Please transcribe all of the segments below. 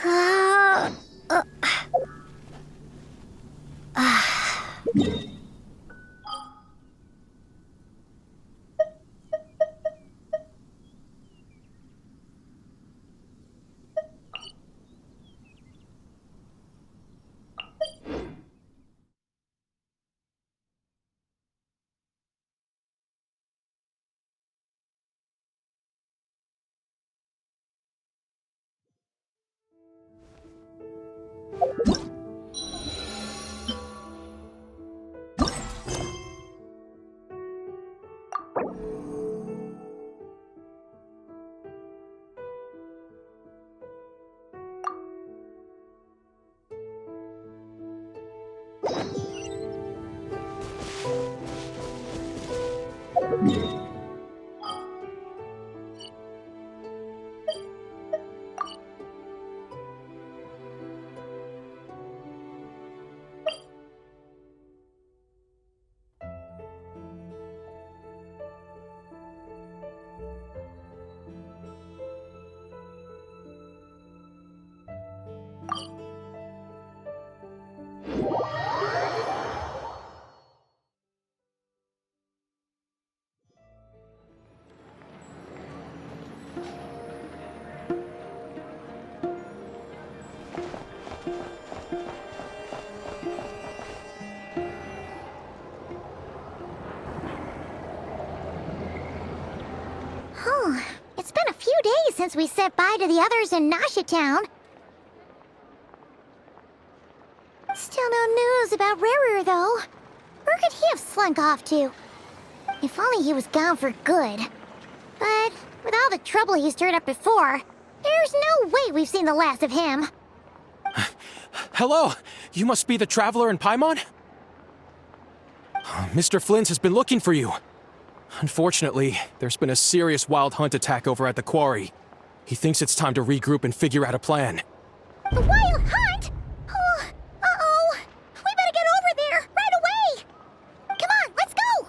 Uh, uh, Oh, it's been a few days since we said bye to the others in Nasha Town. Still no news about Rarer, though. Where could he have slunk off to? If only he was gone for good. But with all the trouble he stirred up before, there's no way we've seen the last of him. Hello! You must be the traveler in Paimon? Mr. Flint has been looking for you. Unfortunately, there's been a serious wild hunt attack over at the quarry. He thinks it's time to regroup and figure out a plan. The wild hunt? Oh, uh-oh. We better get over there, right away! Come on, let's go!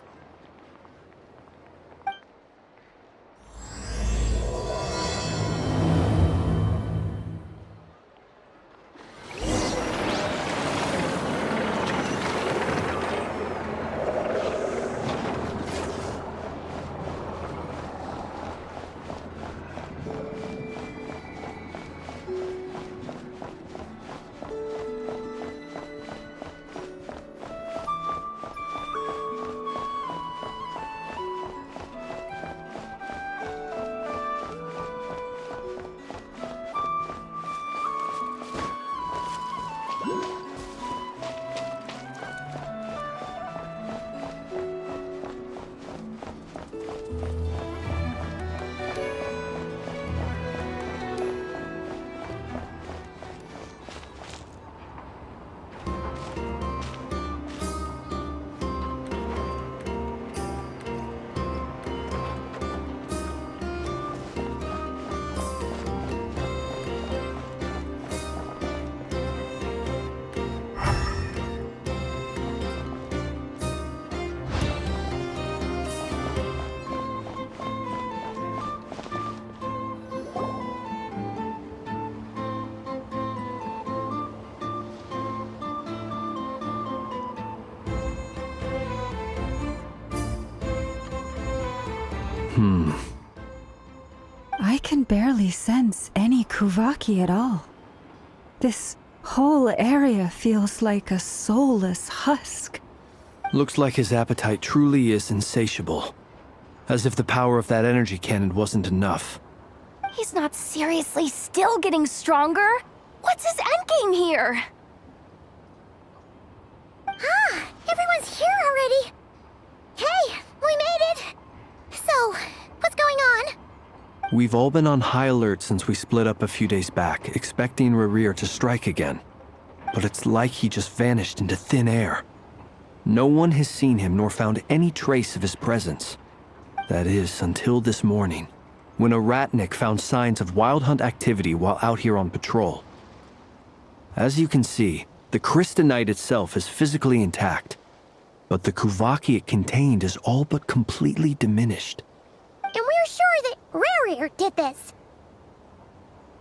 I can barely sense any Kuvaki at all. This whole area feels like a soulless husk. Looks like his appetite truly is insatiable. As if the power of that energy cannon wasn't enough. He's not seriously still getting stronger? What's his endgame here? Ah, everyone's here already. Hey, we made it. So, what's going on? We've all been on high alert since we split up a few days back, expecting Rarir to strike again. But it's like he just vanished into thin air. No one has seen him nor found any trace of his presence. That is, until this morning, when a ratnik found signs of wild hunt activity while out here on patrol. As you can see, the crystalite itself is physically intact, but the Kuvaki it contained is all but completely diminished. And we're sure that Rarir did this.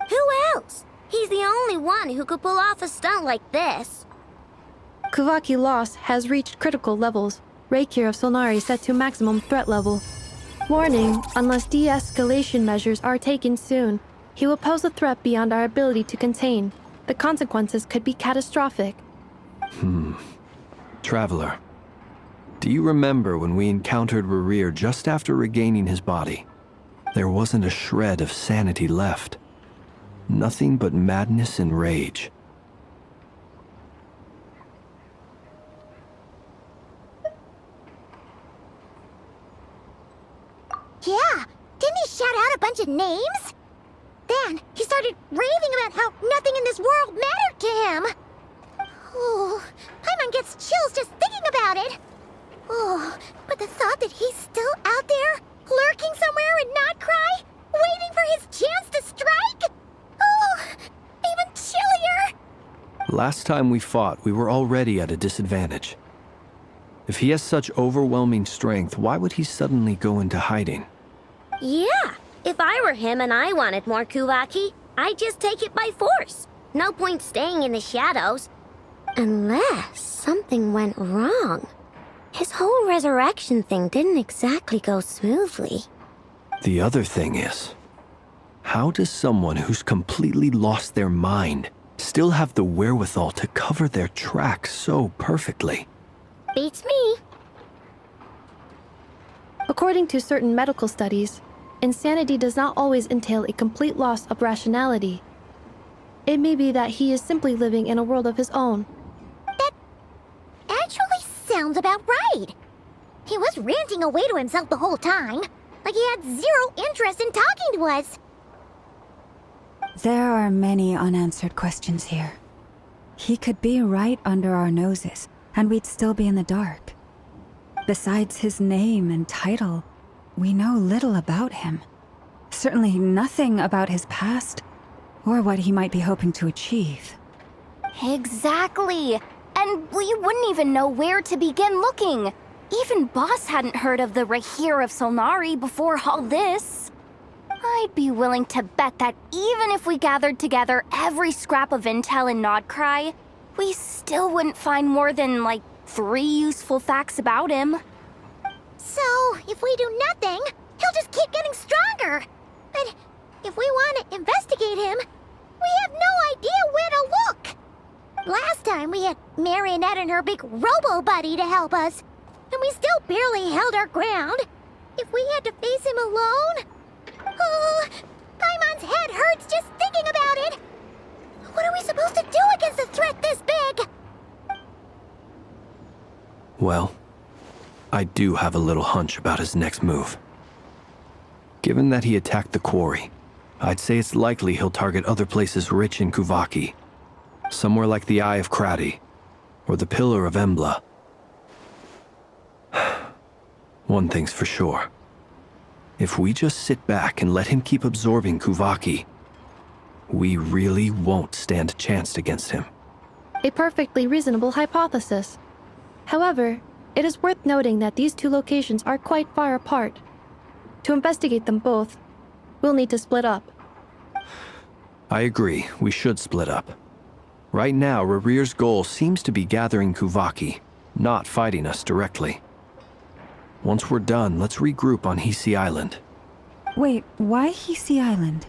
Who else? He's the only one who could pull off a stunt like this. Kuvaki loss has reached critical levels. Reikir of Solnari set to maximum threat level. Warning, unless de-escalation measures are taken soon, he will pose a threat beyond our ability to contain. The consequences could be catastrophic. Traveler, do you remember when we encountered Rerir just after regaining his body? There wasn't a shred of sanity left. Nothing but madness and rage. Yeah, didn't he shout out a bunch of names? Then he started raving about how nothing in this world mattered to him. Oh, Paimon gets chills just thinking about it. Oh, but the thought that he's still out there, lurking somewhere in Not Cry, waiting for his chance to strike? Oh, even chillier. Last time we fought, we were already at a disadvantage. If he has such overwhelming strength, why would he suddenly go into hiding? Yeah, if I were him and I wanted more Kuvaki, I'd just take it by force. No point staying in the shadows. Unless something went wrong. His whole resurrection thing didn't exactly go smoothly. The other thing is, how does someone who's completely lost their mind still have the wherewithal to cover their tracks so perfectly? Beats me. According to certain medical studies, insanity does not always entail a complete loss of rationality. It may be that he is simply living in a world of his own. That actually sounds about right. He was ranting away to himself the whole time, like he had zero interest in talking to us. There are many unanswered questions here. He could be right under our noses, and we'd still be in the dark. Besides his name and title, we know little about him. Certainly nothing about his past, or what he might be hoping to achieve. Exactly. And we wouldn't even know where to begin looking. Even Boss hadn't heard of the Reikir of Solnari before all this. I'd be willing to bet that even if we gathered together every scrap of intel in Nodcry, we still wouldn't find more than, 3 useful facts about him. So, if we do nothing, he'll just keep getting stronger. But if we want to investigate him, we have no idea where to look. Last time we had Marionette and her big robo-buddy to help us, and we still barely held our ground. If we had to face him alone... Oh, Paimon's head hurts just thinking about it. What are we supposed to do against a threat this big? Well, I do have a little hunch about his next move. Given that he attacked the quarry, I'd say it's likely he'll target other places rich in Kuvaki. Somewhere like the Eye of Krati, or the Pillar of Embla. One thing's for sure. If we just sit back and let him keep absorbing Kuvaki, we really won't stand a chance against him. A perfectly reasonable hypothesis. However, it is worth noting that these two locations are quite far apart. To investigate them both, we'll need to split up. I agree, we should split up. Right now, Rerir's goal seems to be gathering Kuvaki, not fighting us directly. Once we're done, let's regroup on Hisi Island. Wait, why Hisi Island?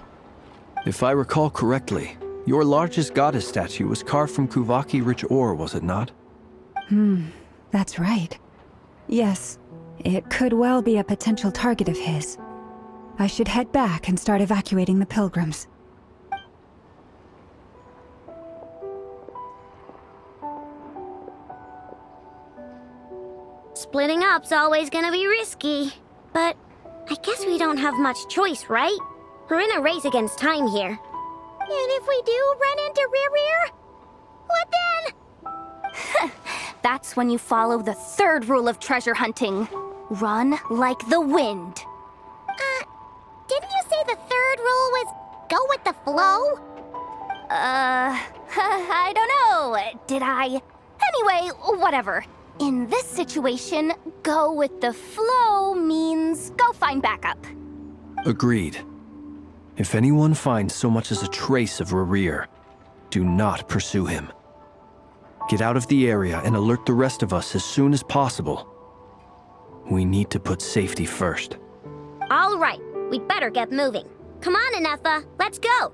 If I recall correctly, your largest goddess statue was carved from Kuvaki-rich ore, was it not? That's right. Yes, it could well be a potential target of his. I should head back and start evacuating the pilgrims. Splitting up's always gonna be risky. But I guess we don't have much choice, right? We're in a race against time here. And if we do run into Rerir, what then? That's when you follow the third rule of treasure hunting. Run like the wind. Didn't you say the third rule was go with the flow? I don't know. Did I? Anyway, whatever. In this situation, go with the flow means go find backup. Agreed. If anyone finds so much as a trace of Rerir, do not pursue him. Get out of the area and alert the rest of us as soon as possible. We need to put safety first. All right, we'd better get moving. Come on, Anefa, let's go!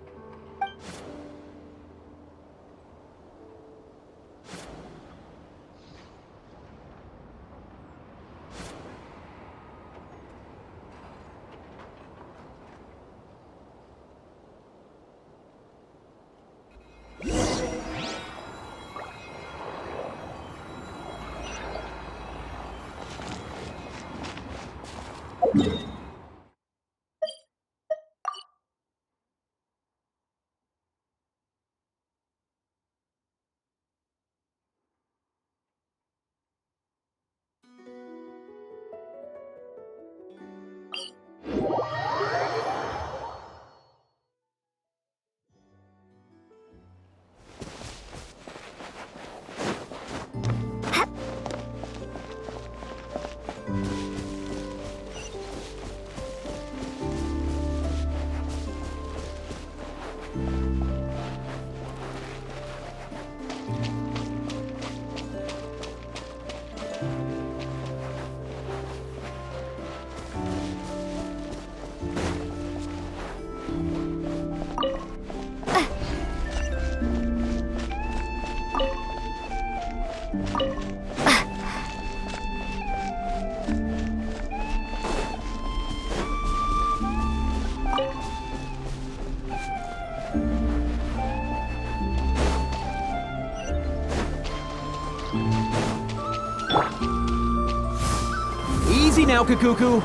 Easy now, Kakuku!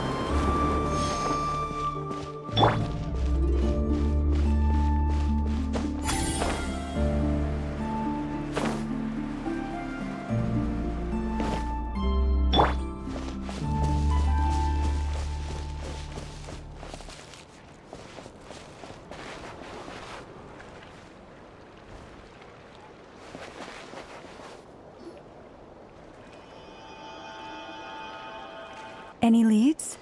Any leads?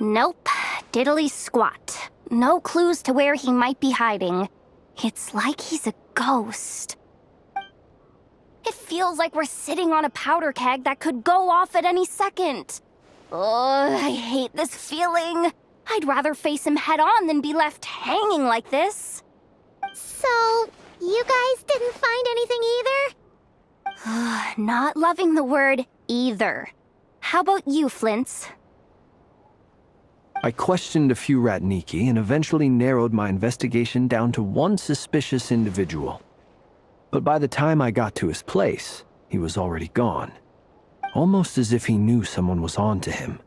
Nope. Diddly squat. No clues to where he might be hiding. It's like he's a ghost. It feels like we're sitting on a powder keg that could go off at any second. Ugh, I hate this feeling. I'd rather face him head on than be left hanging like this. So, you guys didn't find anything either? Not loving the word either. How about you, Flints? I questioned a few Ratniki and eventually narrowed my investigation down to one suspicious individual. But by the time I got to his place, he was already gone. Almost as if he knew someone was on to him.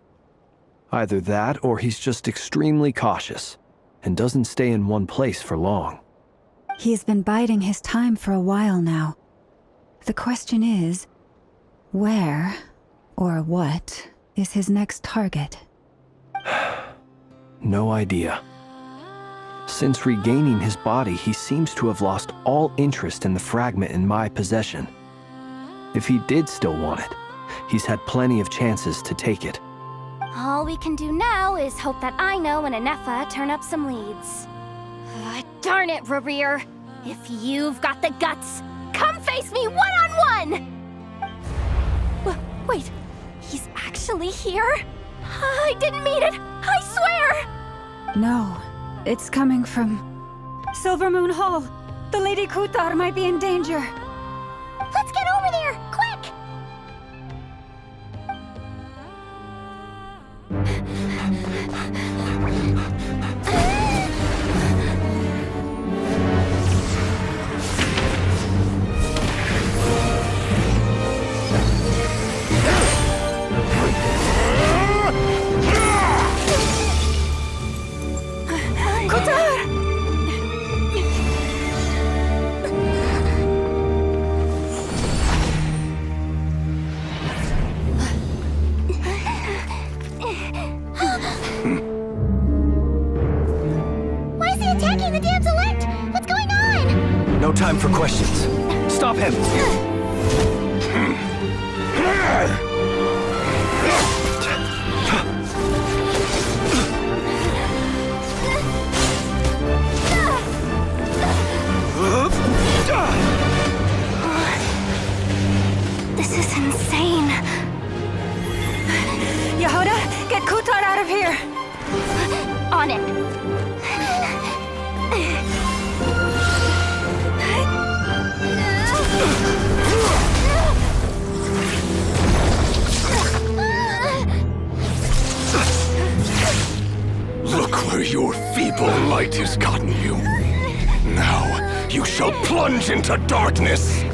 Either that or he's just extremely cautious and doesn't stay in one place for long. He's been biding his time for a while now. The question is, where or what is his next target? No idea. Since regaining his body, he seems to have lost all interest in the fragment in my possession. If he did still want it, he's had plenty of chances to take it. All we can do now is hope that Aino and Anefa turn up some leads. Darn it, Rerir! If you've got the guts, come face me one-on-one! Wait, he's actually here? I didn't mean it, I swear! No, it's coming from Silver Moon Hall. The Lady Kutar might be in danger. Let's get over there, quick! Why is he attacking the damsel elect? What's going on? No time for questions. Stop him! This is insane. Yehuda, get Kutar out of here! On it. Look where your feeble light has gotten you. Now, you shall plunge into darkness.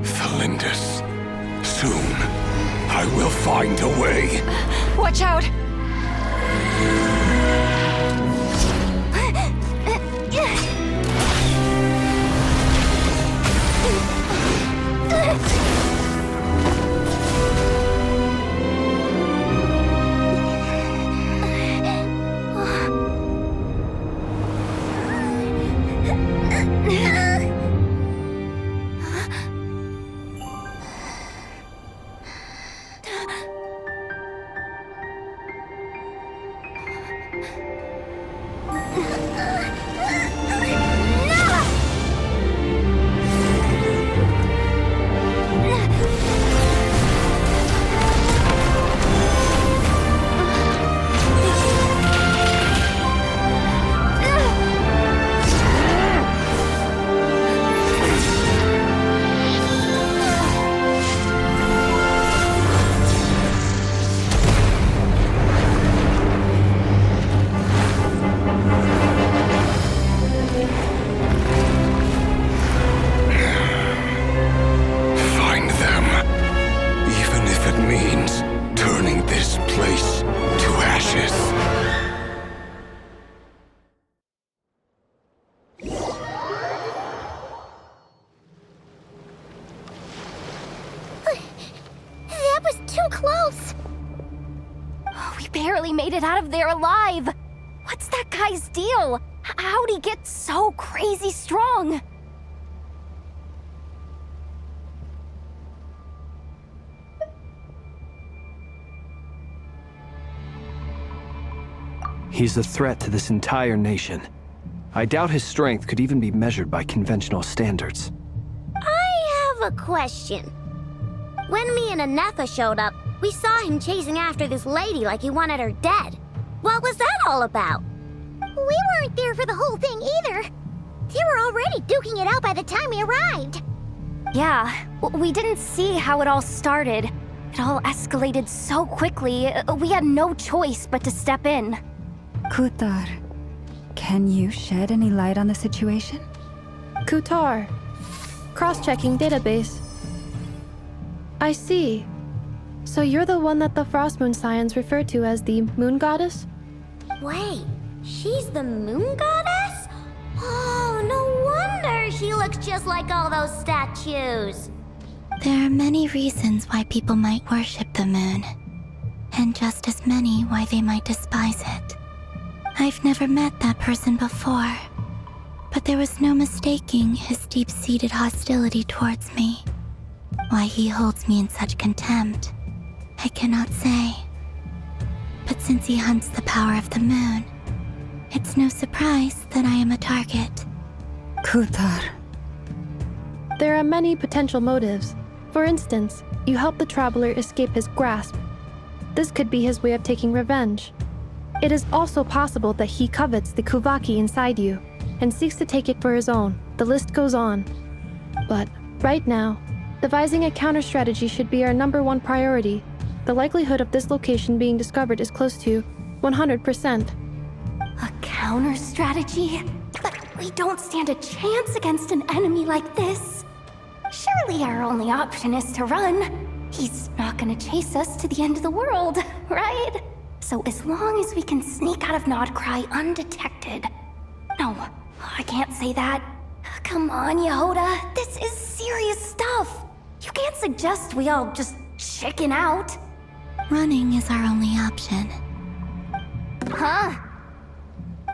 Thalindus, soon, I will find a way. Watch out! Barely made it out of there alive. What's that guy's deal? How'd he get so crazy strong? He's a threat to this entire nation. I doubt his strength could even be measured by conventional standards. I have a question. When me and Anetha showed up, we saw him chasing after this lady like he wanted her dead. What was that all about? We weren't there for the whole thing either. They were already duking it out by the time we arrived. Yeah, we didn't see how it all started. It all escalated so quickly, we had no choice but to step in. Kutar, can you shed any light on the situation? Kutar. Cross-checking database. I see. So you're the one that the Frost Moon Scions refer to as the Moon Goddess? Wait, she's the moon goddess? Oh, no wonder she looks just like all those statues. There are many reasons why people might worship the moon, and just as many why they might despise it. I've never met that person before, but there was no mistaking his deep-seated hostility towards me. Why he holds me in such contempt, I cannot say. But since he hunts the power of the moon, it's no surprise that I am a target. Kutar. There are many potential motives. For instance, you help the traveler escape his grasp. This could be his way of taking revenge. It is also possible that he covets the Kuvaki inside you and seeks to take it for his own. The list goes on. But right now, devising a counter-strategy should be our #1 priority. The likelihood of this location being discovered is close to 100%. A counter-strategy? But we don't stand a chance against an enemy like this. Surely our only option is to run. He's not gonna chase us to the end of the world, right? So as long as we can sneak out of Nodcry undetected... No, I can't say that. Come on, Yehuda, this is serious stuff. You can't suggest we all just chicken out. Running is our only option. Huh?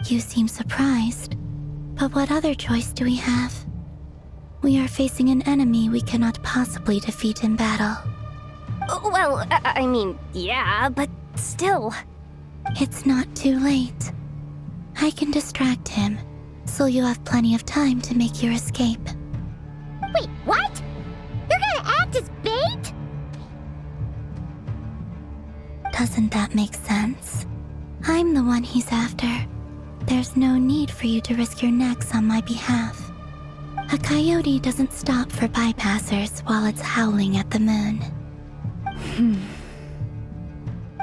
You seem surprised, but what other choice do we have? We are facing an enemy we cannot possibly defeat in battle. Well, I mean, yeah, but still. It's not too late. I can distract him, so you have plenty of time to make your escape. Wait, what? You're gonna act as bad Doesn't that make sense? I'm the one he's after. There's no need for you to risk your necks on my behalf. A coyote doesn't stop for bypassers while it's howling at the moon.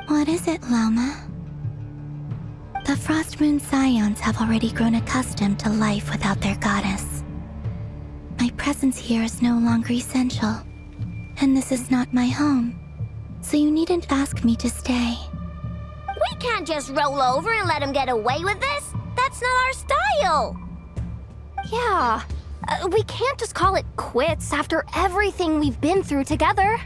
What is it, Loma? The Frost Moon Scions have already grown accustomed to life without their goddess. My presence here is no longer essential, and this is not my home, so you needn't ask me to stay. We can't just roll over and let him get away with this. That's not our style. Yeah, we can't just call it quits after everything we've been through together.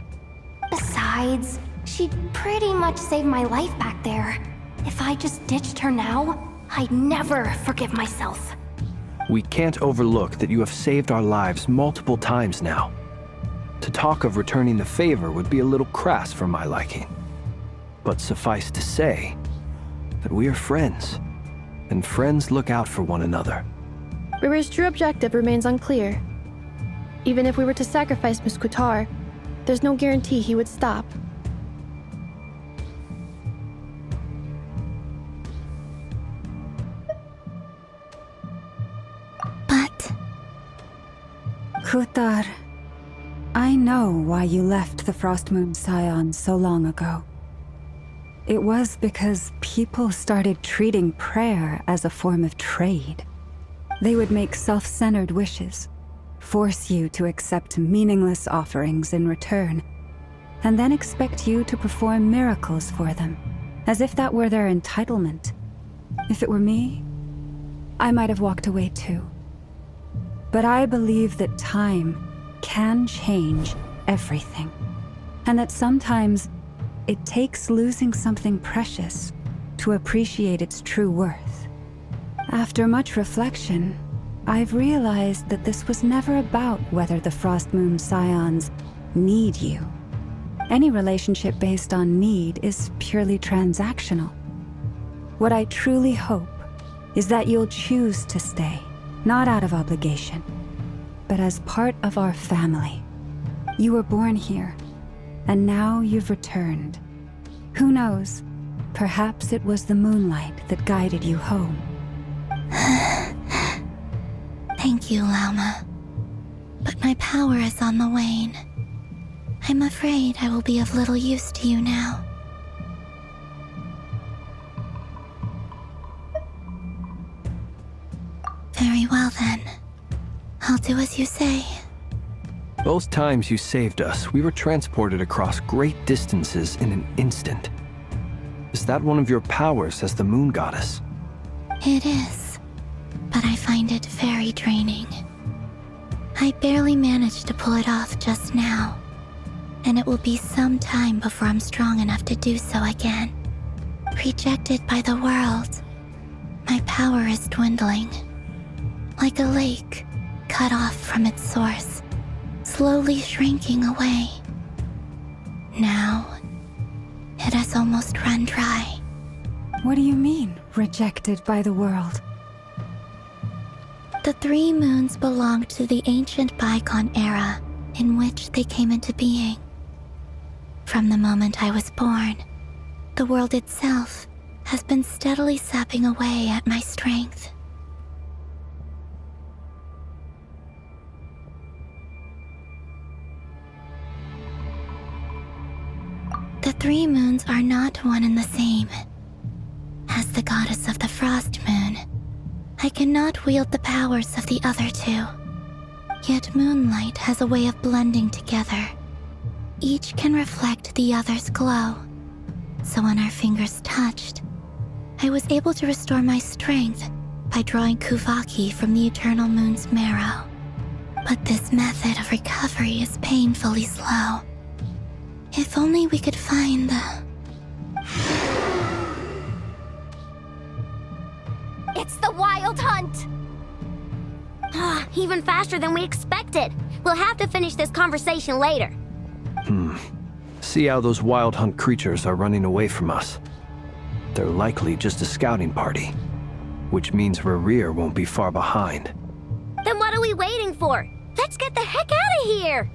Besides, she'd pretty much saved my life back there. If I just ditched her now, I'd never forgive myself. We can't overlook that you have saved our lives multiple times now. To talk of returning the favor would be a little crass for my liking. But suffice to say that we are friends, and friends look out for one another. Riri's true objective remains unclear. Even if we were to sacrifice Muskutar, there's no guarantee he would stop. But Kutar, I know why you left the Frost Moon Scions so long ago. It was because people started treating prayer as a form of trade. They would make self-centered wishes, force you to accept meaningless offerings in return, and then expect you to perform miracles for them, as if that were their entitlement. If it were me, I might have walked away too. But I believe that time can change everything, and that sometimes it takes losing something precious to appreciate its true worth. After much reflection, I've realized that this was never about whether the Frost Moon Scions need you. Any relationship based on need is purely transactional. What I truly hope is that you'll choose to stay, not out of obligation, but as part of our family. You were born here, and now you've returned. Who knows? Perhaps it was the moonlight that guided you home. thank you, Lauma. But my power is on the wane. I'm afraid I will be of little use to you now. Very well then. I'll do as you say. Both times you saved us, we were transported across great distances in an instant. Is that one of your powers as the Moon Goddess? It is, but I find it very draining. I barely managed to pull it off just now, and it will be some time before I'm strong enough to do so again. Rejected by the world, my power is dwindling. Like a lake, cut off from its source, slowly shrinking away. Now, it has almost run dry. What do you mean, rejected by the world? The 3 moons belonged to the ancient bygone era in which they came into being. From the moment I was born, the world itself has been steadily sapping away at my strength. The 3 moons are not one and the same. As the goddess of the Frost Moon, I cannot wield the powers of the other 2. Yet moonlight has a way of blending together. Each can reflect the other's glow. So when our fingers touched, I was able to restore my strength by drawing Kuvaki from the eternal moon's marrow. But this method of recovery is painfully slow. If only we could find the... It's the Wild Hunt! Even faster than we expected. We'll have to finish this conversation later. See how those Wild Hunt creatures are running away from us. They're likely just a scouting party, which means Rerir won't be far behind. Then what are we waiting for? Let's get the heck out of here!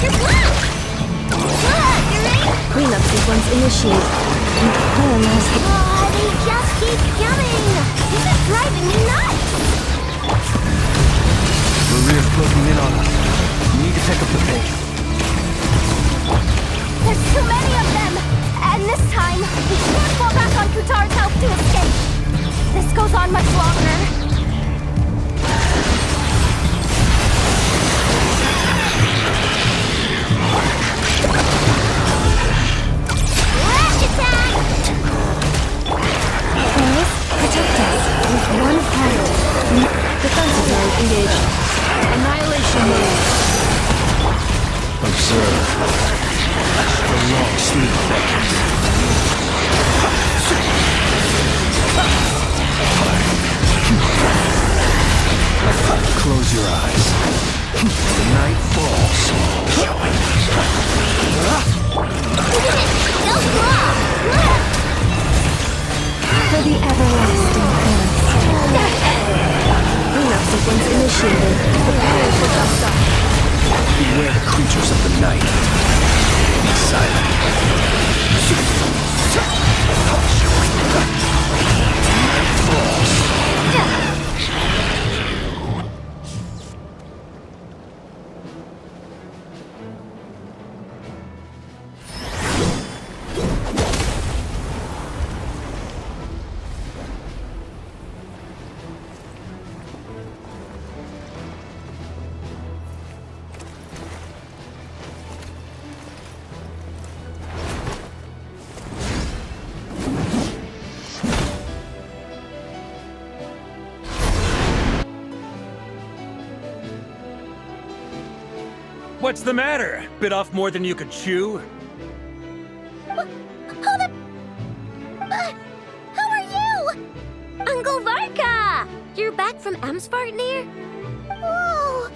You're blocked! Cleanup sequence initiated. They just keep coming! This is driving me nuts! Maria's closing in on us. We need to pick up the pace. There's too many of them! And this time, we can't fall back on Kutar's help to escape. This goes on much longer. Flash attack! Boris, protect us. With one heart. Defensive mode engaged. Annihilation mode. Observe. The long sleep seconds. Close your eyes. The night falls. No claw! For the everlasting curse. Cleanup sequence initiated. Preparing for dust up. Beware the creatures of the night. Be silent. Night falls. What's the matter? Bit off more than you could chew? Who are you? Uncle Varka! You're back from Amsvartnir? Whoa!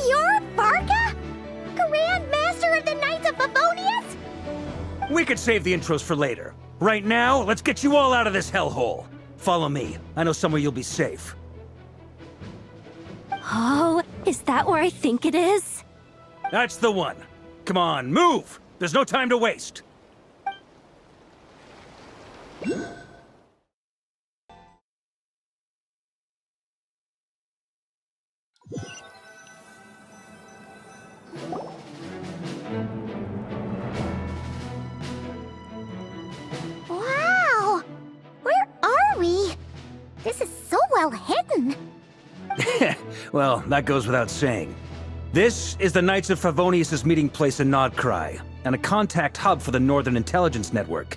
You're Varka? Grand Master of the Knights of Favonius? We could save the intros for later. Right now, let's get you all out of this hellhole. Follow me. I know somewhere you'll be safe. Oh, is that where I think it is? That's the one. Come on, move! There's no time to waste. Wow! Where are we? This is so well hidden. Well, that goes without saying. This is the Knights of Favonius' meeting place in Nodcry, and a contact hub for the Northern Intelligence Network.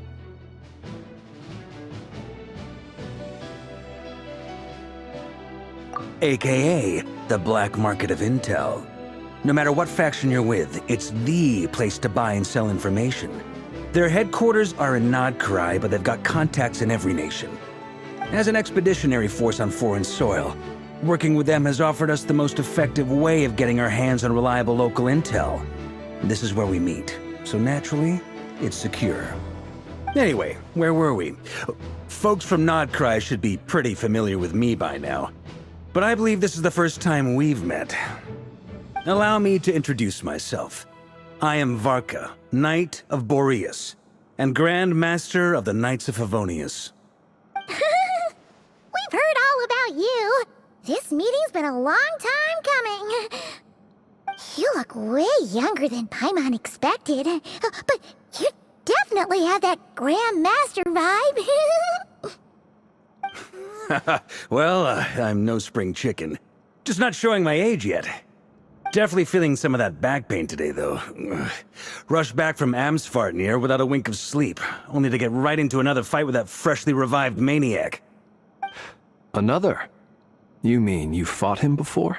AKA, the black market of intel. No matter what faction you're with, it's the place to buy and sell information. Their headquarters are in Nodcry, but they've got contacts in every nation. As an expeditionary force on foreign soil, working with them has offered us the most effective way of getting our hands on reliable local intel. This is where we meet, so naturally, it's secure. Anyway, where were we? Folks from Nodcry should be pretty familiar with me by now, but I believe this is the first time we've met. Allow me to introduce myself. I am Varka, Knight of Boreas, and Grand Master of the Knights of Favonius. We've heard all about you. This meeting's been a long time coming. You look way younger than Paimon expected, but you definitely have that Grand Master vibe. Well, I'm no spring chicken. Just not showing my age yet. Definitely feeling some of that back pain today, though. Rushed back from Amsvartnir without a wink of sleep, only to get right into another fight with that freshly revived maniac. Another? You mean you fought him before?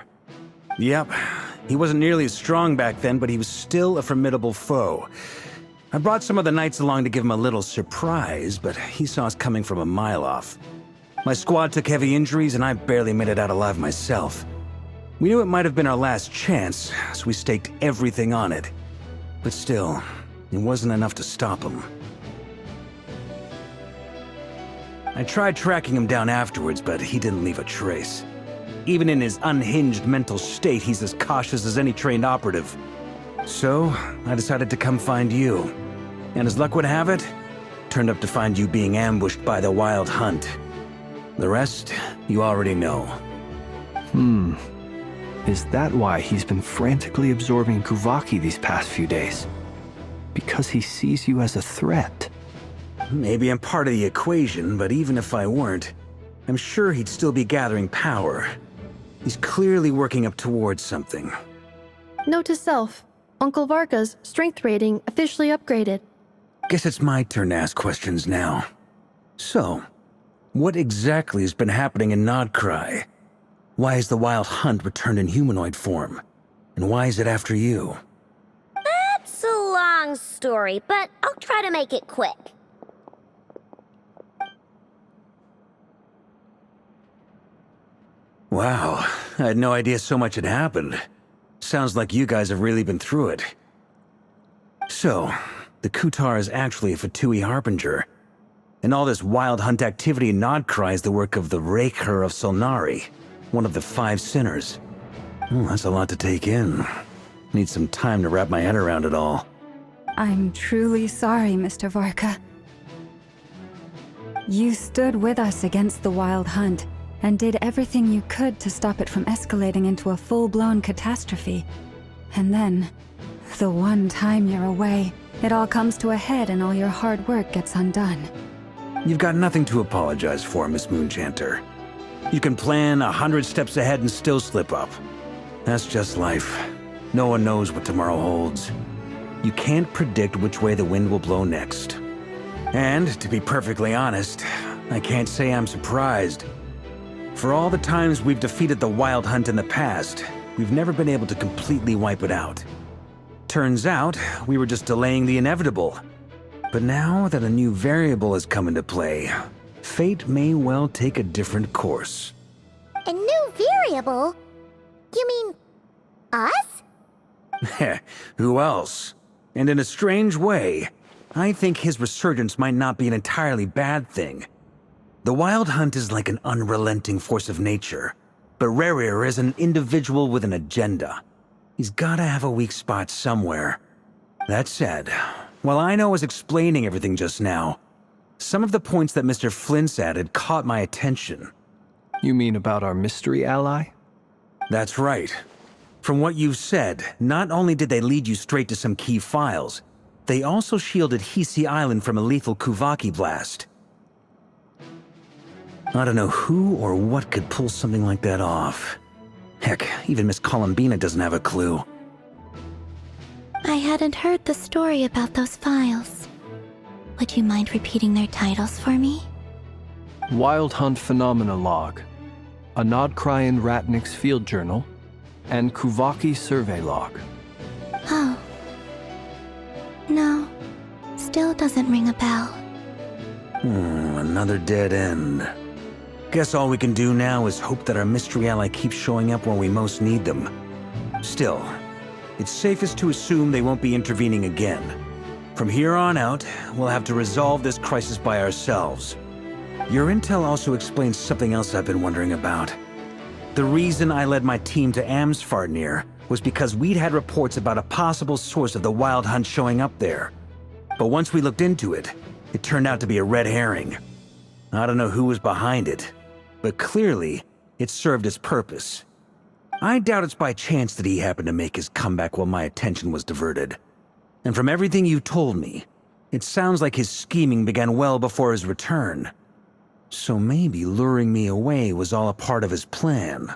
Yep. He wasn't nearly as strong back then, but he was still a formidable foe. I brought some of the knights along to give him a little surprise, but he saw us coming from a mile off. My squad took heavy injuries, and I barely made it out alive myself. We knew it might have been our last chance, so we staked everything on it. But still, it wasn't enough to stop him. I tried tracking him down afterwards, but he didn't leave a trace. Even in his unhinged mental state, he's as cautious as any trained operative. So, I decided to come find you. And as luck would have it, turned up to find you being ambushed by the Wild Hunt. The rest, you already know. Is that why he's been frantically absorbing Kuvaki these past few days? Because he sees you as a threat? Maybe I'm part of the equation, but even if I weren't, I'm sure he'd still be gathering power. He's clearly working up towards something. Note to self, Uncle Varka's strength rating officially upgraded. Guess it's my turn to ask questions now. So, what exactly has been happening in Nodcry? Why is the Wild Hunt returned in humanoid form? And why is it after you? That's a long story, but I'll try to make it quick. Wow, I had no idea so much had happened. Sounds like you guys have really been through it. So, the Kutar is actually a Fatui Harbinger. And all this Wild Hunt activity in Nodcry is the work of the Raker of Solnari, one of the 5 sinners. That's a lot to take in. Need some time to wrap my head around it all. I'm truly sorry, Mr. Varka. You stood with us against the Wild Hunt and did everything you could to stop it from escalating into a full-blown catastrophe. And then, the one time you're away, it all comes to a head and all your hard work gets undone. You've got nothing to apologize for, Miss Moonchanter. You can plan 100 steps ahead and still slip up. That's just life. No one knows what tomorrow holds. You can't predict which way the wind will blow next. And, to be perfectly honest, I can't say I'm surprised. For all the times we've defeated the Wild Hunt in the past, we've never been able to completely wipe it out. Turns out, we were just delaying the inevitable. But now that a new variable has come into play, fate may well take a different course. A new variable? You mean us? Who else? And in a strange way, I think his resurgence might not be an entirely bad thing. The Wild Hunt is like an unrelenting force of nature, but Rerir is an individual with an agenda. He's gotta have a weak spot somewhere. That said, while I was explaining everything just now, some of the points that Mr. Flint's added caught my attention. You mean about our mystery ally? That's right. From what you've said, not only did they lead you straight to some key files, they also shielded Hisi Island from a lethal Kuvaki blast. I don't know who or what could pull something like that off. Heck, even Miss Columbina doesn't have a clue. I hadn't heard the story about those files. Would you mind repeating their titles for me? Wild Hunt Phenomena Log, a Nodcryan Ratnik's Field Journal, and Kuvaki Survey Log. Oh. No. Still doesn't ring a bell. Another dead end. Guess all we can do now is hope that our mystery ally keeps showing up when we most need them. Still, it's safest to assume they won't be intervening again. From here on out, we'll have to resolve this crisis by ourselves. Your intel also explains something else I've been wondering about. The reason I led my team to Amsfarnir was because we'd had reports about a possible source of the Wild Hunt showing up there. But once we looked into it, it turned out to be a red herring. I don't know who was behind it, but clearly, it served its purpose. I doubt it's by chance that he happened to make his comeback while my attention was diverted. And from everything you told me, it sounds like his scheming began well before his return. So maybe luring me away was all a part of his plan.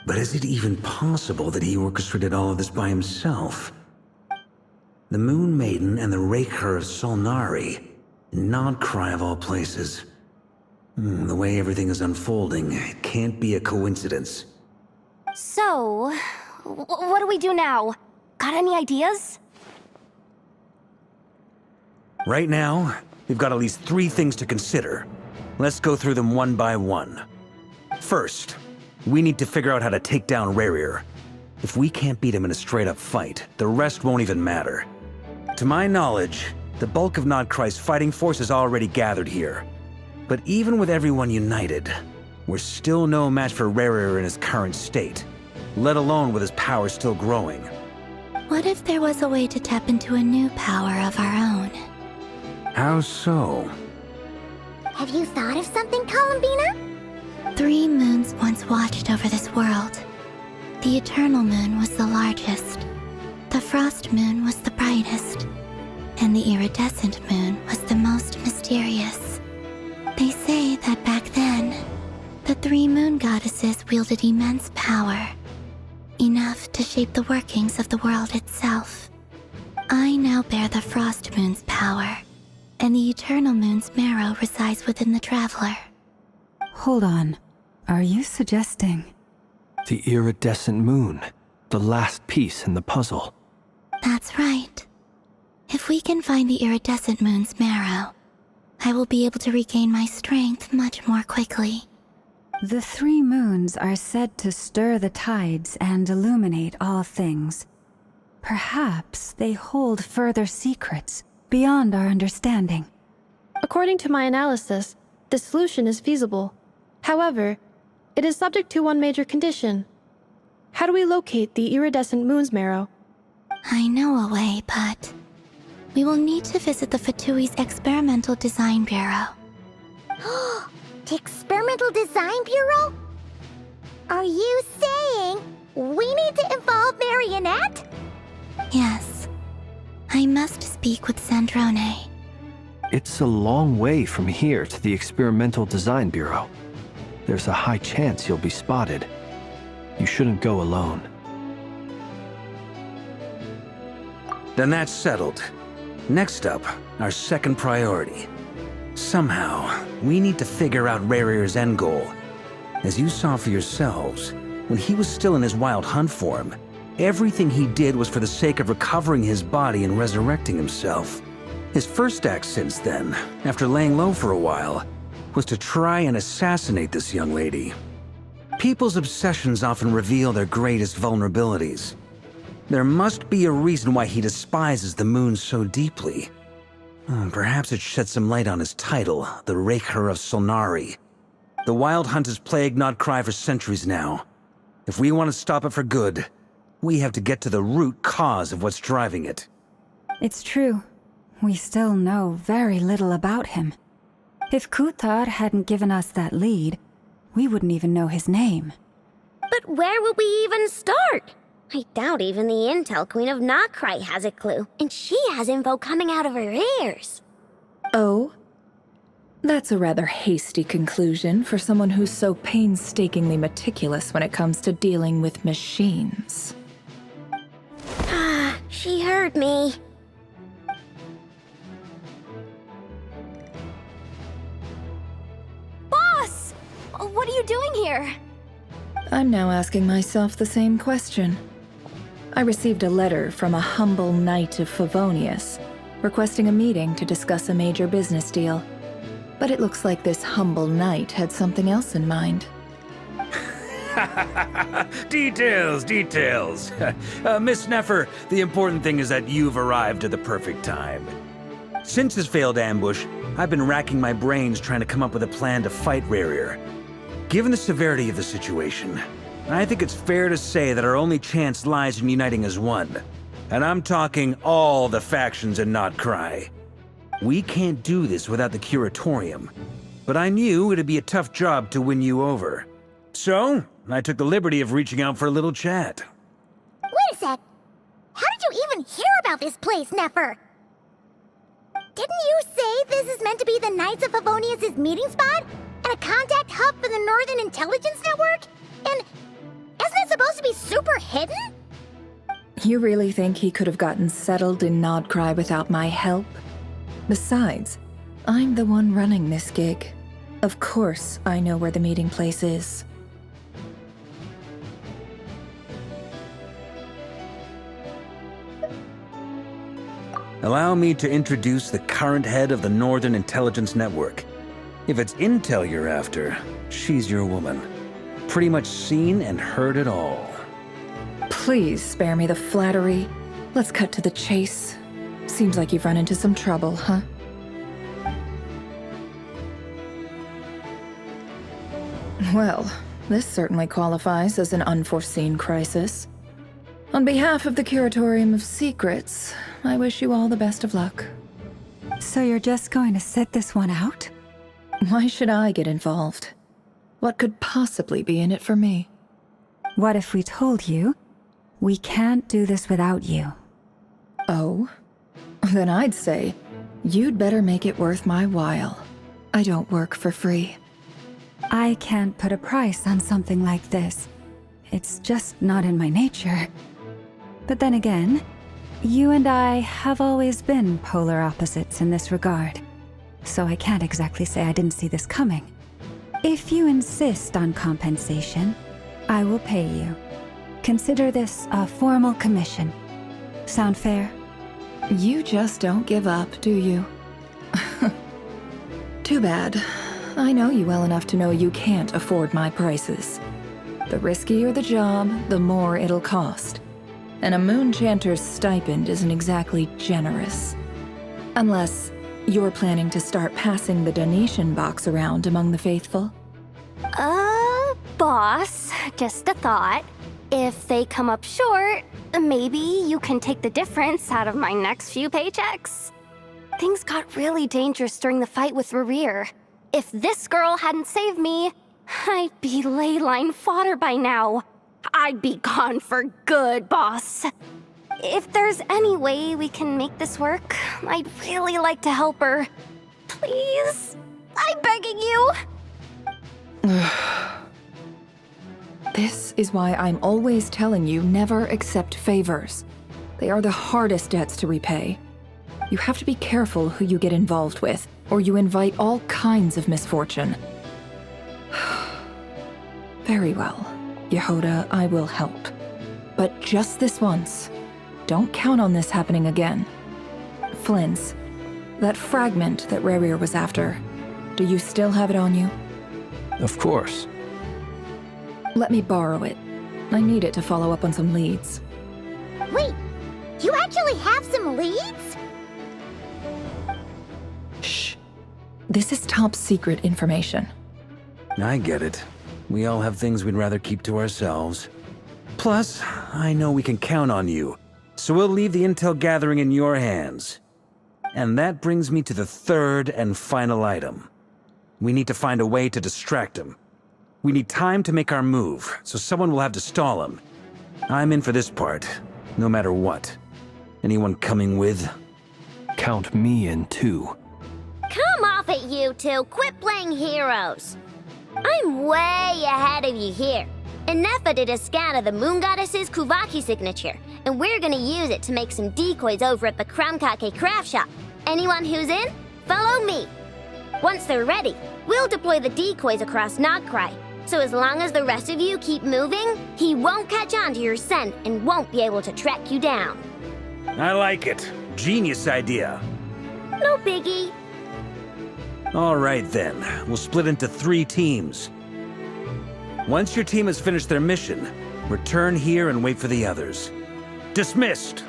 But is it even possible that he orchestrated all of this by himself? The Moon Maiden and the Raker of Solnari, Nodcry of all places. The way everything is unfolding, it can't be a coincidence. So, what do we do now? Got any ideas? Right now, we've got at least 3 things to consider. Let's go through them one by one. First, we need to figure out how to take down Rerir. If we can't beat him in a straight-up fight, the rest won't even matter. To my knowledge, the bulk of Nodcry's fighting force is already gathered here. But even with everyone united, we're still no match for Rerir in his current state, let alone with his power still growing. What if there was a way to tap into a new power of our own? How so? Have you thought of something, Columbina? 3 moons once watched over this world. The eternal moon was the largest. The frost moon was the brightest. And the iridescent moon was the most mysterious. They say that back then, the 3 moon goddesses wielded immense power. Enough to shape the workings of the world itself. I now bear the frost moon's power, and the eternal moon's marrow resides within the traveler. Hold on. Are you suggesting? The iridescent moon, the last piece in the puzzle. That's right. If we can find the iridescent moon's marrow, I will be able to regain my strength much more quickly. The 3 moons are said to stir the tides and illuminate all things. Perhaps they hold further secrets beyond our understanding. According to my analysis, this solution is feasible. However, it is subject to one major condition. How do we locate the iridescent moon's marrow? I know a way, but we will need to visit the Fatui's Experimental Design Bureau. The Experimental Design Bureau? Are you saying we need to involve Marionette? Yes. I must speak with Sandrone. It's a long way from here to the Experimental Design Bureau. There's a high chance you'll be spotted. You shouldn't go alone. Then that's settled. Next up, our second priority. Somehow, we need to figure out Rarir's end goal. As you saw for yourselves, when he was still in his wild hunt form, everything he did was for the sake of recovering his body and resurrecting himself. His first act since then, after laying low for a while, was to try and assassinate this young lady. People's obsessions often reveal their greatest vulnerabilities. There must be a reason why he despises the moon so deeply. Perhaps it sheds some light on his title, the Raker of Solnari. The Wild Hunt has plagued Nodcry for centuries now. If we want to stop it for good, we have to get to the root cause of what's driving it. It's true. We still know very little about him. If Kuthar hadn't given us that lead, we wouldn't even know his name. But where would we even start? I doubt even the Intel Queen of Nodcry has a clue, and she has info coming out of her ears. Oh? That's a rather hasty conclusion for someone who's so painstakingly meticulous when it comes to dealing with machines. Ah, she heard me. Boss! What are you doing here? I'm now asking myself the same question. I received a letter from a humble knight of Favonius, requesting a meeting to discuss a major business deal. But it looks like this humble knight had something else in mind. Details. Miss Neffer, the important thing is that you've arrived at the perfect time. Since his failed ambush, I've been racking my brains trying to come up with a plan to fight Rarir. Given the severity of the situation, I think it's fair to say that our only chance lies in uniting as one. And I'm talking all the factions in Nodcry. We can't do this without the Curatorium, but I knew it'd be a tough job to win you over. So, I took the liberty of reaching out for a little chat. Wait a sec. How did you even hear about this place, Neffer? Didn't you say this is meant to be the Knights of Favonius' meeting spot? And a contact hub for the Northern Intelligence Network? And isn't it supposed to be super hidden? You really think he could have gotten settled in Nodcry without my help? Besides, I'm the one running this gig. Of course I know where the meeting place is. Allow me to introduce the current head of the Northern Intelligence Network. If it's intel you're after, she's your woman. Pretty much seen and heard it all. Please spare me the flattery. Let's cut to the chase. Seems like you've run into some trouble, huh? Well, this certainly qualifies as an unforeseen crisis. On behalf of the Curatorium of Secrets, I wish you all the best of luck. So you're just going to sit this one out? Why should I get involved? What could possibly be in it for me? What if we told you we can't do this without you? Oh? Then I'd say you'd better make it worth my while. I don't work for free. I can't put a price on something like this. It's just not in my nature. But then again, you and I have always been polar opposites in this regard. So I can't exactly say I didn't see this coming. If you insist on compensation, I will pay you. Consider this a formal commission. Sound fair? You just don't give up, do you? Too bad. I know you well enough to know you can't afford my prices. The riskier the job, the more it'll cost. And a moon chanter's stipend isn't exactly generous. Unless you're planning to start passing the donation box around among the faithful. Boss, just a thought. If they come up short, maybe you can take the difference out of my next few paychecks. Things got really dangerous during the fight with Rerir. If this girl hadn't saved me, I'd be ley line fodder by now. I'd be gone for good, boss. If there's any way we can make this work, I'd really like to help her. Please? I'm begging you. This is why I'm always telling you never accept favors. They are the hardest debts to repay. You have to be careful who you get involved with, or you invite all kinds of misfortune. Very well, Yehoda, I will help. But just this once. Don't count on this happening again. Flynn's, that fragment that Rerir was after, do you still have it on you? Of course. Let me borrow it. I need it to follow up on some leads. Wait, you actually have some leads? Shh. This is top secret information. I get it. We all have things we'd rather keep to ourselves. Plus, I know we can count on you, so we'll leave the intel gathering in your hands. And that brings me to the third and final item. We need to find a way to distract him. We need time to make our move, so someone will have to stall him. I'm in for this part, no matter what. Anyone coming with? Count me in too. Come off it, you two. Quit playing heroes. I'm way ahead of you here. Inepha did a scan of the Moon Goddess's Kuvaki signature, and we're gonna use it to make some decoys over at the Kramkake craft shop. Anyone who's in, follow me. Once they're ready, we'll deploy the decoys across Nagcry. So as long as the rest of you keep moving, he won't catch on to your scent and won't be able to track you down. I like it. Genius idea. No biggie. All right then, we'll split into 3 teams. Once your team has finished their mission, return here and wait for the others. Dismissed!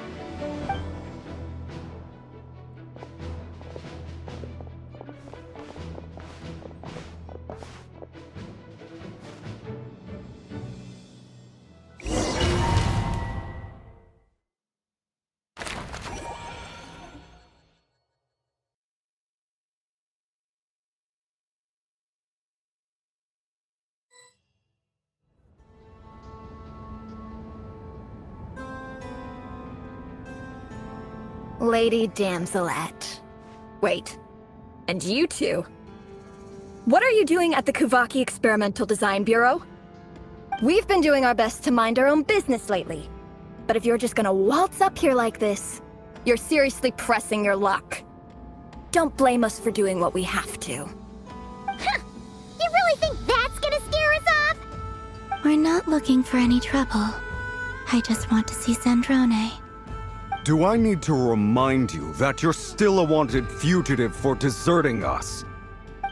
Lady Damselette. Wait, and you two? What are you doing at the Kuvaki Experimental Design Bureau? We've been doing our best to mind our own business lately. But if you're just gonna waltz up here like this, you're seriously pressing your luck. Don't blame us for doing what we have to. Huh! You really think that's gonna scare us off? We're not looking for any trouble. I just want to see Zandrone. Do I need to remind you that you're still a wanted fugitive for deserting us?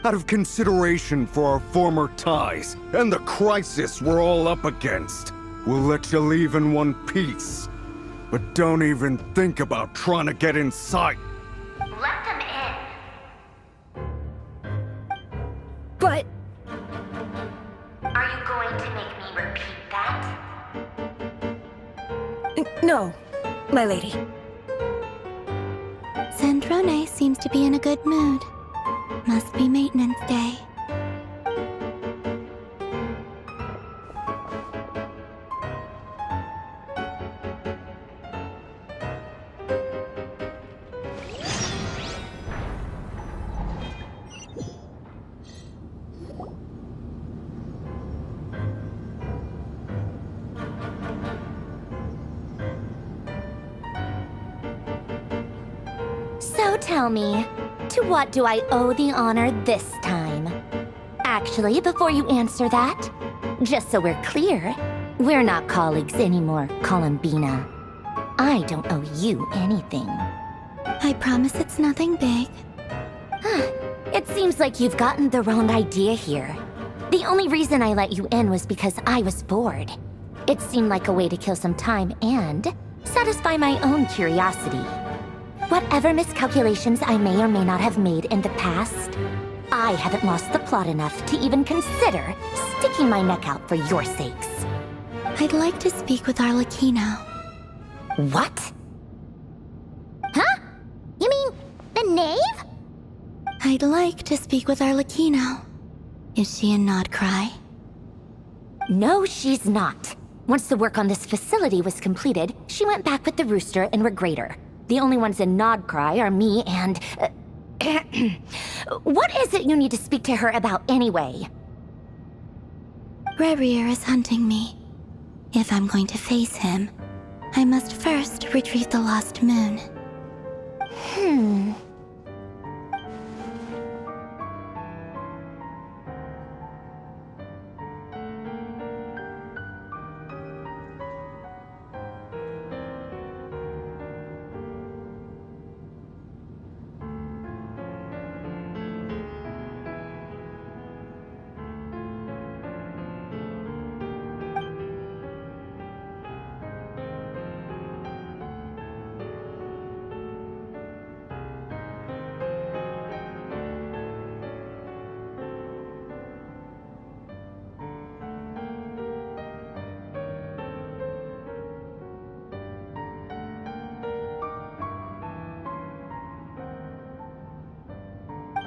Out of consideration for our former ties and the crisis we're all up against, we'll let you leave in one piece. But don't even think about trying to get inside. Let them in. But... Are you going to make me repeat that? No, my lady. Sandrone seems to be in a good mood. Must be maintenance day. So tell me, to what do I owe the honor this time? Actually, before you answer that, just so we're clear, we're not colleagues anymore, Columbina. I don't owe you anything. I promise it's nothing big. It seems like you've gotten the wrong idea here. The only reason I let you in was because I was bored. It seemed like a way to kill some time and satisfy my own curiosity. Whatever miscalculations I may or may not have made in the past, I haven't lost the plot enough to even consider sticking my neck out for your sakes. I'd like to speak with Arlecchino. What? Huh? You mean the knave? I'd like to speak with Arlecchino. Is she in Nodcry? No, she's not. Once the work on this facility was completed, she went back with the Rooster and Regrator. The only ones in Nodcry are me and... What is it you need to speak to her about anyway? Rerir is hunting me. If I'm going to face him, I must first retrieve the lost moon.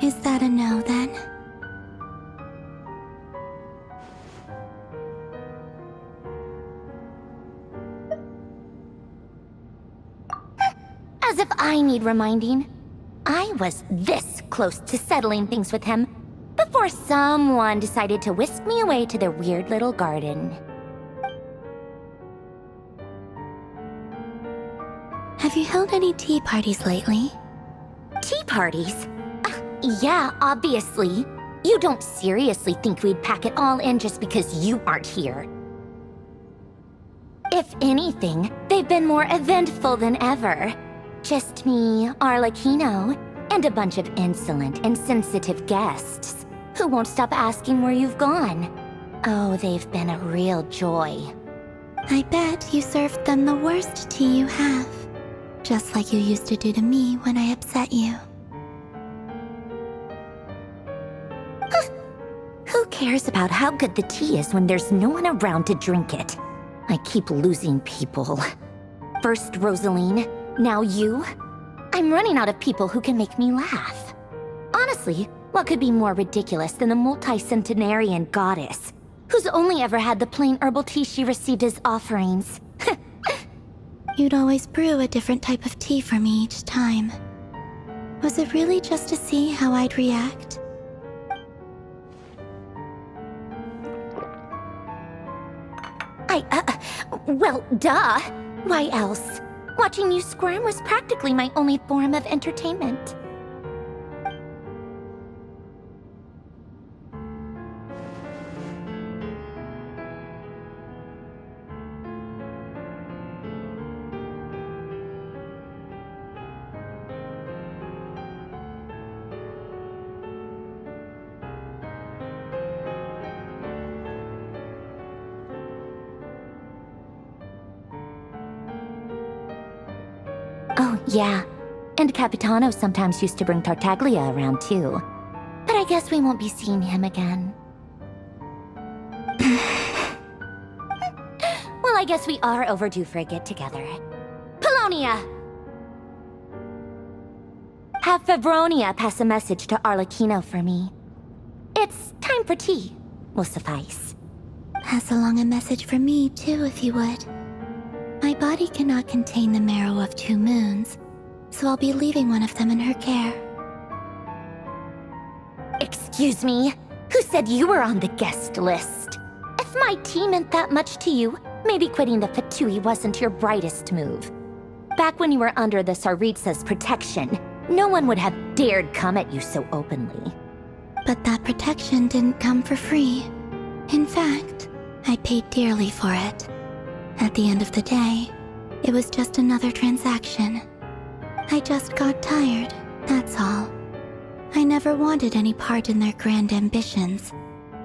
Is that a no, then? As if I need reminding. I was this close to settling things with him before someone decided to whisk me away to their weird little garden. Have you held any tea parties lately? Tea parties? Yeah, obviously. You don't seriously think we'd pack it all in just because you aren't here. If anything, they've been more eventful than ever. Just me, Arlecchino, and a bunch of insolent and sensitive guests who won't stop asking where you've gone. Oh, they've been a real joy. I bet you served them the worst tea you have. Just like you used to do to me when I upset you. Who cares about how good the tea is when there's no one around to drink it? I keep losing people. First Rosaline, now you. I'm running out of people who can make me laugh. Honestly, what could be more ridiculous than the multi-centenarian goddess, who's only ever had the plain herbal tea she received as offerings? You'd always brew a different type of tea for me each time. Was it really just to see how I'd react? Well, duh. Why else? Watching you squirm was practically my only form of entertainment. Oh, yeah. And Capitano sometimes used to bring Tartaglia around, too. But I guess we won't be seeing him again. Well, I guess we are overdue for a get-together. Fevronia! Have Fevronia pass a message to Arlecchino for me. It's time for tea. Will suffice. Pass along a message for me, too, if you would. My body cannot contain the marrow of 2 moons, so I'll be leaving one of them in her care. Excuse me? Who said you were on the guest list? If my tea meant that much to you, maybe quitting the Fatui wasn't your brightest move. Back when you were under the Tsaritsa's protection, no one would have dared come at you so openly. But that protection didn't come for free. In fact, I paid dearly for it. At the end of the day, it was just another transaction. I just got tired, that's all. I never wanted any part in their grand ambitions,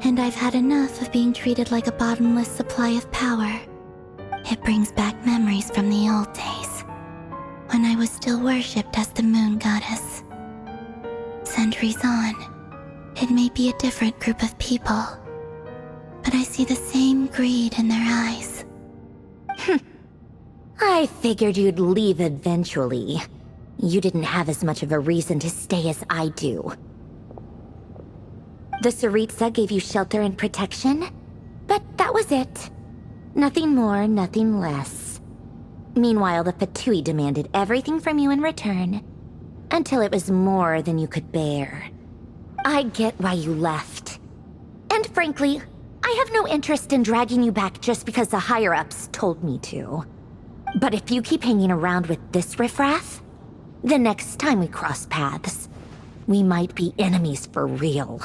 and I've had enough of being treated like a bottomless supply of power. It brings back memories from the old days, when I was still worshipped as the moon goddess. Centuries on, it may be a different group of people, but I see the same greed in their eyes. I figured you'd leave eventually. You didn't have as much of a reason to stay as I do. The Tsaritsa gave you shelter and protection, but that was it. Nothing more, nothing less. Meanwhile, the Fatui demanded everything from you in return, until it was more than you could bear. I get why you left. And frankly, I have no interest in dragging you back just because the higher-ups told me to. But if you keep hanging around with this riffraff, the next time we cross paths, we might be enemies for real.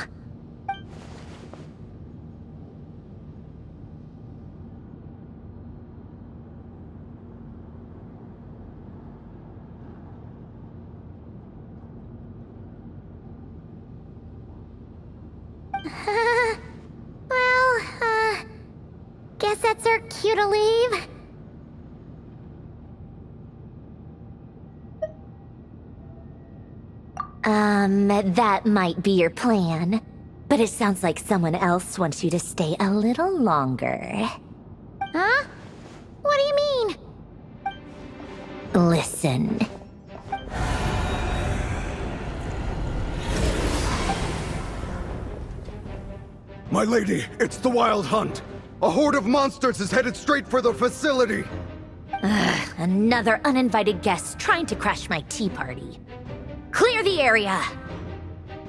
Guess that's our cue to leave. That might be your plan. But it sounds like someone else wants you to stay a little longer. Huh? What do you mean? Listen. My lady, it's the Wild Hunt. A horde of monsters is headed straight for the facility. Another uninvited guest trying to crash my tea party. Clear the area!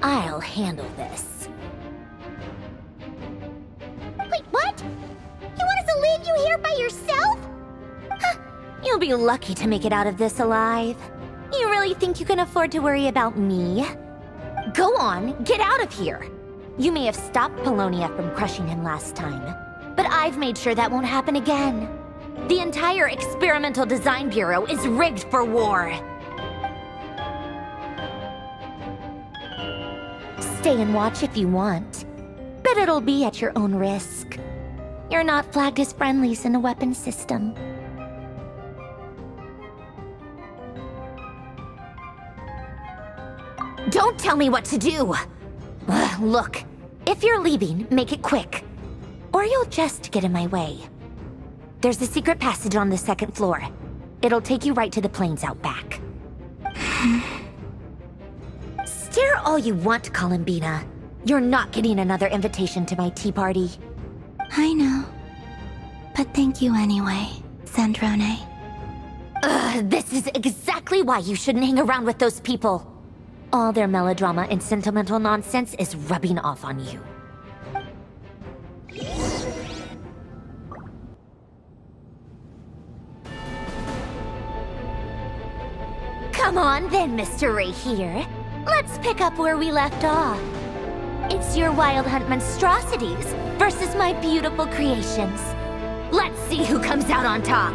I'll handle this. Wait, what? You want us to leave you here by yourself? You'll be lucky to make it out of this alive. You really think you can afford to worry about me? Go on, get out of here. You may have stopped Polonia from crushing him last time, but I've made sure that won't happen again. The entire Experimental Design Bureau is rigged for war. Stay and watch if you want, but it'll be at your own risk. You're not flagged as friendlies in the weapons system. Don't tell me what to do! Look, if you're leaving, make it quick. Or you'll just get in my way. There's a secret passage on the 2nd floor. It'll take you right to the plains out back. Stare all you want, Columbina. You're not getting another invitation to my tea party. I know. But thank you anyway, Sandrone. This is exactly why you shouldn't hang around with those people. All their melodrama and sentimental nonsense is rubbing off on you. Come on then, Mr. Ray here. Let's pick up where we left off. It's your Wild Hunt monstrosities versus my beautiful creations. Let's see who comes out on top.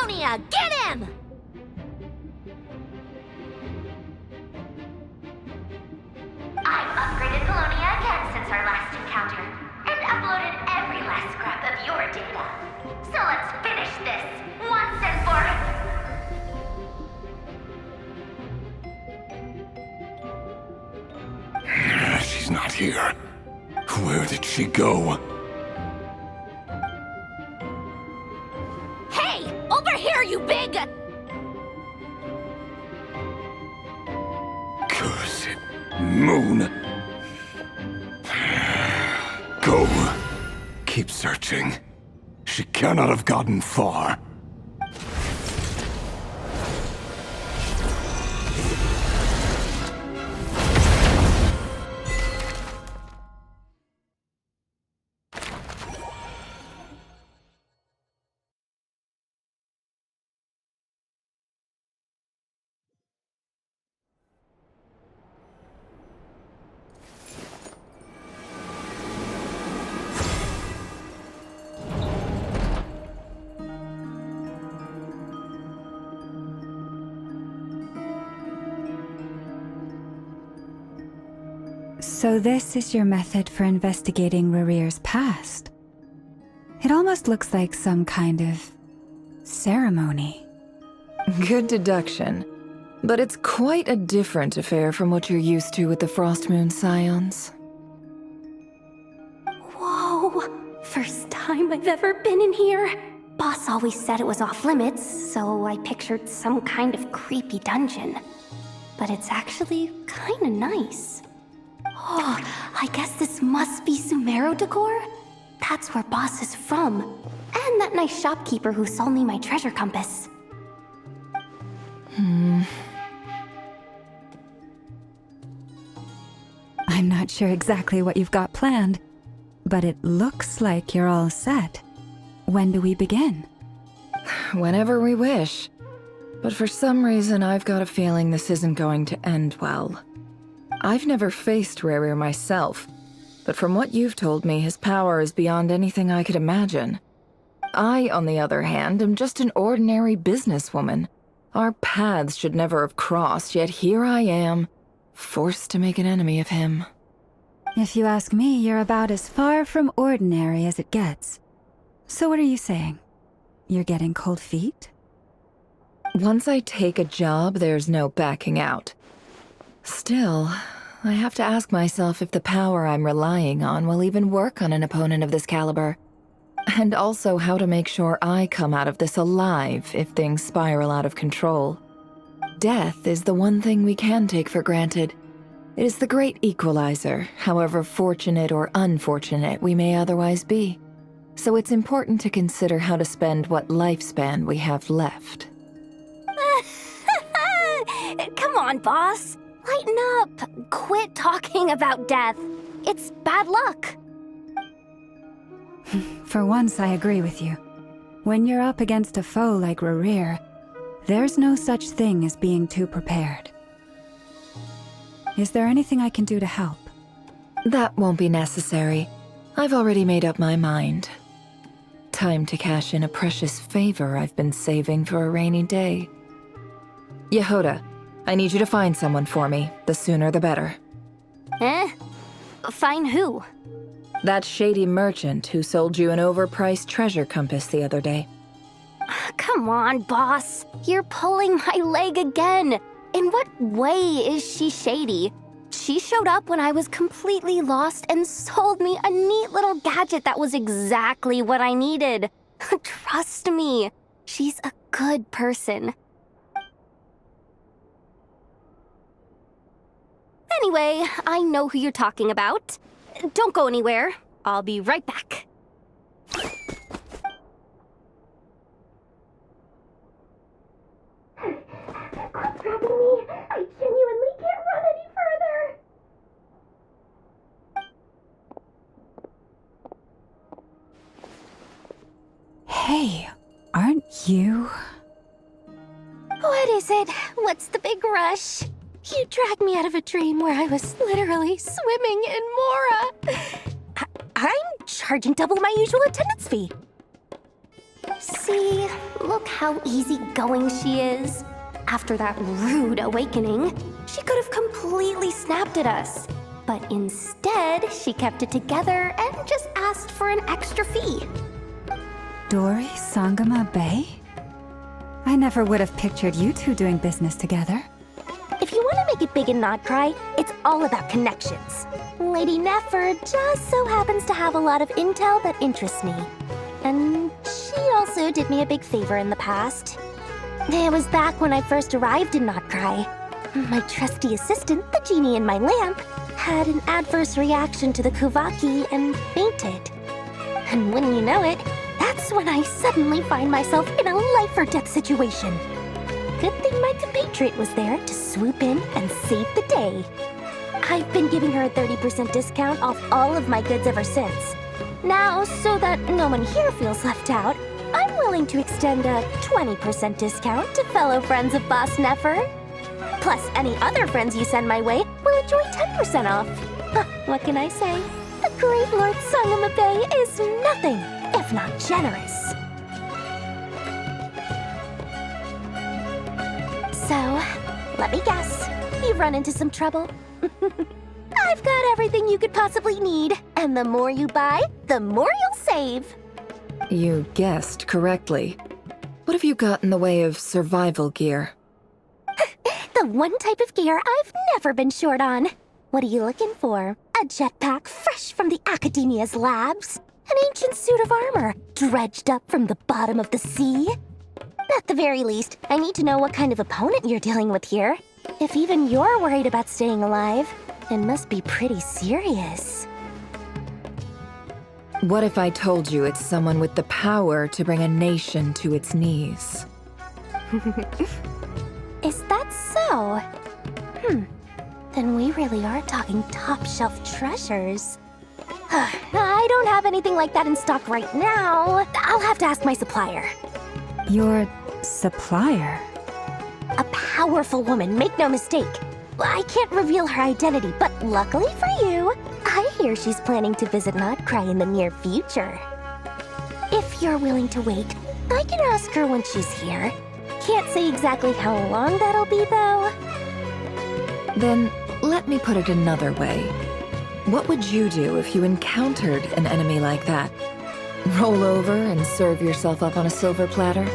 Colonia! Get him! I've upgraded Colonia again since our last encounter, and uploaded every last scrap of your data. So let's finish this, once and for... She's not here. Where did she go? Hey! Over here, you big... Cursed moon. Go. Keep searching. She cannot have gotten far. So this is your method for investigating Rarir's past. It almost looks like some kind of ceremony. Good deduction. But it's quite a different affair from what you're used to with the Frostmoon Scions. Whoa! First time I've ever been in here. Boss always said it was off limits, so I pictured some kind of creepy dungeon. But it's actually kinda nice. Oh, I guess this must be Sumero decor? That's where Boss is from. And that nice shopkeeper who sold me my treasure compass. I'm not sure exactly what you've got planned, but it looks like you're all set. When do we begin? Whenever we wish. But for some reason, I've got a feeling this isn't going to end well. I've never faced Rarir myself, but from what you've told me, his power is beyond anything I could imagine. I, on the other hand, am just an ordinary businesswoman. Our paths should never have crossed, yet here I am, forced to make an enemy of him. If you ask me, you're about as far from ordinary as it gets. So what are you saying? You're getting cold feet? Once I take a job, there's no backing out. Still, I have to ask myself if the power I'm relying on will even work on an opponent of this caliber. And also how to make sure I come out of this alive if things spiral out of control. Death is the one thing we can take for granted. It is the great equalizer, however fortunate or unfortunate we may otherwise be. So it's important to consider how to spend what lifespan we have left. Come on, boss. Lighten up. Quit talking about death. It's bad luck. For once, I agree with you. When you're up against a foe like Rarir, there's no such thing as being too prepared. Is there anything I can do to help? That won't be necessary. I've already made up my mind. Time to cash in a precious favor I've been saving for a rainy day. Yehoda, I need you to find someone for me. The sooner the better. Find who? That shady merchant who sold you an overpriced treasure compass the other day. Come on, boss. You're pulling my leg again. In what way is she shady? She showed up when I was completely lost and sold me a neat little gadget that was exactly what I needed. Trust me, she's a good person. Anyway, I know who you're talking about. Don't go anywhere. I'll be right back. Quit grabbing me. I genuinely can't run any further. Hey, aren't you? What is it? What's the big rush? You dragged me out of a dream where I was literally swimming in Mora. I'm charging double my usual attendance fee. See, look how easygoing she is. After that rude awakening, she could have completely snapped at us. But instead, she kept it together and just asked for an extra fee. Dory Sangama Bay? I never would have pictured you two doing business together. If you want to make it big and not cry, it's all about connections. Lady Nefer just so happens to have a lot of intel that interests me. And she also did me a big favor in the past. It was back when I first arrived in Notcry. My trusty assistant, the genie in my lamp, had an adverse reaction to the Kuvaki and fainted. And wouldn't you know it, that's when I suddenly find myself in a life-or-death situation. Good thing my compatriot was there to swoop in and save the day. I've been giving her a 30% discount off all of my goods ever since. Now, so that no one here feels left out, I'm willing to extend a 20% discount to fellow friends of Boss Nefer. Plus, any other friends you send my way will enjoy 10% off. What can I say? The great Lord Sangama Bay is nothing if not generous. So, let me guess. You've run into some trouble? I've got everything you could possibly need. And the more you buy, the more you'll save. You guessed correctly. What have you got in the way of survival gear? The one type of gear I've never been short on. What are you looking for? A jetpack fresh from the Academia's labs? An ancient suit of armor dredged up from the bottom of the sea? At the very least, I need to know what kind of opponent you're dealing with here. If even you're worried about staying alive, it must be pretty serious. What if I told you it's someone with the power to bring a nation to its knees? Is that so? Then we really are talking top-shelf treasures. I don't have anything like that in stock right now. I'll have to ask my supplier. Your supplier? A powerful woman, make no mistake. I can't reveal her identity, but luckily for you, I hear she's planning to visit Notcry in the near future. If you're willing to wait, I can ask her when she's here. Can't say exactly how long that'll be, though. Then, let me put it another way. What would you do if you encountered an enemy like that? Roll over and serve yourself up on a silver platter?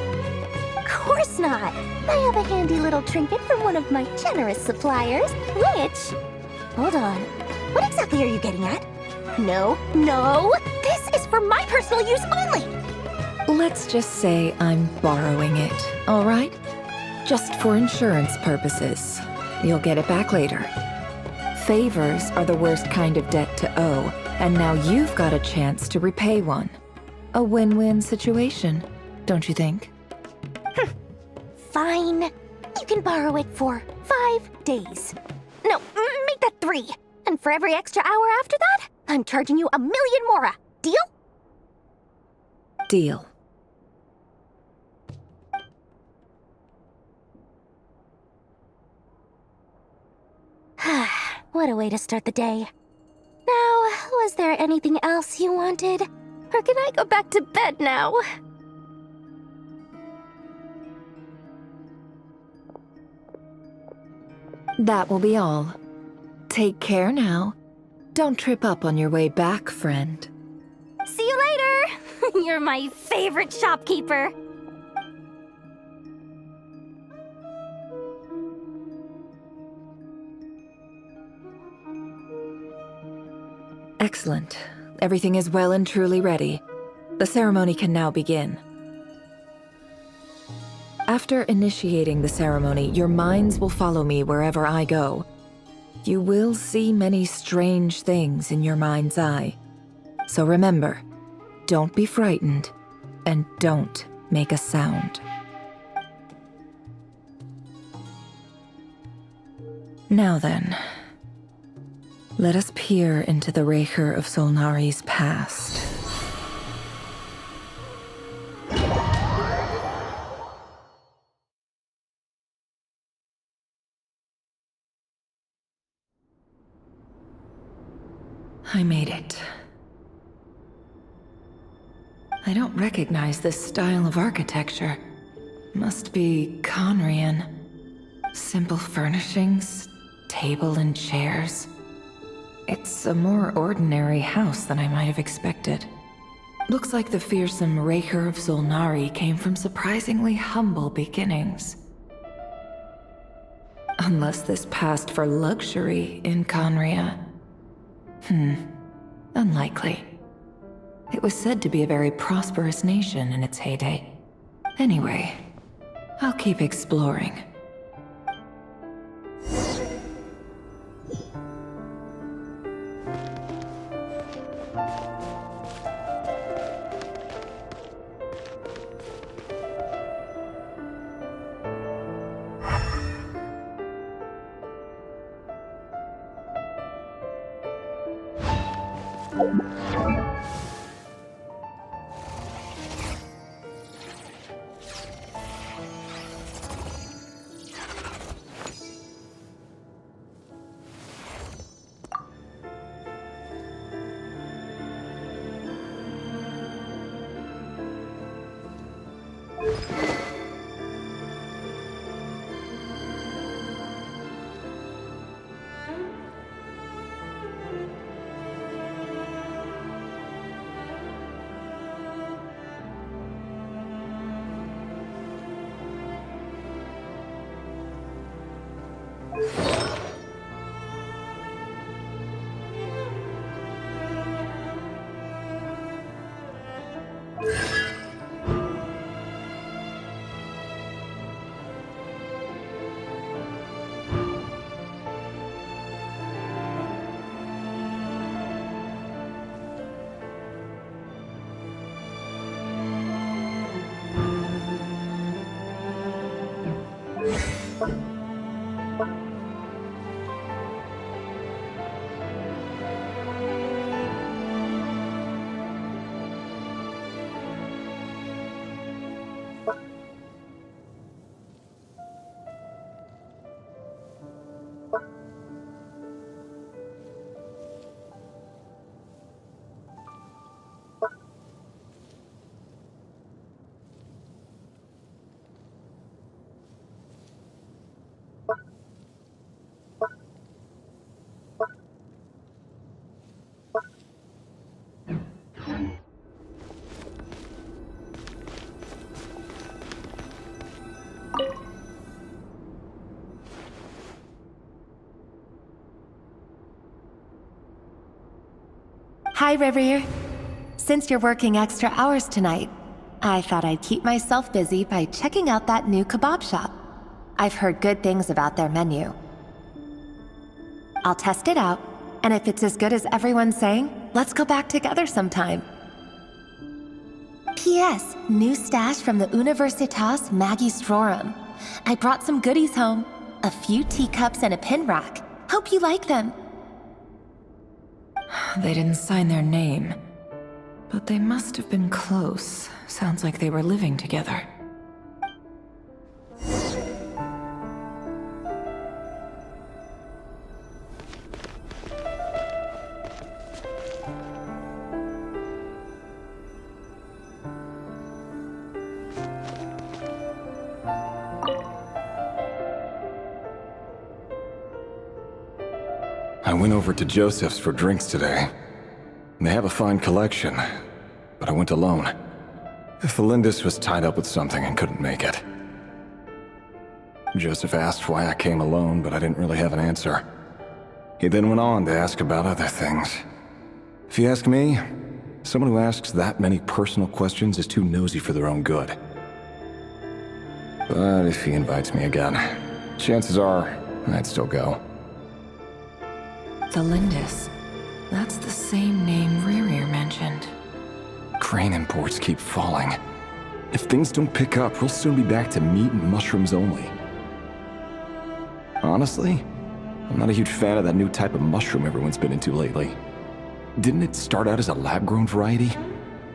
Of course not! I have a handy little trinket from one of my generous suppliers, which... Hold on. What exactly are you getting at? No, no! This is for my personal use only! Let's just say I'm borrowing it, all right? Just for insurance purposes. You'll get it back later. Favors are the worst kind of debt to owe, and now you've got a chance to repay one. A win-win situation, don't you think? Fine. You can borrow it for 5 days. No, make that 3. And for every extra hour after that, I'm charging you 1 million mora. Deal? Deal. What a way to start the day. Now, was there anything else you wanted? Or can I go back to bed now? That will be all. Take care now. Don't trip up on your way back, friend. See you later! You're my favorite shopkeeper. Excellent. Everything is well and truly ready. The ceremony can now begin. After initiating the ceremony, your minds will follow me wherever I go. You will see many strange things in your mind's eye. So remember, don't be frightened, and don't make a sound. Now then, let us peer into the Raker of Solnari's past. I made it. I don't recognize this style of architecture. Must be Conrian. Simple furnishings, table and chairs. It's a more ordinary house than I might have expected. Looks like the fearsome Raker of Zolnari came from surprisingly humble beginnings. Unless this passed for luxury in Conria. Unlikely. It was said to be a very prosperous nation in its heyday. Anyway, I'll keep exploring. Hi, Rivier. Since you're working extra hours tonight, I thought I'd keep myself busy by checking out that new kebab shop. I've heard good things about their menu. I'll test it out, and if it's as good as everyone's saying, let's go back together sometime. P.S. New stash from the Universitas Magistrorum. I brought some goodies home. A few teacups and a pin rack. Hope you like them. They didn't sign their name, but they must have been close. Sounds like they were living together. I went over to Joseph's for drinks today. They have a fine collection, but I went alone. Felindis was tied up with something and couldn't make it. Joseph asked why I came alone, but I didn't really have an answer. He then went on to ask about other things. If you ask me, someone who asks that many personal questions is too nosy for their own good. But if he invites me again, chances are I'd still go. Felindis. That's the same name Rerir mentioned. Crane imports keep falling. If things don't pick up, we'll soon be back to meat and mushrooms only. Honestly, I'm not a huge fan of that new type of mushroom everyone's been into lately. Didn't it start out as a lab-grown variety?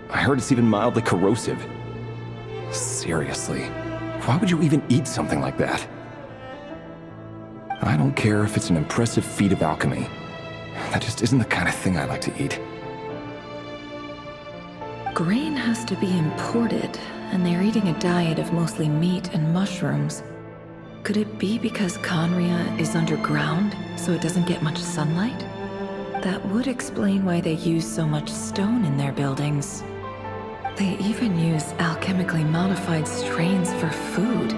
I heard it's even mildly corrosive. Seriously, why would you even eat something like that? I don't care if it's an impressive feat of alchemy. That just isn't the kind of thing I like to eat. grain has to be imported, and they're eating a diet of mostly meat and mushrooms. Could it be because Conria is underground, so it doesn't get much sunlight? That would explain why they use so much stone in their buildings. They even use alchemically modified strains for food.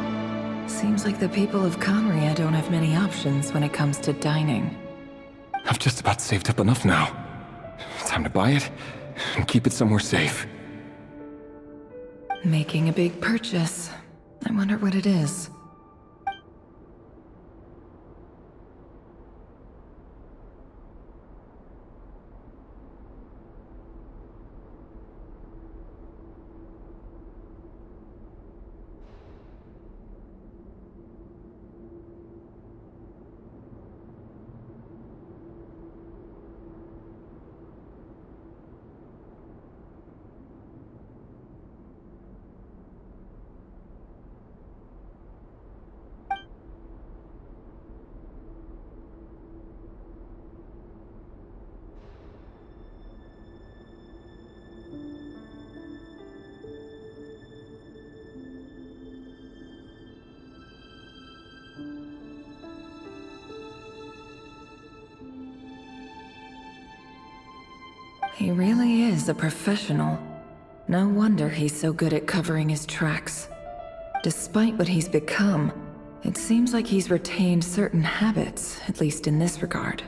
Seems like the people of Conria don't have many options when it comes to dining. I've just about saved up enough now. Time to buy it and keep it somewhere safe. Making a big purchase. I wonder what it is. He really is a professional. No wonder he's so good at covering his tracks. Despite what he's become, it seems like he's retained certain habits, at least in this regard.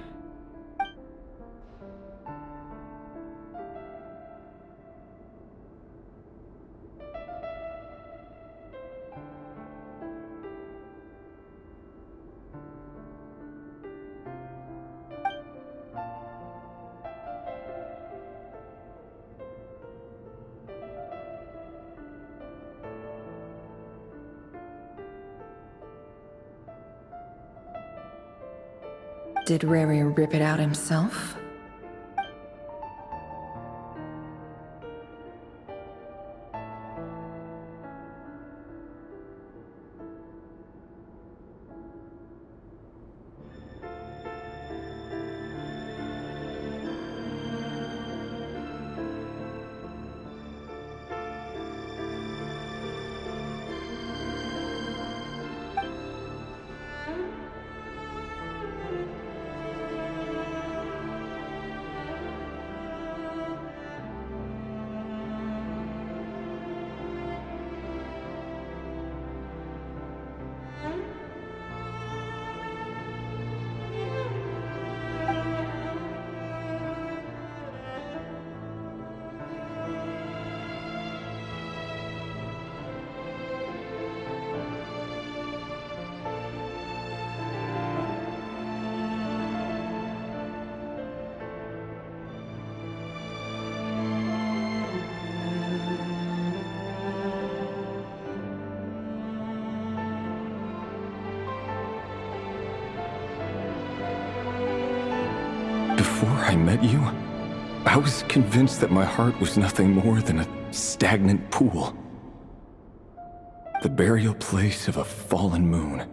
Did Rary rip it out himself? Before I met you, I was convinced that my heart was nothing more than a stagnant pool. The burial place of a fallen moon.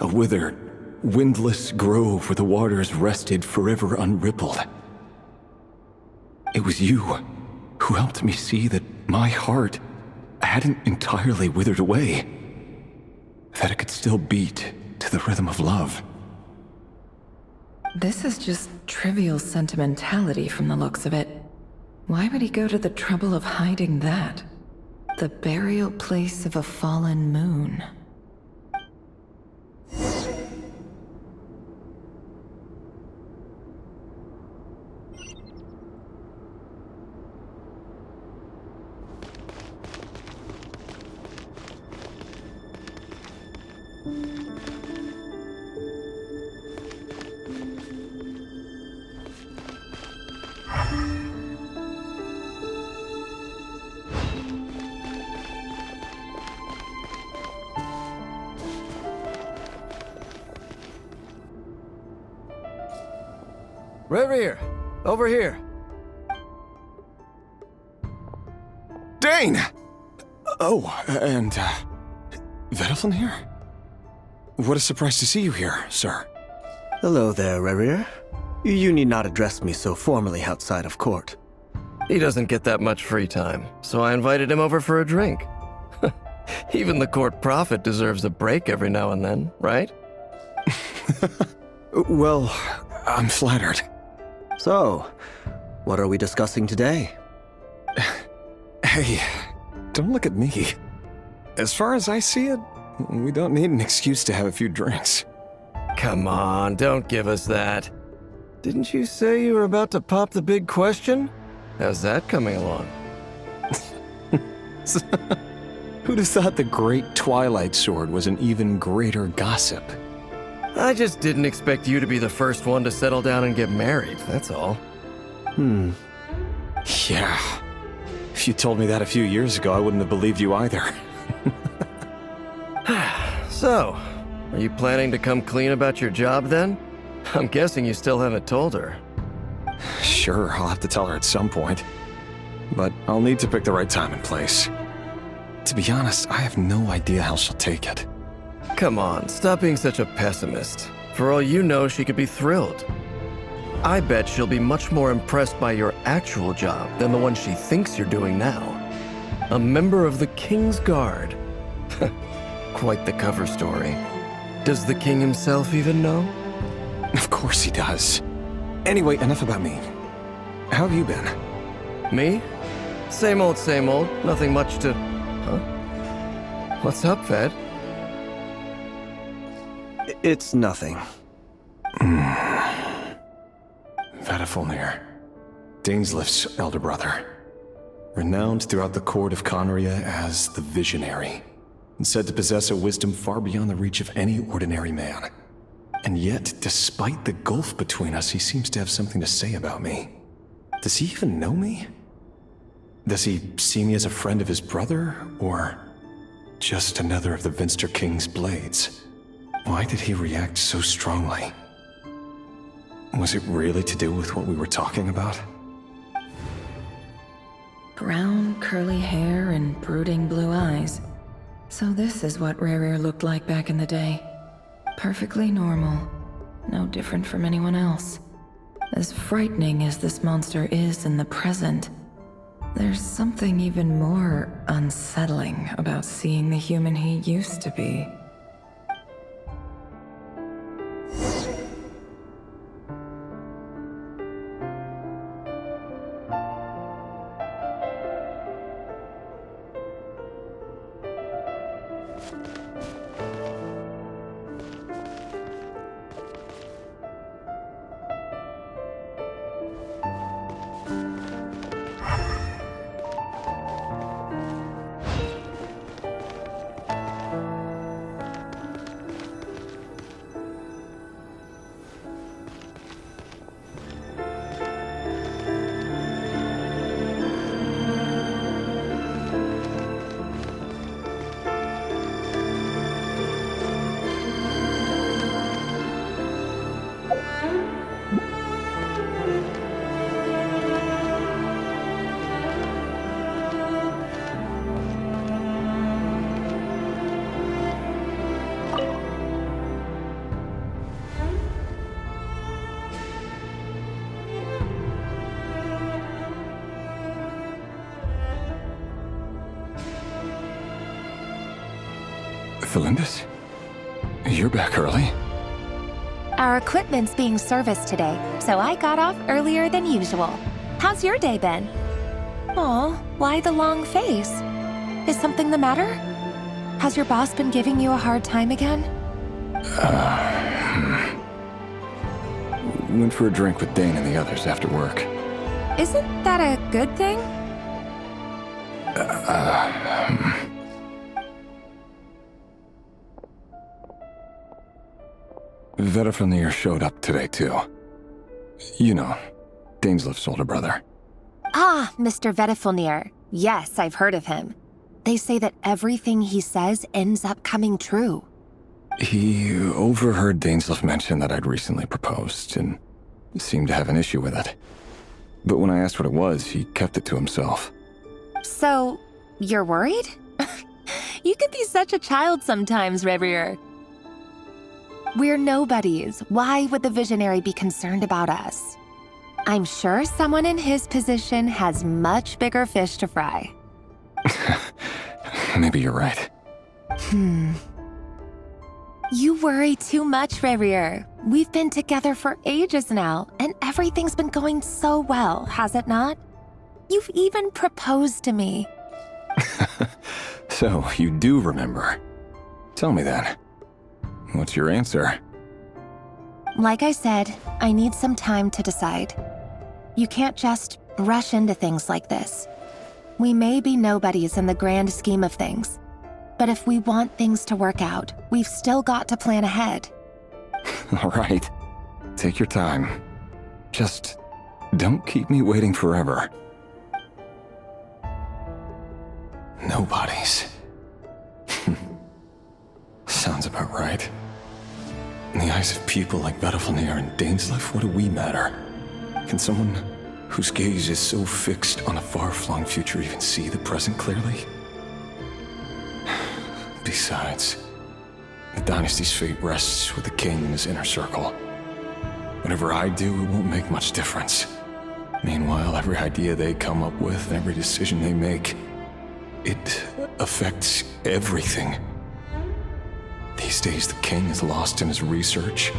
A withered, windless grove where the waters rested forever unrippled. It was you who helped me see that my heart hadn't entirely withered away. That it could still beat to the rhythm of love. This is just trivial sentimentality from the looks of it. Why would he go to the trouble of hiding that? The burial place of a fallen moon. Reverie, over here. Dane! Oh, and, Vedelfin here? What a surprise to see you here, sir. Hello there, Reverie. You need not address me so formally outside of court. He doesn't get that much free time, so I invited him over for a drink. Even the court prophet deserves a break every now and then, right? Well, I'm flattered. So, what are we discussing today? Hey, don't look at me. As far as I see it, we don't need an excuse to have a few drinks. Come on, don't give us that. Didn't you say you were about to pop the big question? How's that coming along? Who'd have thought the great Twilight Sword was an even greater gossip? I just didn't expect you to be the first one to settle down and get married, that's all. Yeah. If you told me that a few years ago, I wouldn't have believed you either. So, are you planning to come clean about your job then? I'm guessing you still haven't told her. Sure, I'll have to tell her at some point. But I'll need to pick the right time and place. To be honest, I have no idea how she'll take it. Come on, stop being such a pessimist. For all you know, she could be thrilled. I bet she'll be much more impressed by your actual job than the one she thinks you're doing now. A member of the King's Guard. Quite the cover story. Does the king himself even know? Of course he does. Anyway, enough about me. How have you been? Me? Same old, nothing much to... Huh? What's up, Ved? It's nothing. Vedifulnir, Daneslif's elder brother. Renowned throughout the court of Conria as the Visionary, and said to possess a wisdom far beyond the reach of any ordinary man. And yet, despite the gulf between us, he seems to have something to say about me. Does he even know me? Does he see me as a friend of his brother, or just another of the Vinster King's blades? Why did he react so strongly? Was it really to do with what we were talking about? Brown, curly hair and brooding blue eyes. So this is what Rerir looked like back in the day. Perfectly normal. No different from anyone else. As frightening as this monster is in the present, there's something even more unsettling about seeing the human he used to be. Felindis? You're back early? Our equipment's being serviced today, so I got off earlier than usual. How's your day been? Aw, why the long face? Is something the matter? Has your boss been giving you a hard time again? Went for a drink with Dane and the others after work. Isn't that a good thing? Vedifulnir showed up today, too. You know, Daneslif's older brother. Ah, Mr. Vedifulnir. Yes, I've heard of him. They say that everything he says ends up coming true. He overheard Daneslif mention that I'd recently proposed, and seemed to have an issue with it. But when I asked what it was, he kept it to himself. So, you're worried? You could be such a child sometimes, Rerir. We're nobodies. Why would the Visionary be concerned about us? I'm sure someone in his position has much bigger fish to fry. Maybe you're right. You worry too much, Rerir. We've been together for ages now, and everything's been going so well, has it not? You've even proposed to me. So, you do remember. Tell me then. What's your answer? Like I said, I need some time to decide. You can't just rush into things like this. We may be nobodies in the grand scheme of things, but if we want things to work out, we've still got to plan ahead. All right. Take your time. Just don't keep me waiting forever. Nobodies. Sounds about right. In the eyes of people like Battlefield and Dainsleif, what do we matter? Can someone whose gaze is so fixed on a far-flung future even see the present clearly? Besides, the dynasty's fate rests with the king and his inner circle. Whatever I do, it won't make much difference. Meanwhile, every idea they come up with, and every decision they make, it affects everything. These days, the king is lost in his research,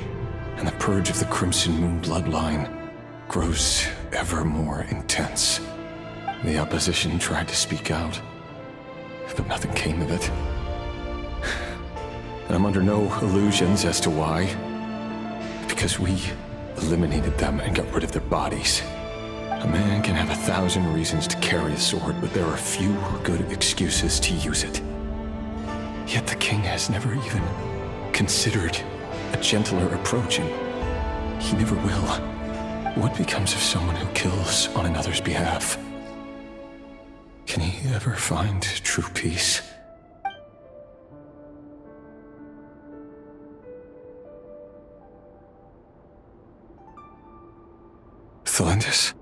and the purge of the Crimson Moon bloodline grows ever more intense. The opposition tried to speak out, but nothing came of it. And I'm under no illusions as to why. Because we eliminated them and got rid of their bodies. A man can have 1,000 reasons to carry a sword, but there are few good excuses to use it. Yet the king has never even considered a gentler approach, and he never will. What becomes of someone who kills on another's behalf? Can he ever find true peace? Thelindis?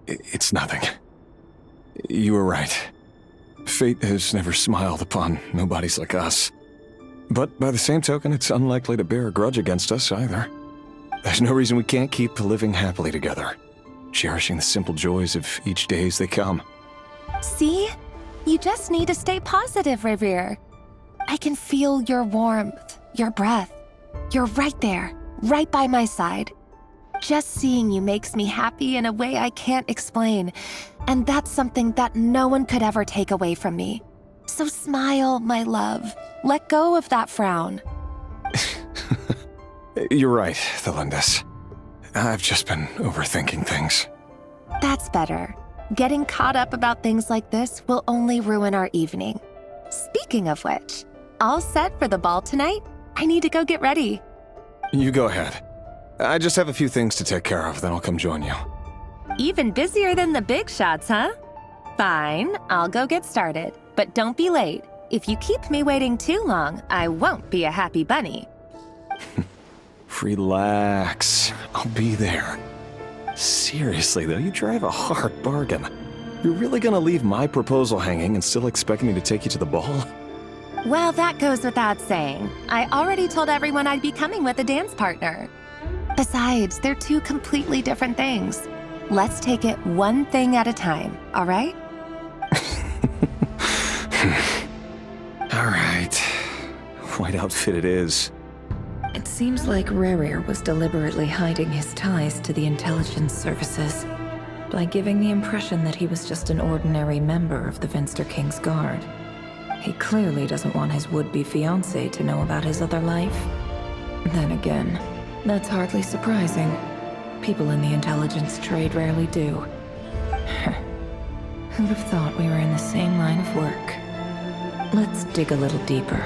It's nothing. You were right. Fate has never smiled upon nobodies like us. But by the same token, it's unlikely to bear a grudge against us either. There's no reason we can't keep living happily together, cherishing the simple joys of each day as they come. See? You just need to stay positive, Rerir. I can feel your warmth, your breath. You're right there, right by my side. Just seeing you makes me happy in a way I can't explain, and that's something that no one could ever take away from me. So smile, my love. Let go of that frown. You're right, Thelindis. I've just been overthinking things. That's better. Getting caught up about things like this will only ruin our evening. Speaking of which, all set for the ball tonight? I need to go get ready. You go ahead. I just have a few things to take care of, then I'll come join you. Even busier than the big shots, huh? Fine, I'll go get started. But don't be late. If you keep me waiting too long, I won't be a happy bunny. Relax. I'll be there. Seriously, though, you drive a hard bargain. You're really gonna leave my proposal hanging and still expect me to take you to the ball? Well, that goes without saying. I already told everyone I'd be coming with a dance partner. Besides, they're two completely different things. Let's take it one thing at a time, all right? All right. White outfit it is. It seems like Rerir was deliberately hiding his ties to the intelligence services by giving the impression that he was just an ordinary member of the Venster King's Guard. He clearly doesn't want his would-be fiancée to know about his other life. Then again, that's hardly surprising. People in the intelligence trade rarely do. Who'd have thought we were in the same line of work? Let's dig a little deeper.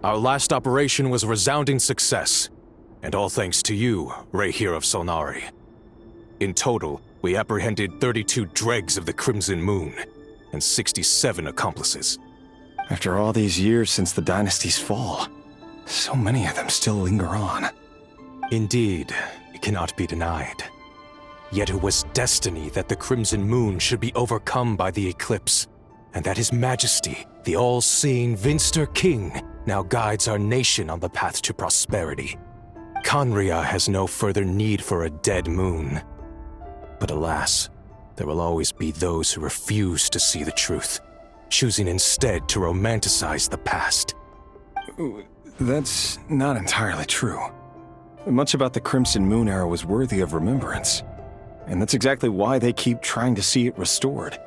Our last operation was a resounding success, and all thanks to you, Rehir of Solnari. In total, we apprehended 32 dregs of the Crimson Moon, and 67 accomplices. After all these years since the dynasty's fall, so many of them still linger on. Indeed, it cannot be denied. Yet it was destiny that the Crimson Moon should be overcome by the eclipse, and that His Majesty, the all-seeing Vinster King, now guides our nation on the path to prosperity. Conria has no further need for a dead moon. But alas, there will always be those who refuse to see the truth, choosing instead to romanticize the past. That's not entirely true. Much about the Crimson Moon era was worthy of remembrance, and that's exactly why they keep trying to see it restored.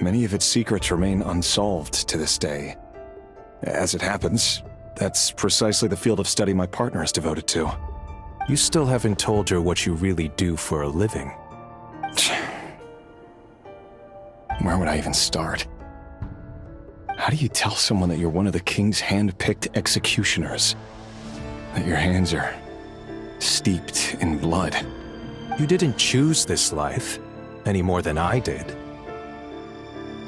Many of its secrets remain unsolved to this day. As it happens, that's precisely the field of study my partner is devoted to. You still haven't told her what you really do for a living. Where would I even start? How do you tell someone that you're one of the king's hand-picked executioners? That your hands are steeped in blood? You didn't choose this life, any more than I did.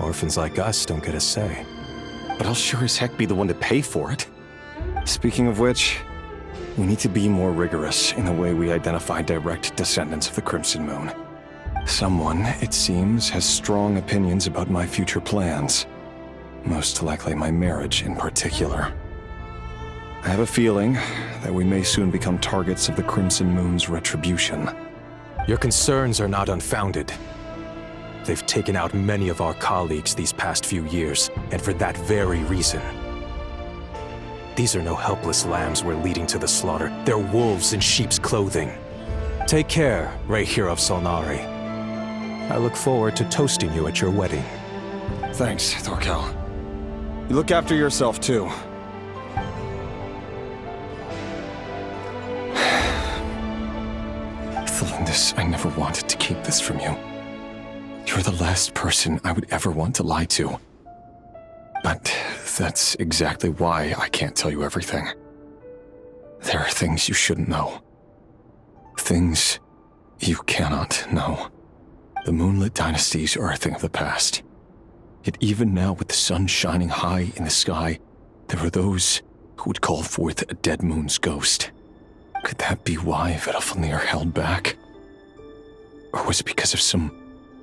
Orphans like us don't get a say. But I'll sure as heck be the one to pay for it. Speaking of which, we need to be more rigorous in the way we identify direct descendants of the Crimson Moon. Someone, it seems, has strong opinions about my future plans. Most likely my marriage in particular. I have a feeling that we may soon become targets of the Crimson Moon's retribution. Your concerns are not unfounded. They've taken out many of our colleagues these past few years, and for that very reason. These are no helpless lambs we're leading to the slaughter. They're wolves in sheep's clothing. Take care, Rehir of Solnari. I look forward to toasting you at your wedding. Thanks, Thorkel. You look after yourself, too. Thelindis, I never wanted to keep this from you. You're the last person I would ever want to lie to. But that's exactly why I can't tell you everything. There are things you shouldn't know. Things you cannot know. The moonlit dynasties are a thing of the past. Yet even now, with the sun shining high in the sky, there are those who would call forth a dead moon's ghost. Could that be why Vedalfnir held back? Or was it because of some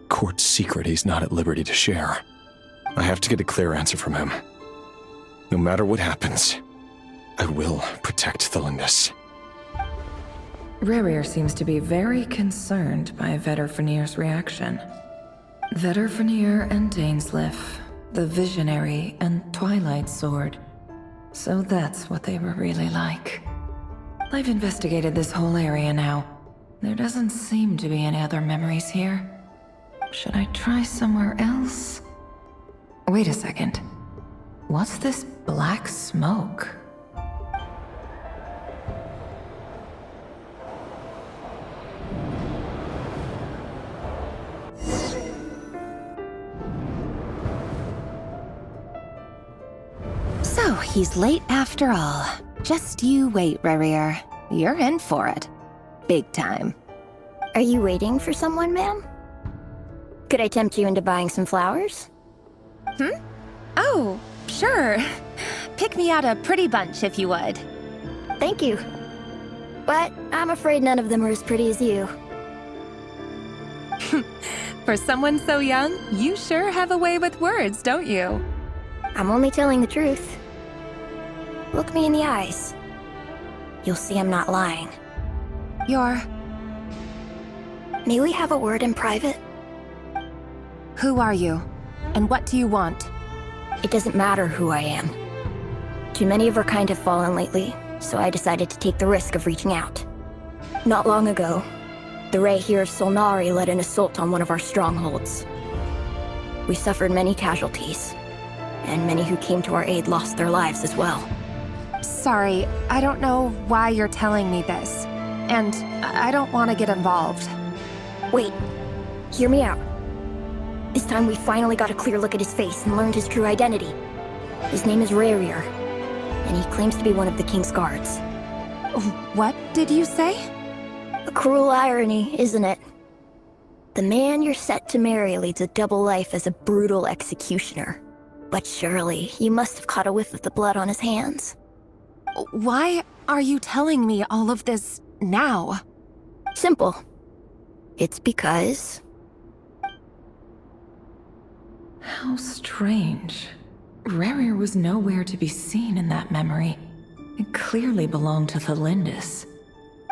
court secret he's not at liberty to share? I have to get a clear answer from him. No matter what happens, I will protect Thelindis. Rerir seems to be very concerned by Vedalfnir's reaction. Vedalfnir and Dainsleif, the Visionary and Twilight Sword. So that's what they were really like. I've investigated this whole area now. There doesn't seem to be any other memories here. Should I try somewhere else? Wait a second. What's this black smoke? So, he's late after all. Just you wait, Rerir. You're in for it. Big time. Are you waiting for someone, ma'am? Could I tempt you into buying some flowers? Oh, sure. Pick me out a pretty bunch if you would. Thank you. But I'm afraid none of them are as pretty as you. For someone so young, you sure have a way with words, don't you? I'm only telling the truth. Look me in the eyes. You'll see I'm not lying. May we have a word in private? Who are you? And what do you want? It doesn't matter who I am. Too many of our kind have fallen lately, so I decided to take the risk of reaching out. Not long ago, the Rehir of Solnari led an assault on one of our strongholds. We suffered many casualties, and many who came to our aid lost their lives as well. Sorry, I don't know why you're telling me this. And I don't want to get involved. Wait, hear me out. This time we finally got a clear look at his face and learned his true identity. His name is Rerir, and he claims to be one of the king's guards. What did you say? A cruel irony, isn't it? The man you're set to marry leads a double life as a brutal executioner. But surely, you must have caught a whiff of the blood on his hands. Why are you telling me all of this now? Simple. It's because... How strange. Rerir was nowhere to be seen in that memory. It clearly belonged to the Lindis.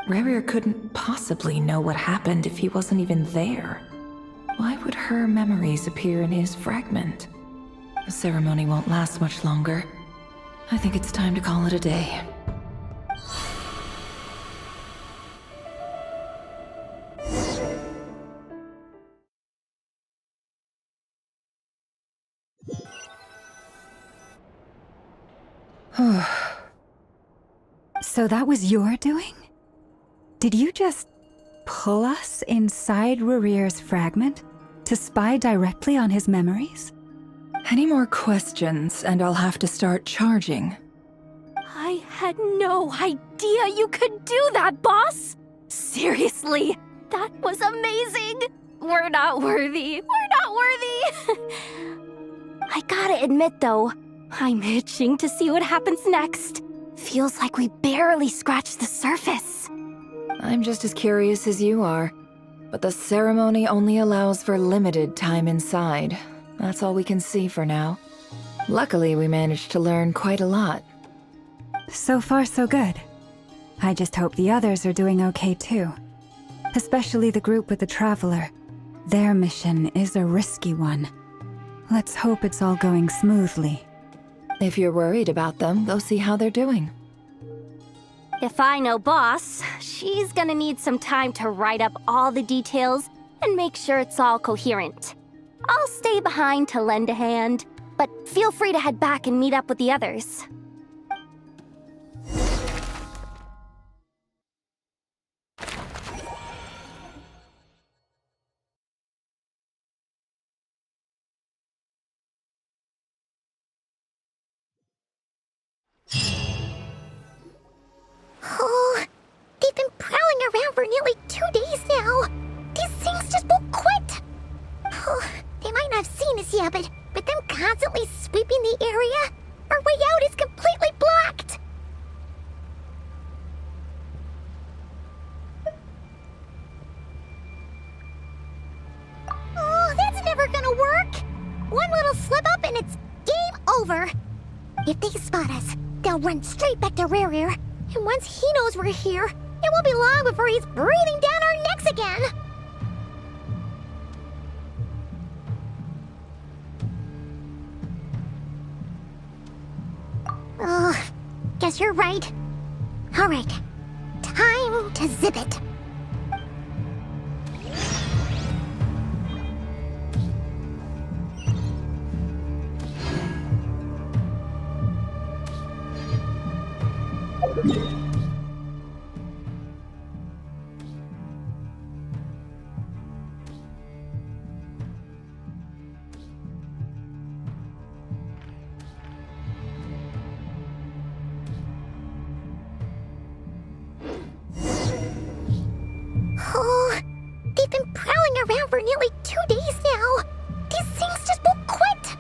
Rerir couldn't possibly know what happened if he wasn't even there. Why would her memories appear in his fragment? The ceremony won't last much longer. I think it's time to call it a day. So that was your doing? Did you just pull us inside Rerir's fragment to spy directly on his memories? Any more questions, and I'll have to start charging. I had no idea you could do that, boss! Seriously, that was amazing! We're not worthy. We're not worthy! I gotta admit, though, I'm itching to see what happens next. Feels like we barely scratched the surface. I'm just as curious as you are, but the ceremony only allows for limited time inside. That's all we can see for now. Luckily, we managed to learn quite a lot. So far, so good. I just hope the others are doing okay too. Especially the group with the Traveler. Their mission is a risky one. Let's hope it's all going smoothly. If you're worried about them, go see how they're doing. If I know Boss, she's gonna need some time to write up all the details and make sure it's all coherent. I'll stay behind to lend a hand, but feel free to head back and meet up with the others. Oh, they've been prowling around for nearly 2 days now. These things just won't quit. Oh, they might not have seen us yet, but them constantly sweeping the area, our way out is completely blocked. Oh, that's never gonna work. One little slip up and it's game over. If they spot us, they'll run straight back to Rerir. And once he knows we're here, it won't be long before he's breathing down our necks again. Oh, guess you're right. All right, time to zip it. Oh, they've been prowling around for nearly 2 days now. These things just won't quit.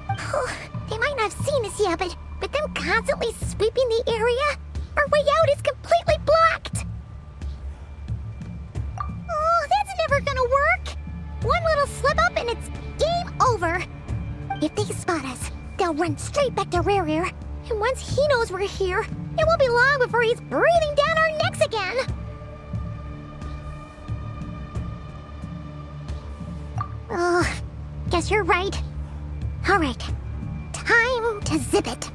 Oh, they might not have seen us yet, but them constantly sweeping the area, our way out is completely blocked. Oh, that's never gonna work. One little slip up and it's game over. If they spot us, they'll run straight back to Rerir. And once he knows we're here, it won't be long before he's breathing down our necks again. Oh, guess you're right. All right, time to zip it.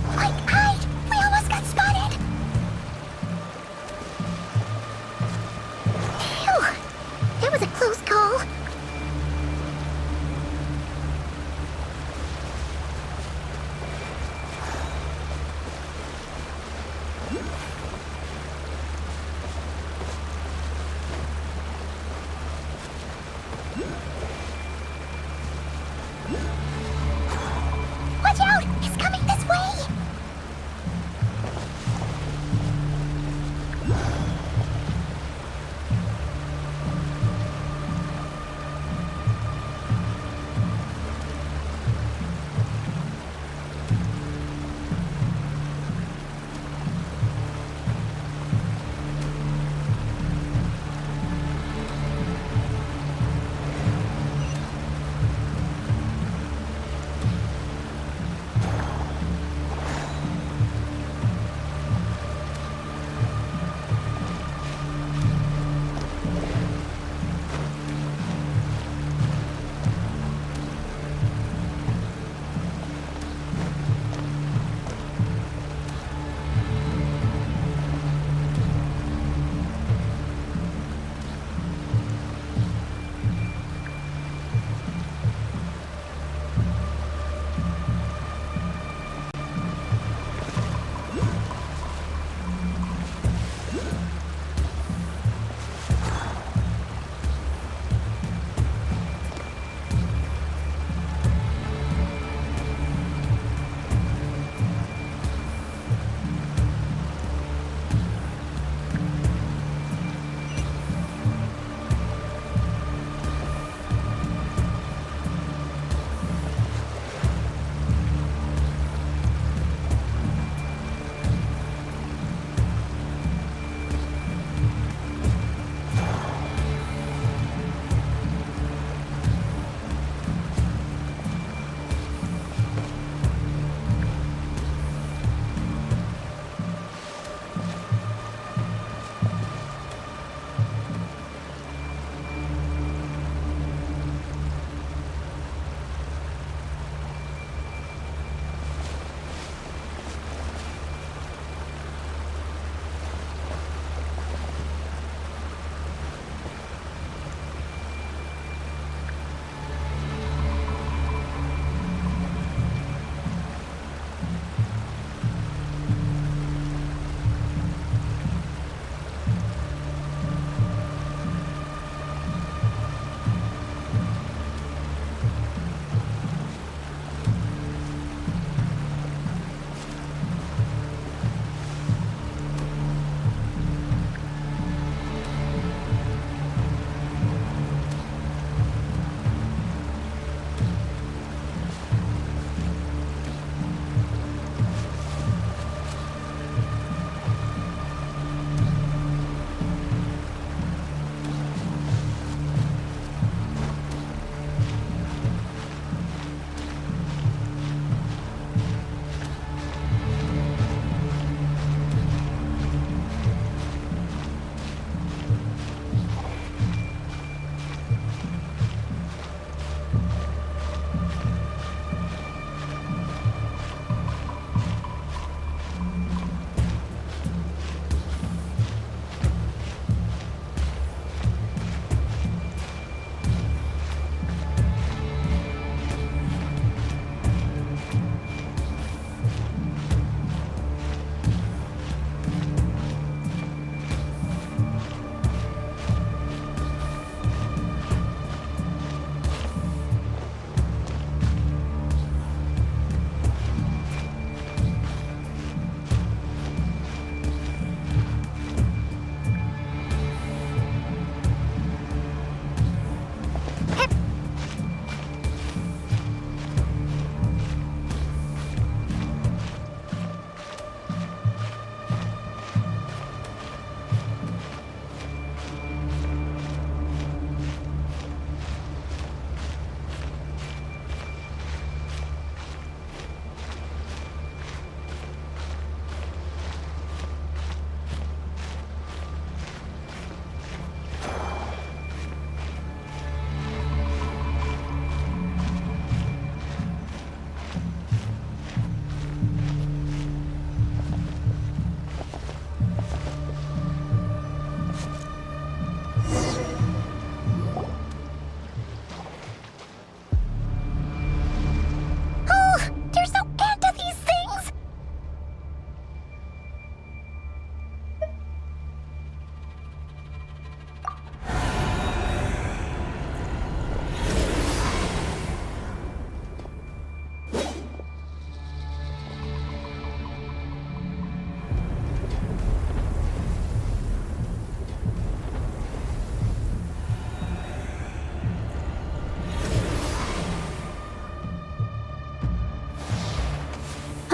Quick, we almost got spotted. Phew, that was a close call.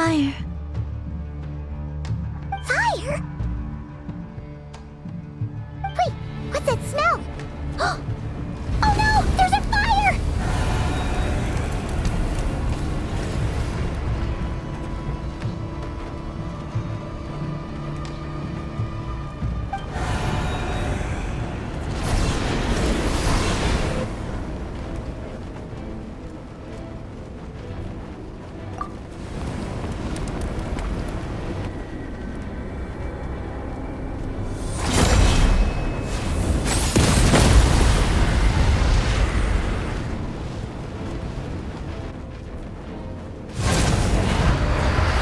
fire. Fire? Wait, what's that smell? Oh no! There's a fire!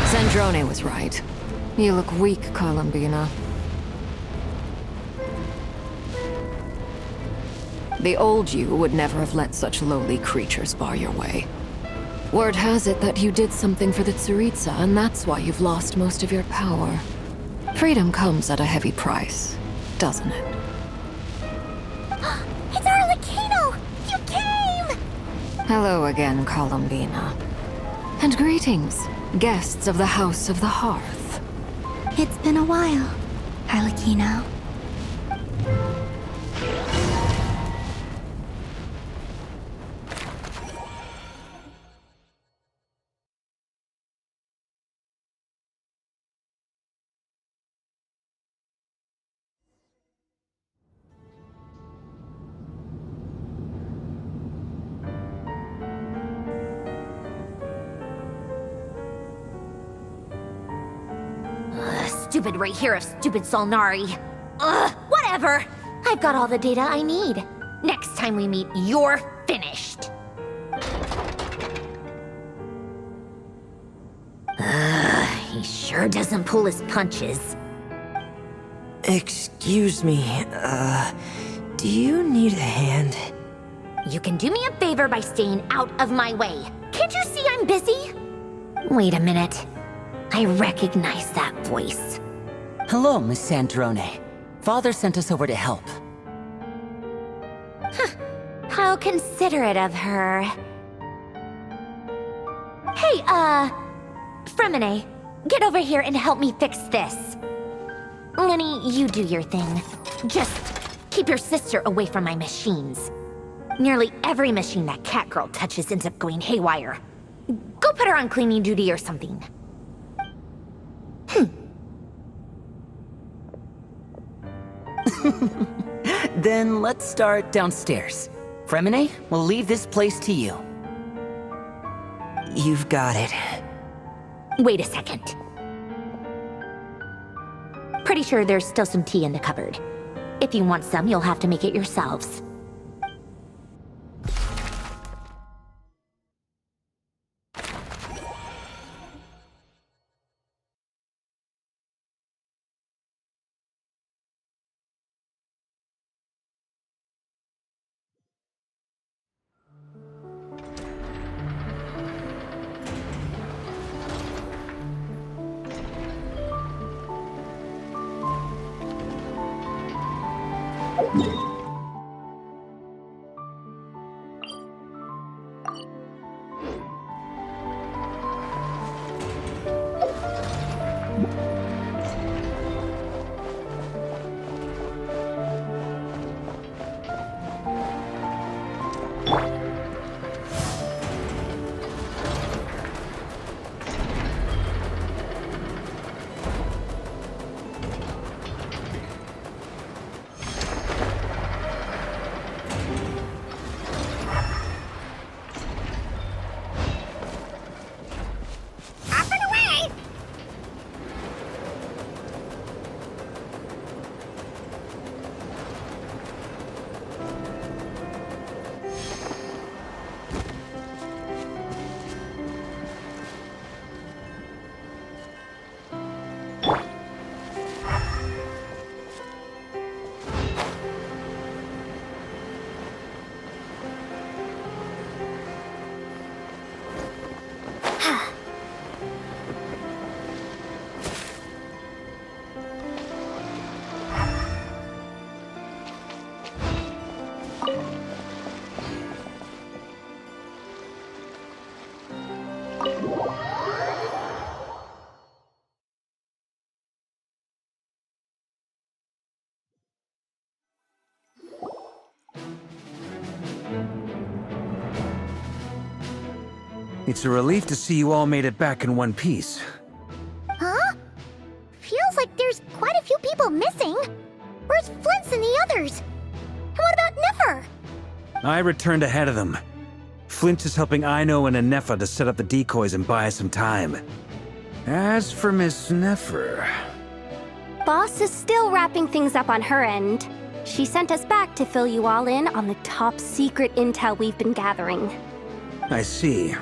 Sandrone was right. You look weak, Columbina. The old you would never have let such lowly creatures bar your way. Word has it that you did something for the Tsaritsa, and that's why you've lost most of your power. Freedom comes at a heavy price, doesn't it? It's Arlecchino! You came! Hello again, Columbina. And greetings, guests of the House of the Hearth. It's been a while, Arlecchino. Stupid right here of stupid Solnari. Ugh, whatever. I've got all the data I need. Next time we meet, you're finished. He sure doesn't pull his punches. Excuse me, do you need a hand? You can do me a favor by staying out of my way. Can't you see I'm busy? Wait a minute. I recognize that voice. Hello, Miss Sandrone. Father sent us over to help. How considerate of her. Hey, Fremine, get over here and help me fix this. Lenny, you do your thing. Just keep your sister away from my machines. Nearly every machine that Catgirl touches ends up going haywire. Go put her on cleaning duty or something. Then let's start downstairs. Fremine, we'll leave this place to you. You've got it. Wait a second. Pretty sure there's still some tea in the cupboard. If you want some, you'll have to make it yourselves. It's a relief to see you all made it back in one piece. Huh? Feels like there's quite a few people missing. Where's Flint's and the others? And what about Nefer? I returned ahead of them. Flint is helping Aino and Anefa to set up the decoys and buy some time. As for Miss Nefer... Boss is still wrapping things up on her end. She sent us back to fill you all in on the top secret intel we've been gathering. I see.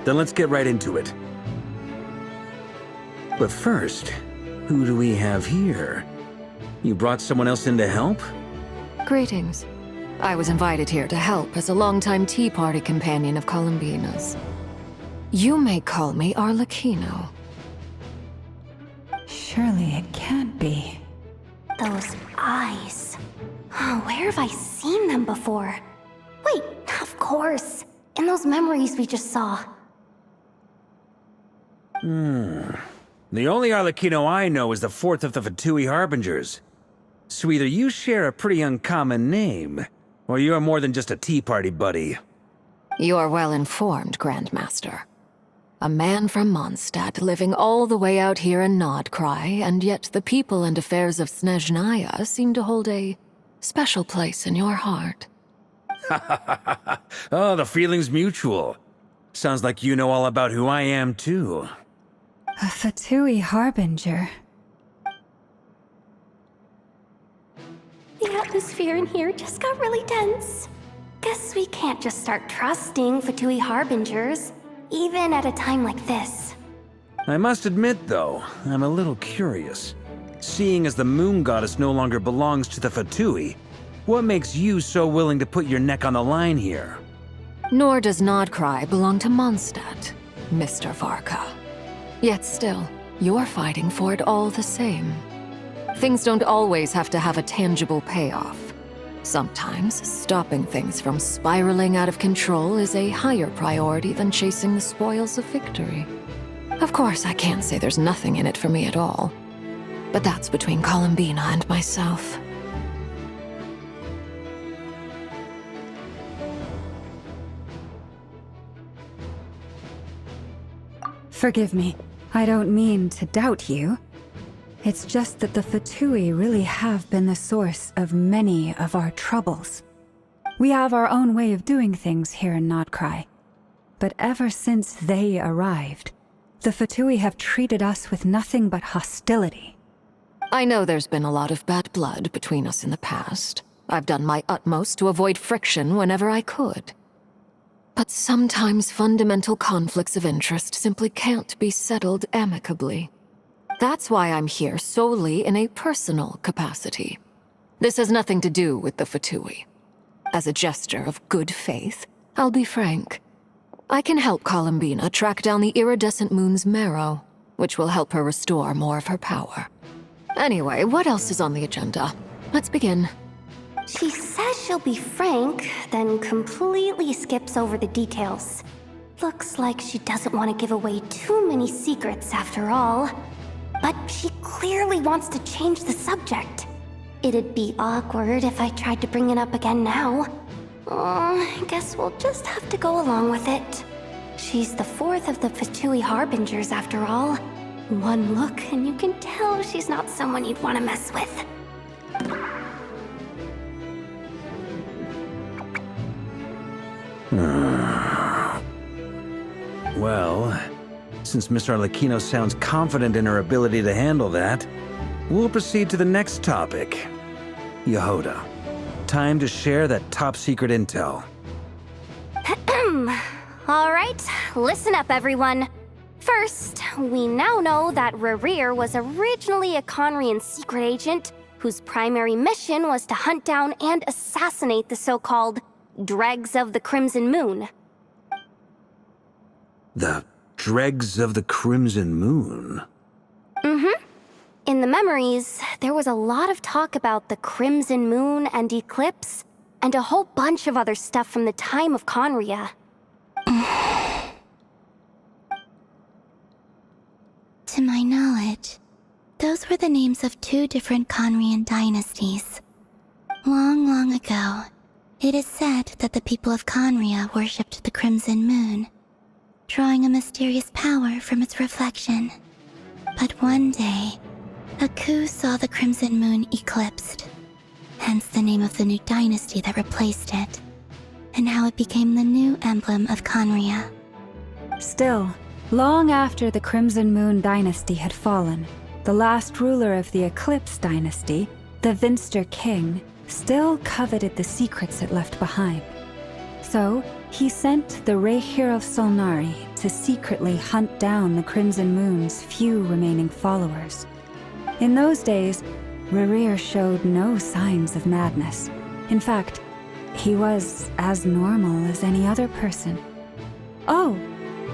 Then let's get right into it. But first, who do we have here? You brought someone else in to help? Greetings. I was invited here to help as a longtime Tea Party companion of Columbina's. You may call me Arlecchino. Surely it can't be. Those eyes. Oh, where have I seen them before? Wait, of course. In those memories we just saw. The only Arlecchino I know is the fourth of the Fatui Harbingers. So either you share a pretty uncommon name, or you're more than just a Tea Party buddy. You're well informed, Grandmaster. A man from Mondstadt living all the way out here in Nodcry, and yet the people and affairs of Snezhnaya seem to hold a special place in your heart. Oh, the feeling's mutual. Sounds like you know all about who I am, too. A Fatui Harbinger. The atmosphere in here just got really tense. Guess we can't just start trusting Fatui Harbingers, even at a time like this. I must admit, though, I'm a little curious. Seeing as the Moon Goddess no longer belongs to the Fatui, what makes you so willing to put your neck on the line here? Nor does Nodcry belong to Mondstadt, Mr. Varka. Yet still, you're fighting for it all the same. Things don't always have to have a tangible payoff. Sometimes, stopping things from spiraling out of control is a higher priority than chasing the spoils of victory. Of course, I can't say there's nothing in it for me at all. But that's between Columbina and myself. Forgive me. I don't mean to doubt you. It's just that the Fatui really have been the source of many of our troubles. We have our own way of doing things here in Nodcry. But ever since they arrived, the Fatui have treated us with nothing but hostility. I know there's been a lot of bad blood between us in the past. I've done my utmost to avoid friction whenever I could. But sometimes fundamental conflicts of interest simply can't be settled amicably. That's why I'm here solely in a personal capacity. This has nothing to do with the Fatui. As a gesture of good faith, I'll be frank. I can help Columbina track down the iridescent moon's marrow, which will help her restore more of her power. Anyway, what else is on the agenda? Let's begin. She says she'll be frank, then completely skips over the details. Looks like she doesn't want to give away too many secrets after all. But she clearly wants to change the subject. It'd be awkward if I tried to bring it up again now. I guess we'll just have to go along with it. She's the fourth of the Fatui Harbingers after all. One look and you can tell she's not someone you'd want to mess with. Well, since Miss Arlecchino sounds confident in her ability to handle that, we'll proceed to the next topic. Yehoda, time to share that top-secret intel. Alright, listen up everyone. First, we now know that Rerir was originally a Conrian secret agent whose primary mission was to hunt down and assassinate the so-called Dregs of the Crimson Moon. The Dregs of the Crimson Moon? Mm-hmm. In the memories, there was a lot of talk about the Crimson Moon and Eclipse, and a whole bunch of other stuff from the time of Conria. To my knowledge, those were the names of two different Conrian dynasties. Long, long ago, it is said that the people of Conria worshipped the Crimson Moon. drawing a mysterious power from its reflection. But one day, a coup saw the Crimson Moon eclipsed, hence the name of the new dynasty that replaced it, and how it became the new emblem of Conria. Still, long after the Crimson Moon dynasty had fallen, the last ruler of the Eclipse dynasty, the Vinster King, still coveted the secrets it left behind. So, he sent the Rehir of Solnari to secretly hunt down the Crimson Moon's few remaining followers. In those days, Rerir showed no signs of madness. In fact, he was as normal as any other person. Oh,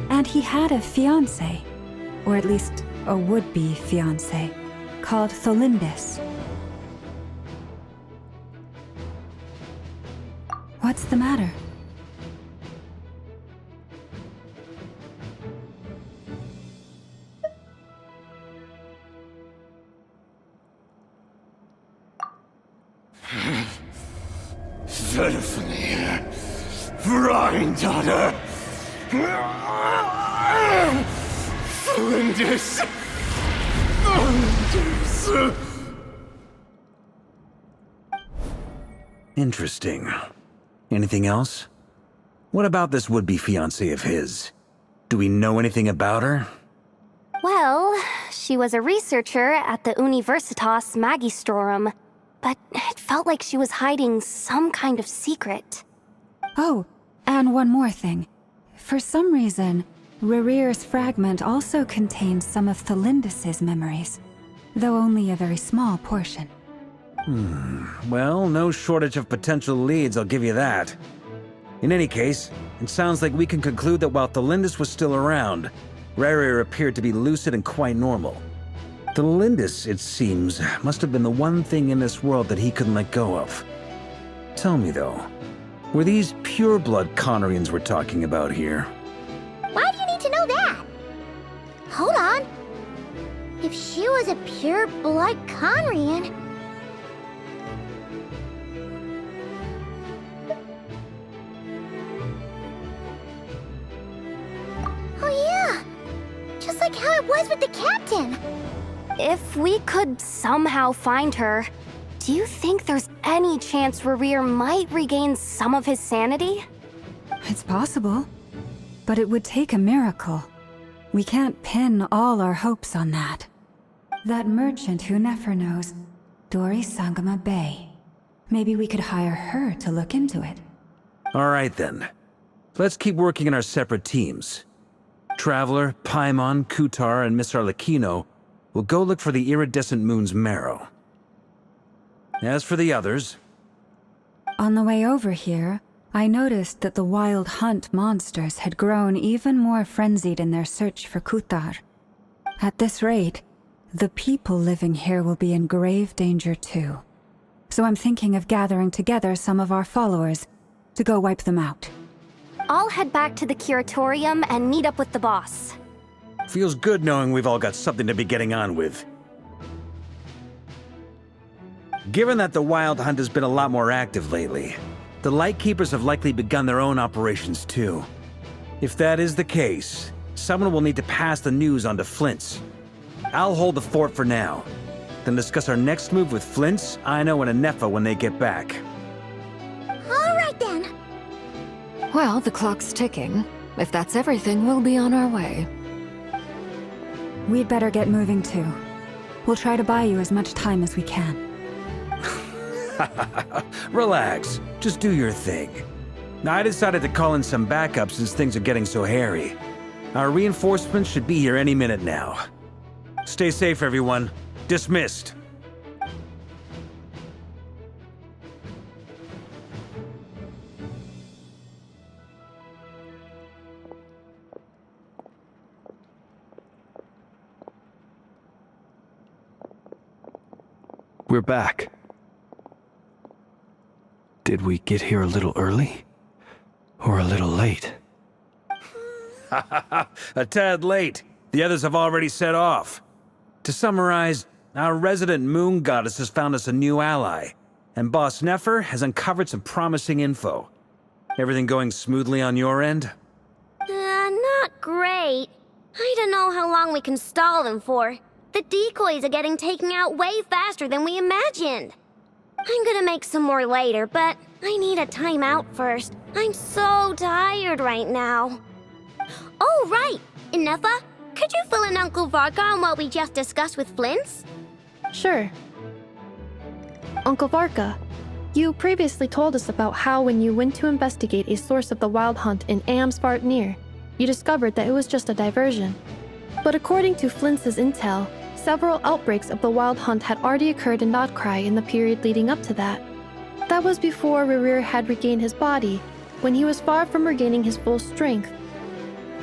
and he had a fiancé, or at least a would-be fiancé, called Tholindis. What's the matter? Pitifully, Granddaughter! Flinders! Interesting. Anything else? What about this would-be fiancé of his? Do we know anything about her? Well, she was a researcher at the Universitas Magistrorum, but it felt like she was hiding some kind of secret. Oh, and one more thing. For some reason, Rerir's fragment also contains some of Tholindis' memories, though only a very small portion. Well, no shortage of potential leads, I'll give you that. In any case, it sounds like we can conclude that while Tholindis was still around, Rerir appeared to be lucid and quite normal. Tholindis, it seems, must have been the one thing in this world that he couldn't let go of. Tell me though, were these pure-blood Conarians we're talking about here? Why do you need to know that? Hold on. If she was a pure-blood Conrian... Oh yeah! Just like how it was with the captain! If we could somehow find her, do you think there's any chance Rerir might regain some of his sanity? It's possible, but it would take a miracle. We can't pin all our hopes on that. That merchant who Nefer knows, Dori Sangama Bay. Maybe we could hire her to look into it. All right then. Let's keep working in our separate teams. Traveler, Paimon, Kutar, and Miss Arlecchino will go look for the iridescent moon's marrow. As for the others... On the way over here, I noticed that the Wild Hunt monsters had grown even more frenzied in their search for Kutar. At this rate, the people living here will be in grave danger too. So I'm thinking of gathering together some of our followers to go wipe them out. I'll head back to the curatorium and meet up with the boss. Feels good knowing we've all got something to be getting on with. Given that the Wild Hunt has been a lot more active lately, the Lightkeepers have likely begun their own operations too. If that is the case, someone will need to pass the news on to Flint's. I'll hold the fort for now, then discuss our next move with Flint's, Aino, and Anefa when they get back. All right then. Well, the clock's ticking. If that's everything, we'll be on our way. We'd better get moving too. We'll try to buy you as much time as we can. Relax, just do your thing. I decided to call in some backup since things are getting so hairy. Our reinforcements should be here any minute now. Stay safe, everyone. Dismissed. We're back. Did we get here a little early? Or a little late? A tad late. The others have already set off. To summarize, our resident moon goddess has found us a new ally, and Boss Nefer has uncovered some promising info. Everything going smoothly on your end? Not great. I don't know how long we can stall them for. The decoys are getting taken out way faster than we imagined. I'm gonna make some more later, but I need a timeout first. I'm so tired right now. Oh, right! Inefa, could you fill in Uncle Varka on what we just discussed with Flints? Sure. Uncle Varka, you previously told us about how when you went to investigate a source of the Wild Hunt in Amsvartnir, you discovered that it was just a diversion. But according to Flints' intel, several outbreaks of the Wild Hunt had already occurred in Nodcry in the period leading up to that. That was before Rerir had regained his body, when he was far from regaining his full strength.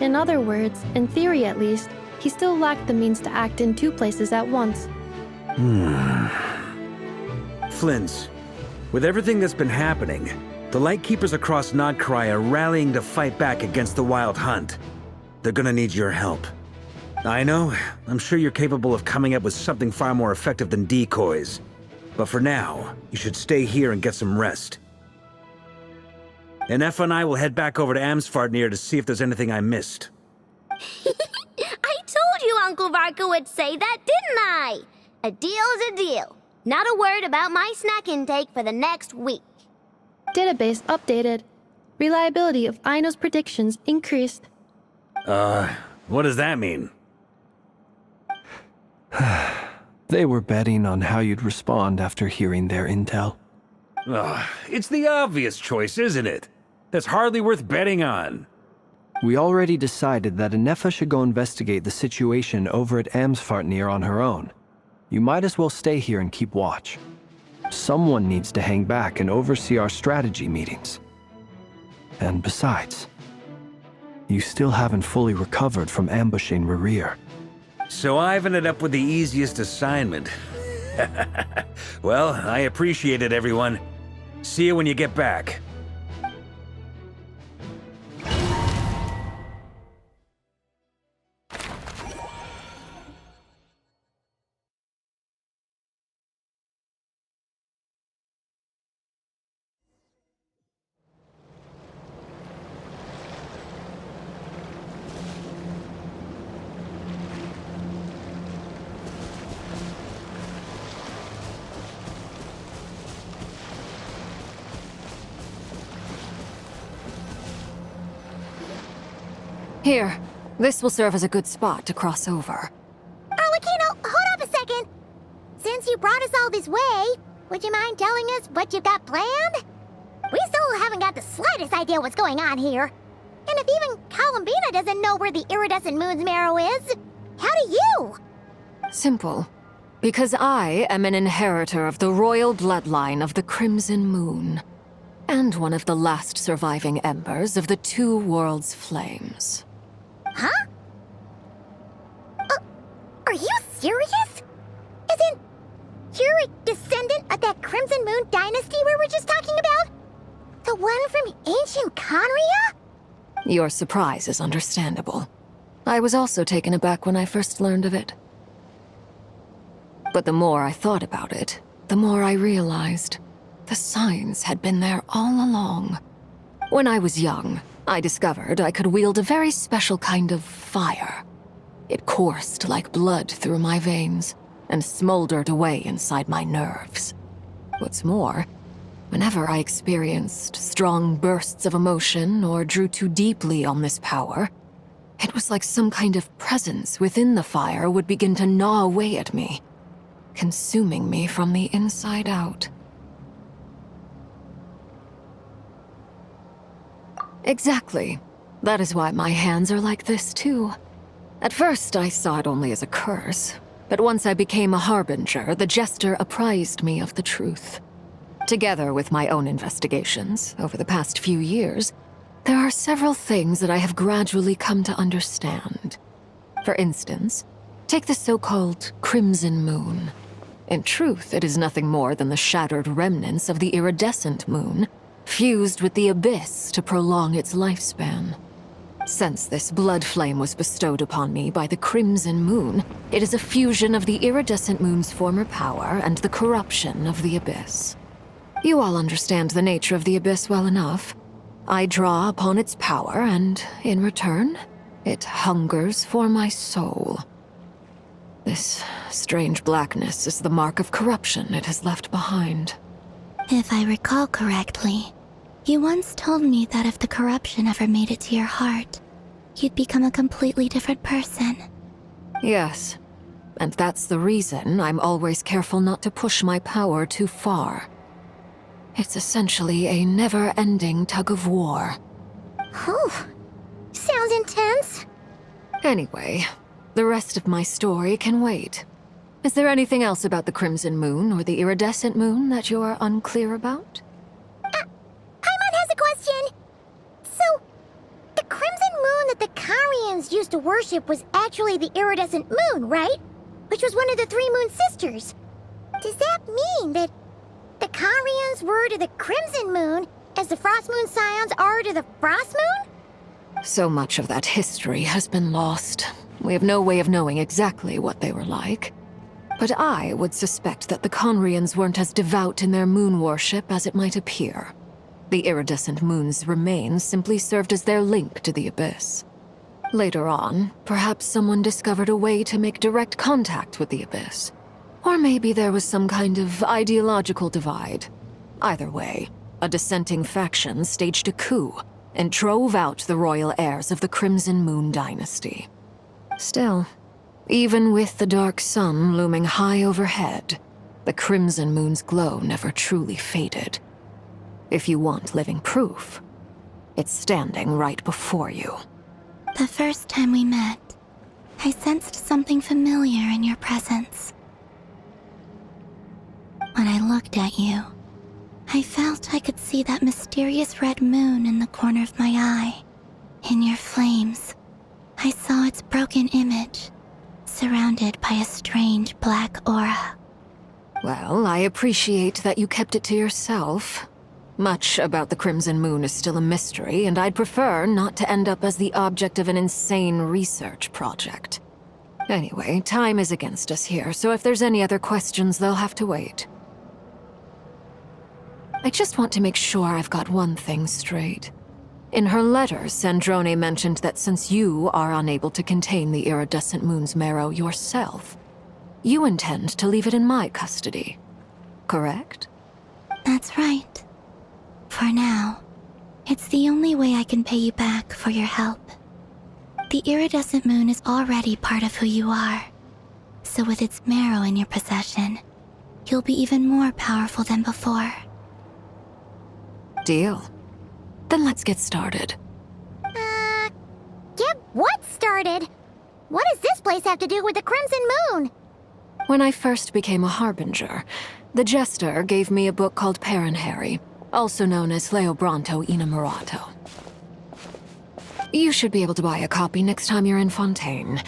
In other words, in theory at least, he still lacked the means to act in two places at once. Flints, with everything that's been happening, the Lightkeepers across Nodcry are rallying to fight back against the Wild Hunt. They're gonna need your help. I know, I'm sure you're capable of coming up with something far more effective than decoys. But for now, you should stay here and get some rest. Inefa and I will head back over to Amsvartnir to see if there's anything I missed. I told you Uncle Varka would say that, didn't I? A deal's a deal. Not a word about my snack intake for the next week. Database updated. Reliability of Aino's predictions increased. What does that mean? They were betting on how you'd respond after hearing their intel. It's the obvious choice, isn't it? That's hardly worth betting on. We already decided that Inefa should go investigate the situation over at Amsvartnir on her own. You might as well stay here and keep watch. Someone needs to hang back and oversee our strategy meetings. And besides, you still haven't fully recovered from ambushing Rerir. So I've ended up with the easiest assignment. Well, I appreciate it, everyone. See you when you get back. Here, this will serve as a good spot to cross over. Arlecchino, hold up a second. Since you brought us all this way, would you mind telling us what you got planned? We still haven't got the slightest idea what's going on here. And if even Columbina doesn't know where the iridescent moon's marrow is, how do you? Simple. Because I am an inheritor of the royal bloodline of the Crimson Moon, and one of the last surviving embers of the Two Worlds' flames. Huh? Are you serious? Isn't you're a descendant of that Crimson Moon dynasty we were just talking about? The one from ancient Conria? Your surprise is understandable. I was also taken aback when I first learned of it. But the more I thought about it, the more I realized the signs had been there all along. When I was young, I discovered I could wield a very special kind of fire. It coursed like blood through my veins and smoldered away inside my nerves. What's more, whenever I experienced strong bursts of emotion or drew too deeply on this power, it was like some kind of presence within the fire would begin to gnaw away at me, consuming me from the inside out. Exactly. That is why my hands are like this, too. At first, I saw it only as a curse, but once I became a harbinger, the jester apprised me of the truth. Together with my own investigations, over the past few years, there are several things that I have gradually come to understand. For instance, take the so-called Crimson Moon. In truth, it is nothing more than the shattered remnants of the iridescent moon, fused with the abyss to prolong its lifespan. Since this blood flame was bestowed upon me by the Crimson Moon, it is a fusion of the iridescent moon's former power and the corruption of the abyss. You all understand the nature of the abyss well enough. I draw upon its power, and in return, It hungers for my soul. This strange blackness is the mark of corruption it has left behind. If I recall correctly, you once told me that if the corruption ever made it to your heart, you'd become a completely different person. Yes, and that's the reason I'm always careful not to push my power too far. It's essentially a never-ending tug of war. Whew. Sounds intense. Anyway, the rest of my story can wait. Is there anything else about the Crimson Moon or the Iridescent Moon that you're unclear about? Paimon has a question. So, the Crimson Moon that the Karians used to worship was actually the Iridescent Moon, right? Which was one of the three Moon Sisters. Does that mean that the Karians were to the Crimson Moon as the Frost Moon Scions are to the Frost Moon? So much of that history has been lost. We have no way of knowing exactly what they were like. But I would suspect that the Conrians weren't as devout in their moon worship as it might appear. The iridescent moon's remains simply served as their link to the Abyss. Later on, perhaps someone discovered a way to make direct contact with the Abyss. Or maybe there was some kind of ideological divide. Either way, a dissenting faction staged a coup and drove out the royal heirs of the Crimson Moon dynasty. Still, even with the dark sun looming high overhead, the Crimson Moon's glow never truly faded. If you want living proof, it's standing right before you. The first time we met, I sensed something familiar in your presence. When I looked at you, I felt I could see that mysterious red moon in the corner of my eye. In your flames, I saw its broken image, surrounded by a strange black aura. Well, I appreciate that you kept it to yourself. Much about the Crimson Moon is still a mystery, and I'd prefer not to end up as the object of an insane research project. Anyway, time is against us here, so if there's any other questions, they'll have to wait. I just want to make sure I've got one thing straight. In her letter, Sandrone mentioned that since you are unable to contain the iridescent moon's marrow yourself, you intend to leave it in my custody. Correct? That's right. For now, it's the only way I can pay you back for your help. The iridescent moon is already part of who you are, so with its marrow in your possession, you'll be even more powerful than before. Deal. Then let's get started. Get what started? What does this place have to do with the Crimson Moon? When I first became a Harbinger, the Jester gave me a book called Paranhari, also known as Leobranto Inamorato. You should be able to buy a copy next time you're in Fontaine.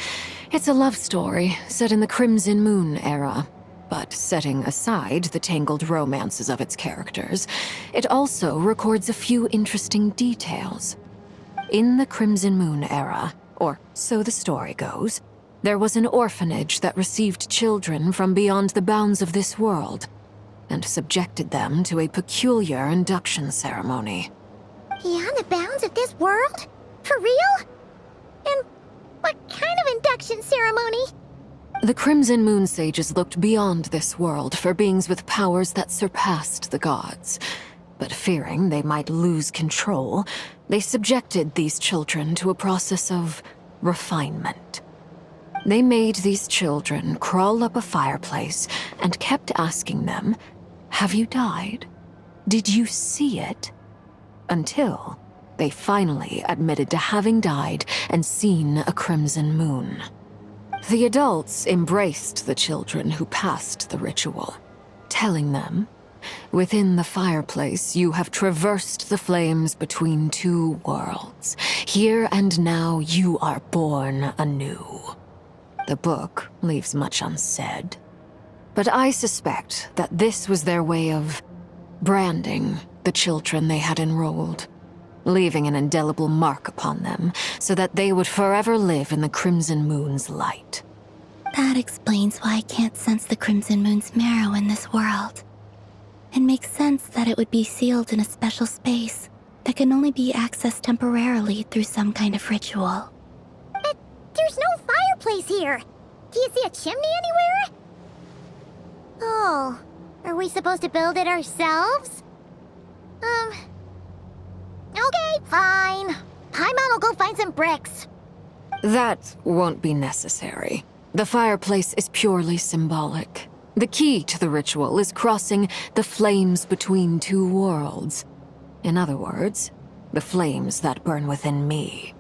It's a love story set in the Crimson Moon era, but setting aside the tangled romances of its characters, it also records a few interesting details. In the Crimson Moon era, or so the story goes, there was an orphanage that received children from beyond the bounds of this world, and subjected them to a peculiar induction ceremony. Beyond the bounds of this world? For real? And what kind of induction ceremony? The Crimson Moon sages looked beyond this world for beings with powers that surpassed the gods. But fearing they might lose control, they subjected these children to a process of refinement. They made these children crawl up a fireplace and kept asking them, "Have you died? Did you see it?" Until they finally admitted to having died and seen a crimson moon. The adults embraced the children who passed the ritual, telling them, "Within the fireplace, you have traversed the flames between two worlds. Here and now, you are born anew." The book leaves much unsaid, but I suspect that this was their way of branding the children they had enrolled, leaving an indelible mark upon them so that they would forever live in the Crimson Moon's light. That explains why I can't sense the Crimson Moon's marrow in this world. It makes sense that it would be sealed in a special space that can only be accessed temporarily through some kind of ritual. There's no fireplace here. Do you see a chimney anywhere? Oh, are we supposed to build it ourselves? Okay, fine. Paimon will go find some bricks. That won't be necessary. The fireplace is purely symbolic. The key to the ritual is crossing the flames between two worlds. In other words, the flames that burn within me.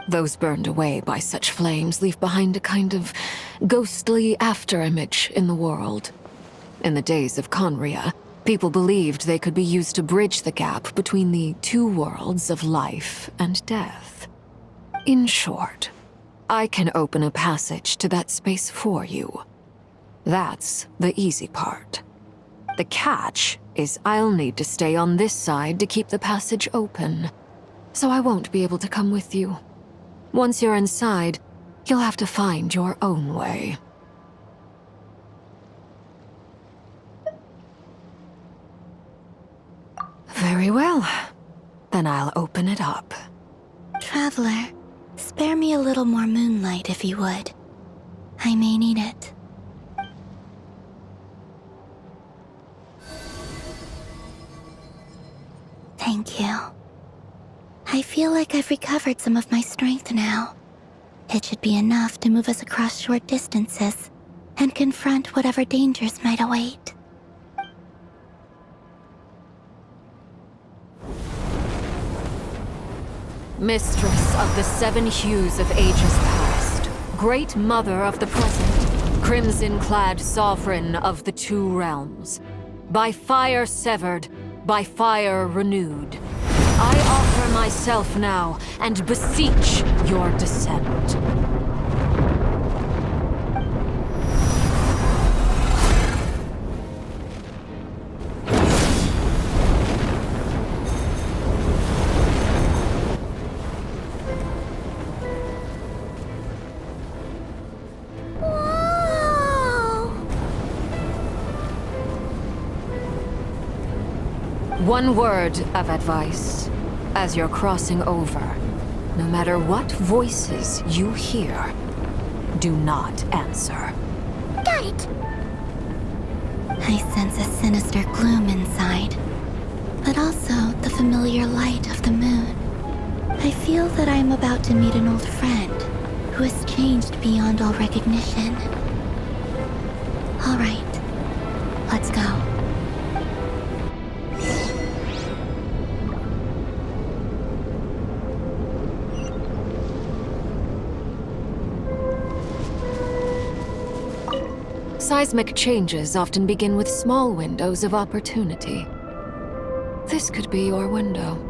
Those burned away by such flames leave behind a kind of ghostly afterimage in the world. In the days of Conria, people believed they could be used to bridge the gap between the two worlds of life and death. In short, I can open a passage to that space for you. That's the easy part. The catch is I'll need to stay on this side to keep the passage open, so I won't be able to come with you. Once you're inside, you'll have to find your own way. Very well. Then I'll open it up. Traveler, spare me a little more moonlight if you would. I may need it. Thank you. I feel like I've recovered some of my strength now. It should be enough to move us across short distances and confront whatever dangers might await. Mistress of the seven hues of ages past, great mother of the present, crimson-clad sovereign of the two realms, by fire severed, by fire renewed, I offer myself now and beseech your descent. One word of advice. As you're crossing over, no matter what voices you hear, do not answer. Got it! I sense a sinister gloom inside, but also the familiar light of the moon. I feel that I am about to meet an old friend who has changed beyond all recognition. All right, let's go. Seismic changes often begin with small windows of opportunity. This could be your window.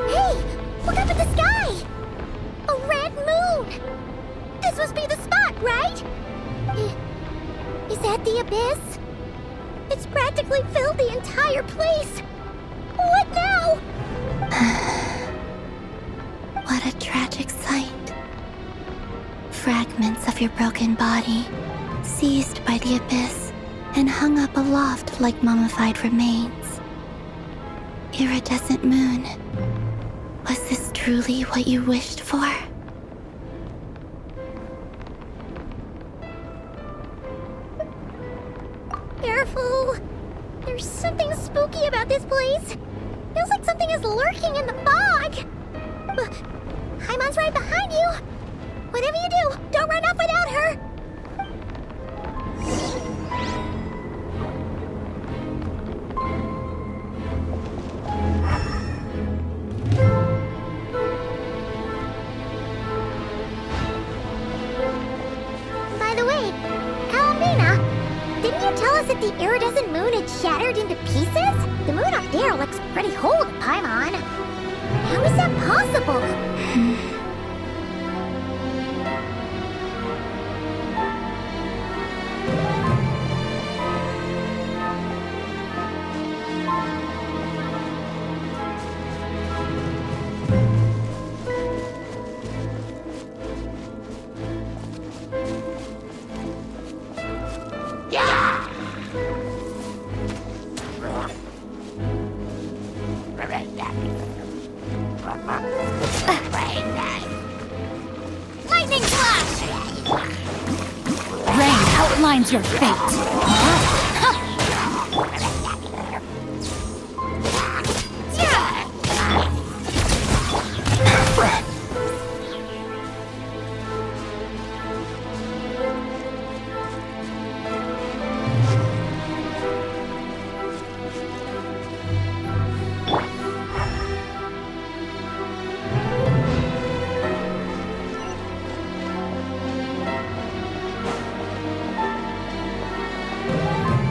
Hey! Look up at the sky! A red moon! This must be the at the abyss? It's practically filled the entire place. What now? What a tragic sight. Fragments of your broken body, seized by the abyss, and hung up aloft like mummified remains. Iridescent moon. Was this truly what you wished for? Careful. There's something spooky about this place. Feels like something is lurking in the fog. Haimon's right behind you. Whatever you do, don't run off without her. By the way, Kalamina, didn't you tell us that the iridescent moon had shattered into pieces? The moon up there looks pretty whole to Paimon. How is that possible? Lightning flash! Rain outlines your fate.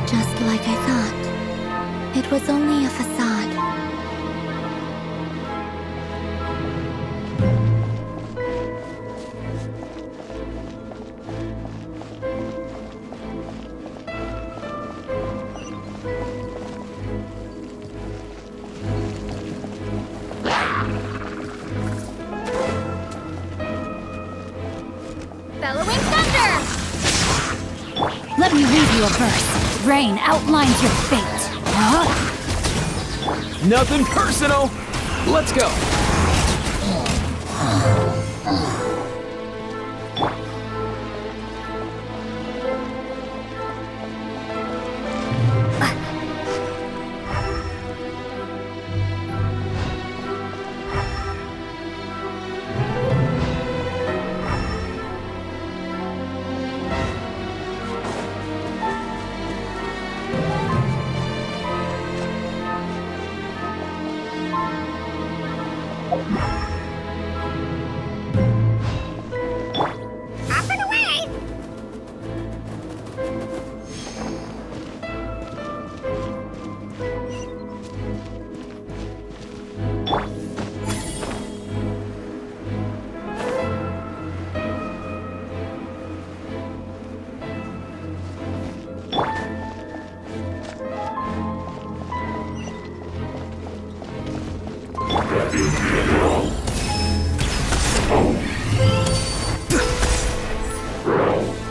Just like I thought. It was only a facade. Bellowing thunder! Let me read you a verse. Rain outlines your fate. Huh? Nothing personal. Let's go. Up and away!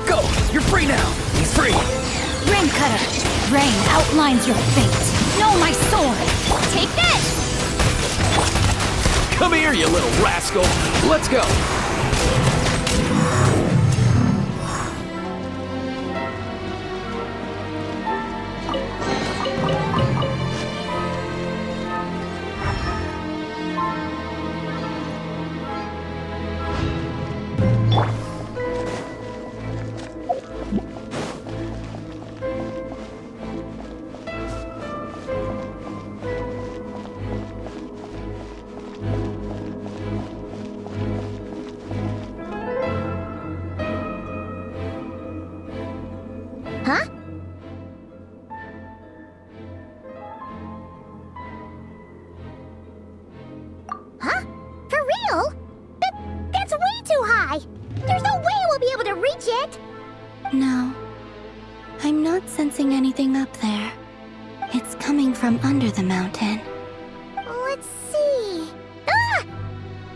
Go! You're free now! He's free! Rain cutter! Rain outlines your fate. Know my sword! Take this! Come here, you little rascal! Let's go! Huh? Huh? For real? That's way too high! There's no way we'll be able to reach it! No. I'm not sensing anything up there. It's coming from under the mountain. Let's see. Ah!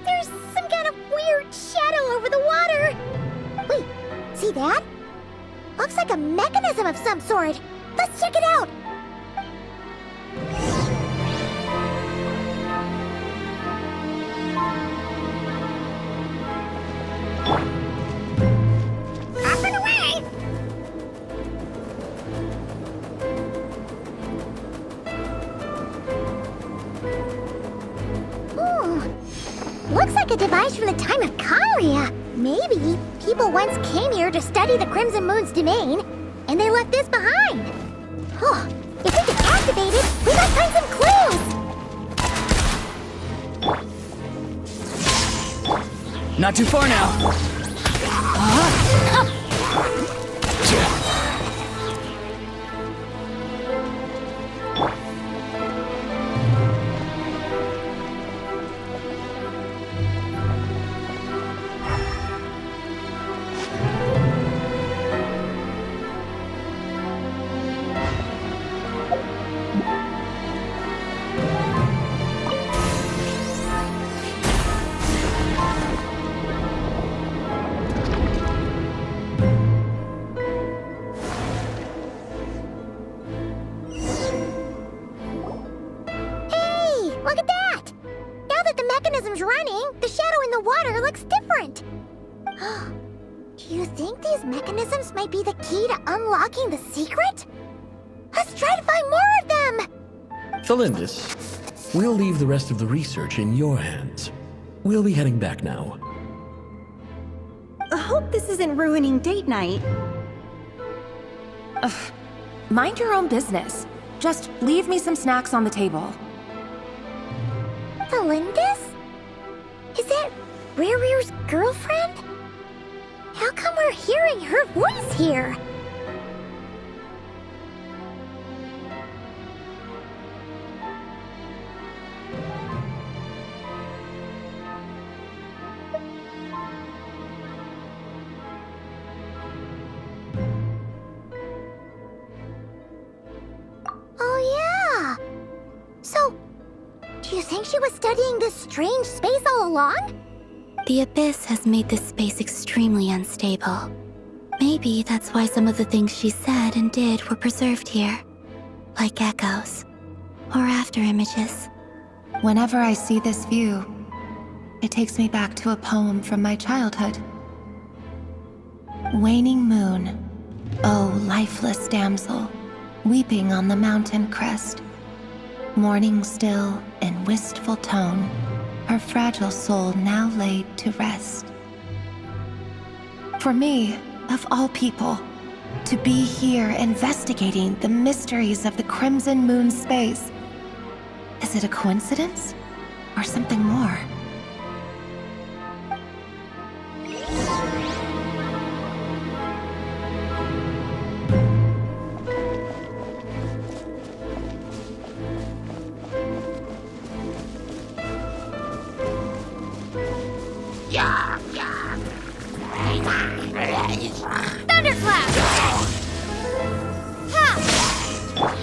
There's some kind of weird shadow over the water. Wait, see that? Looks like a mechanism of some sort. Let's check it out. Up and away! Looks like a device from the time of Karia. Maybe people once came here to study the Crimson Moon's domain, and they left this behind. Oh, if we can activate it, we might find some clues. Not too far now. Running, the shadow in the water looks different. Do you think these mechanisms might be the key to unlocking the secret? Let's try to find more of them! Thalindis, we'll leave the rest of the research in your hands. We'll be heading back now. I hope this isn't ruining date night. Ugh. Mind your own business. Just leave me some snacks on the table. Thalindis? Is that Rare's girlfriend? How come we're hearing her voice here? Oh yeah! So, do you think she was studying this strange space all along? The Abyss has made this space extremely unstable. Maybe that's why some of the things she said and did were preserved here. Like echoes. Or after images. Whenever I see this view, it takes me back to a poem from my childhood. Waning moon, oh lifeless damsel, weeping on the mountain crest. Mourning still in wistful tone, her fragile soul now laid to rest. For me, of all people, to be here investigating the mysteries of the Crimson Moon space, is it a coincidence or something more? Thunderclap! Ha!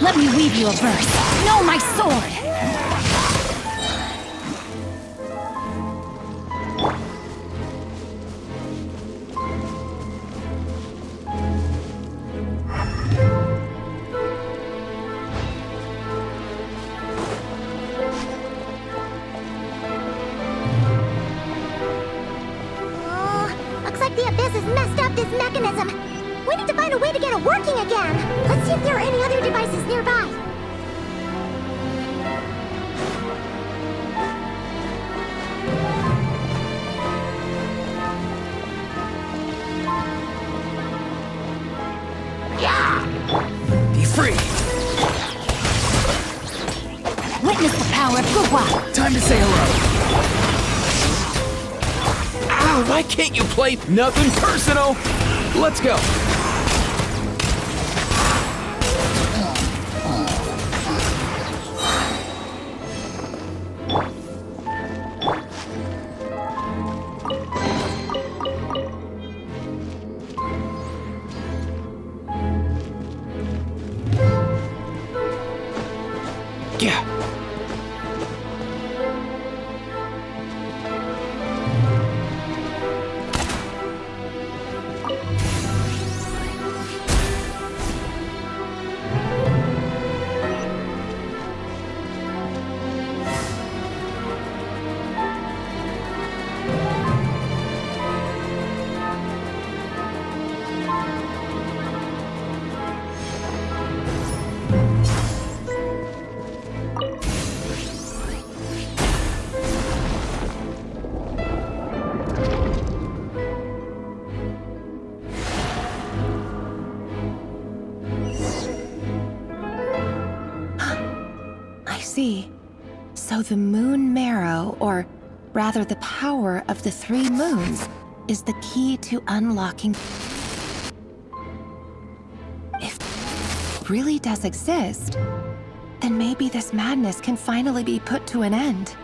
Let me weave you a verse. Know my sword! The Abyss has messed up this mechanism. We need to find a way to get it working again. Let's see if there are any other devices nearby. Be free. Witness the power of Gugwa. Time to say hello. Ow, why can't you play nothing personal? Let's go. See. So the moon marrow, or rather the power of the 3 moons, is the key to unlocking... If it really does exist, then maybe this madness can finally be put to an end.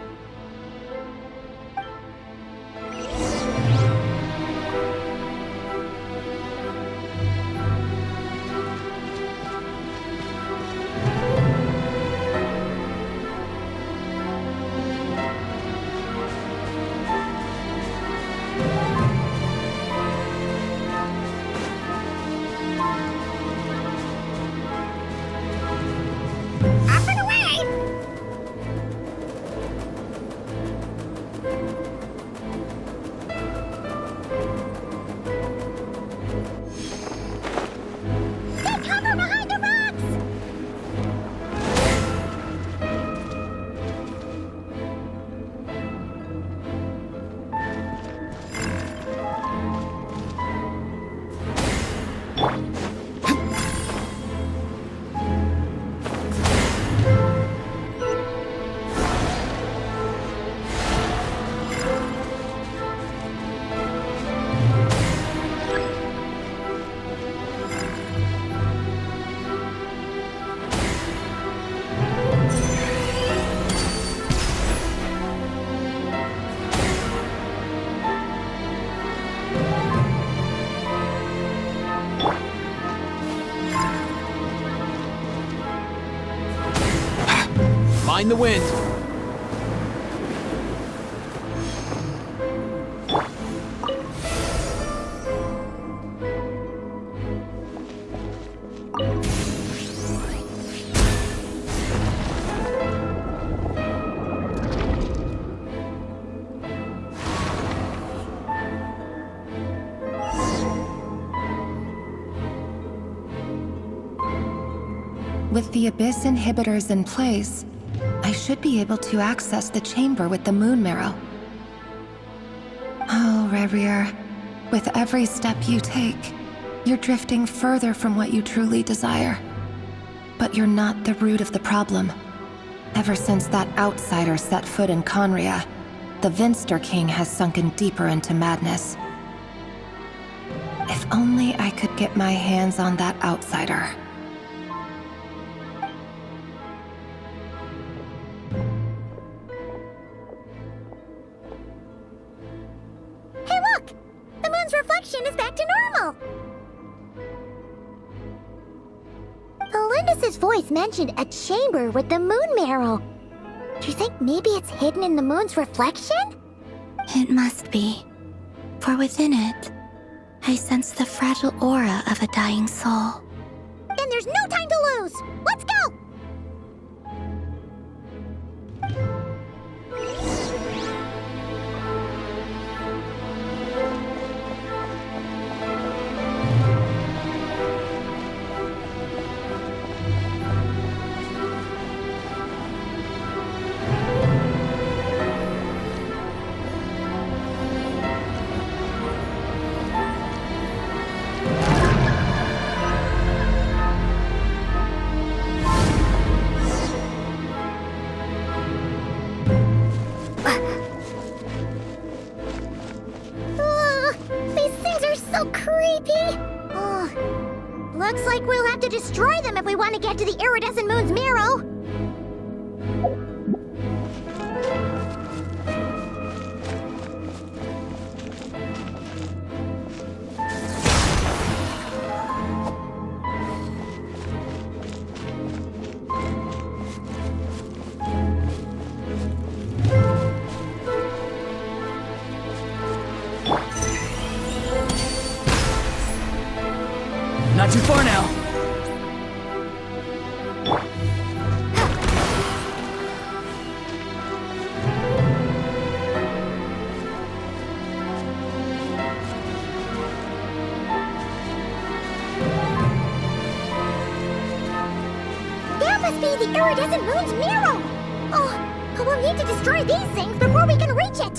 Mind the wind. With the Abyss inhibitors in place, I should be able to access the chamber with the moon marrow. Oh, Rerir, with every step you take, you're drifting further from what you truly desire. But you're not the root of the problem. Ever since that outsider set foot in Conria, the Vinster King has sunken deeper into madness. If only I could get my hands on that outsider. Hey look! The moon's reflection is back to normal! Elendis' voice mentioned a chamber with the moon marrow. Do you think maybe it's hidden in the moon's reflection? It must be. For within it, I sense the fragile aura of a dying soul. Then there's no time to lose! Let's go! Looks like we'll have to destroy them if we want to get to the iridescent moon's marrow. Not too far now. That must be the iridescent moon's mirror! Oh, but we'll need to destroy these things before we can reach it!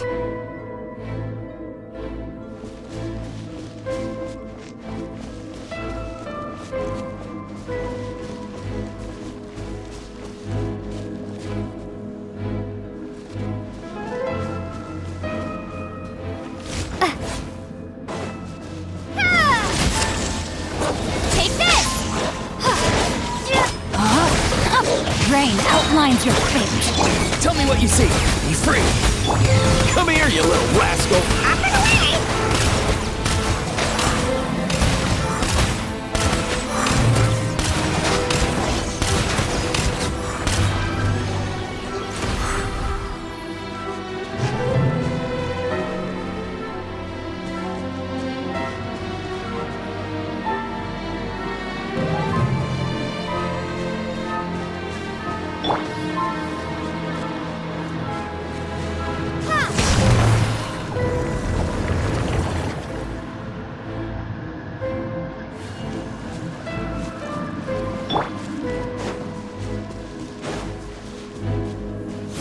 Take this! Rain outlines your fate. Tell me what you see. Be free. Come here, you little rascal. Up and away!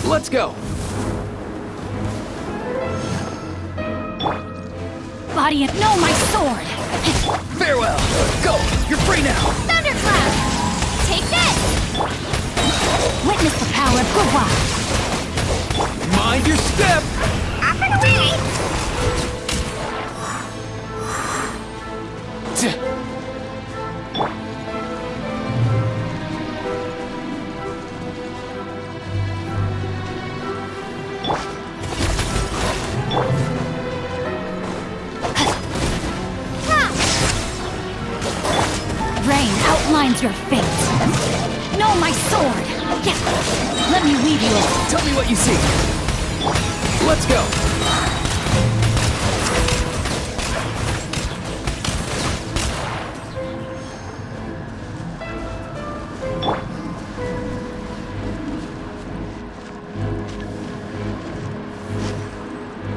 Let's go. Body and no, my sword! Farewell. Go. You're free now. Thundercloud! Take this! Witness the power of Kuwa! Mind your step. Up and away! Rain outlines your fate. No, my sword! Yeah. Let me weave you over. Tell me what you see. Let's go.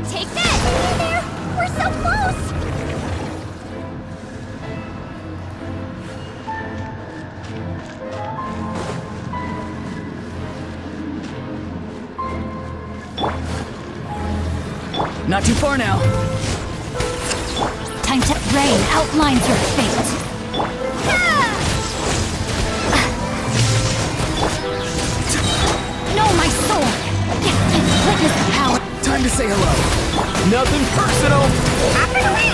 Take this! There! We're so close! Not too far now. Time to rain outlines your fate. No, my sword! Yeah. Witness the power. Time to say hello. Nothing personal. Up and away!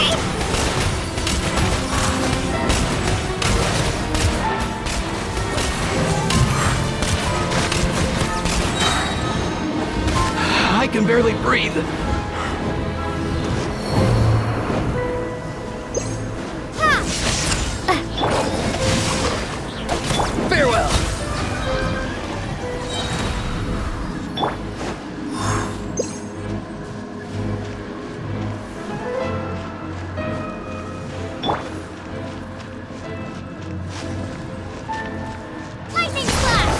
I can barely breathe. Farewell. Lightning flash!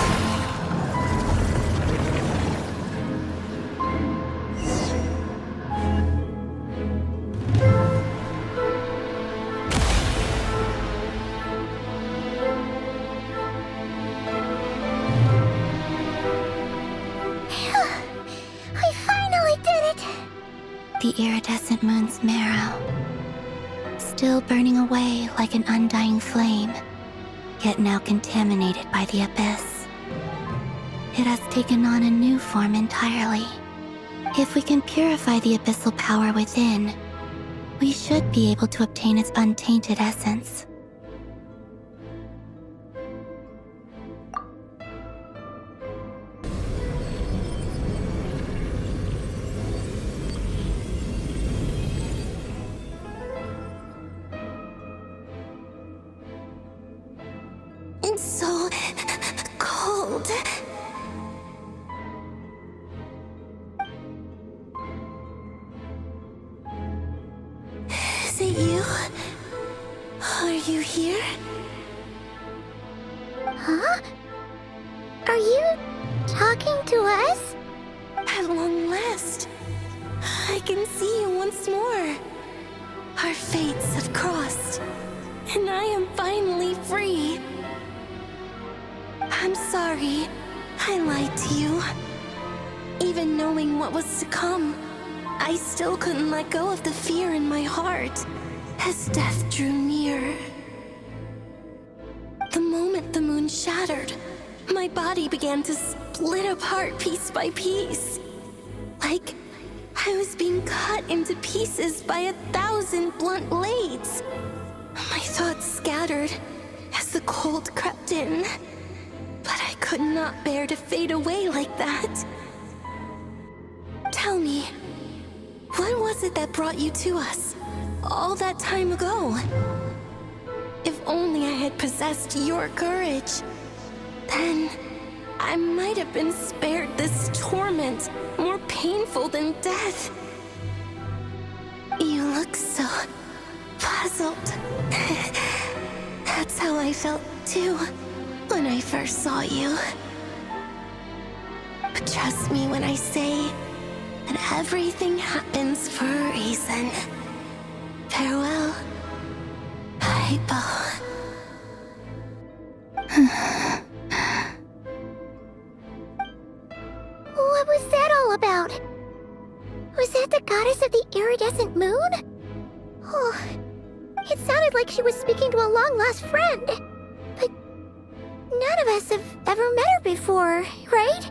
We finally did it! The iridescent moon's marrow, still burning away like an undying flame, yet now contaminated by the abyss. It has taken on a new form entirely. If we can purify the abyssal power within, we should be able to obtain its untainted essence. It's so cold. Is it you? Are you here? Huh? Are you talking to us? At long last, I can see you once more. Our fates have crossed, and I am finally free. I'm sorry I lied to you. Even knowing what was to come, I still couldn't let go of the fear in my heart as death drew near. The moment the moon shattered, my body began to split apart piece by piece. Like I was being cut into pieces by 1,000 blunt blades. My thoughts scattered as the cold crept in. But I could not bear to fade away like that. Tell me, what was it that brought you to us all that time ago? If only I had possessed your courage, then I might have been spared this torment more painful than death. You look so puzzled. That's how I felt too when I first saw you. But trust me when I say that everything happens for a reason. Farewell, Hypo. What was that all about? Was that the goddess of the iridescent moon? Oh, it sounded like she was speaking to a long-lost friend. But none of us have ever met her before, right?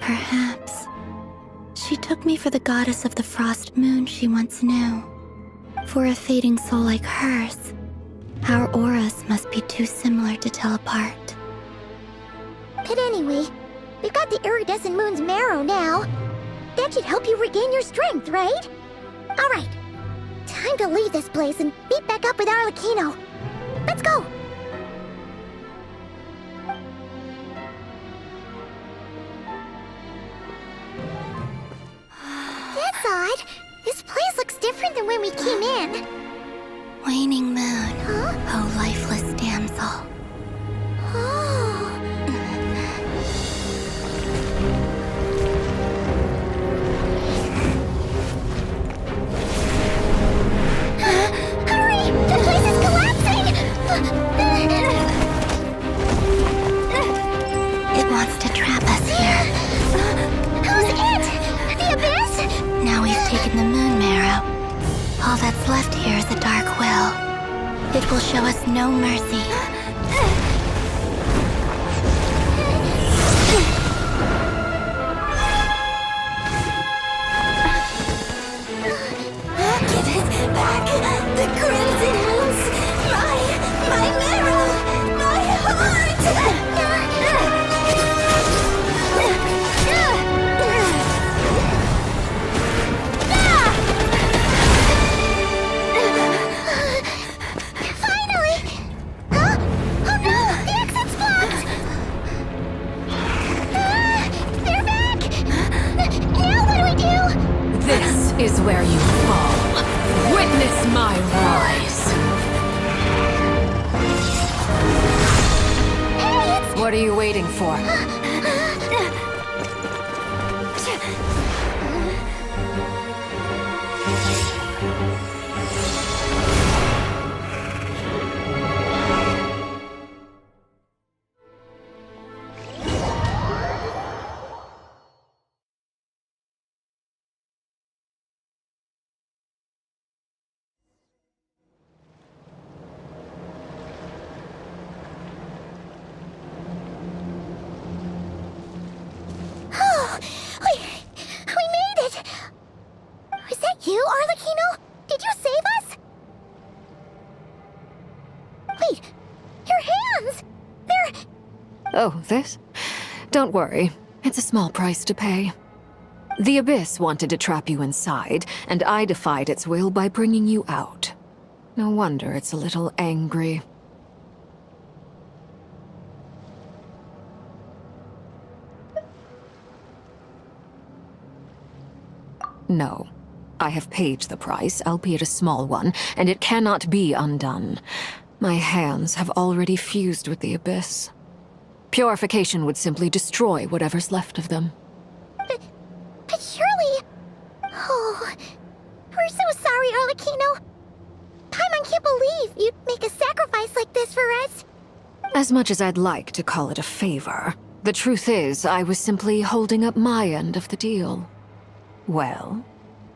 Perhaps. She took me for the goddess of the frost moon she once knew. For a fading soul like hers, our auras must be too similar to tell apart. But anyway, we've got the iridescent moon's marrow now. That should help you regain your strength, right? Alright, time to leave this place and meet back up with Arlecchino. Let's go! That's odd. This place looks different than when we came in. Waning moon, Huh? oh lifeless damsel. Oh. Hurry! The place is collapsing! It wants to trap us here. Who's it? The Abyss? Now we've taken the moon marrow. All that's left here is a dark will. It will show us no mercy. Give it back! The crimson moons! My marrow! My heart! Finally! Huh? Oh no! The exit's blocked! They're back! Now what do we do? This is where you fall. Witness my rise. Hey, it's... What are you waiting for? Oh, we made it! Was that you, Arlecchino? Did you save us? Wait, your hands! They're... Oh, this? Don't worry. It's a small price to pay. The Abyss wanted to trap you inside, and I defied its will by bringing you out. No wonder it's a little angry. No. I have paid the price, albeit a small one, and it cannot be undone. My hands have already fused with the Abyss. Purification would simply destroy whatever's left of them. But surely... Oh, we're so sorry, Arlecchino. Paimon can't believe you'd make a sacrifice like this for us. As much as I'd like to call it a favor, the truth is I was simply holding up my end of the deal. Well,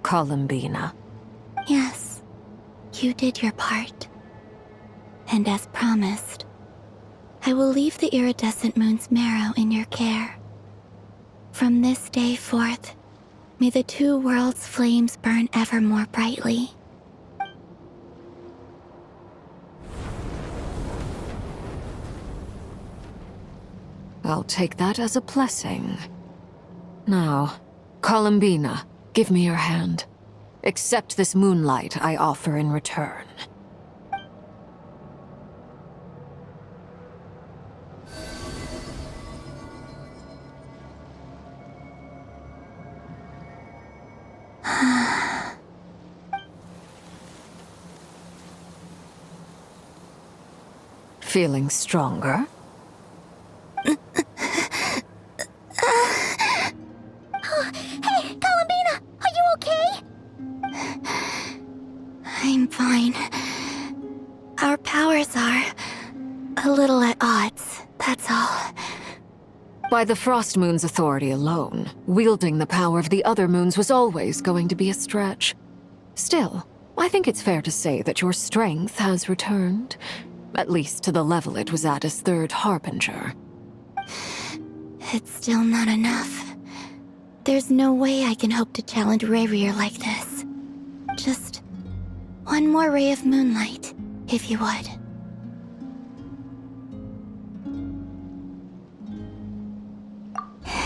Columbina. Yes, you did your part. And as promised, I will leave the iridescent moon's marrow in your care. From this day forth, may the two worlds' flames burn ever more brightly. I'll take that as a blessing. Now, Columbina, give me your hand. Accept this moonlight I offer in return. Feeling stronger? Hey, Columbina, are you okay? I'm fine. Our powers are a little at odds, that's all. By the Frost Moon's authority alone, wielding the power of the other moons was always going to be a stretch. Still, I think it's fair to say that your strength has returned, at least to the level it was at as Third Harbinger. It's still not enough. There's no way I can hope to challenge Rayrear like this. Just one more ray of moonlight, if you would.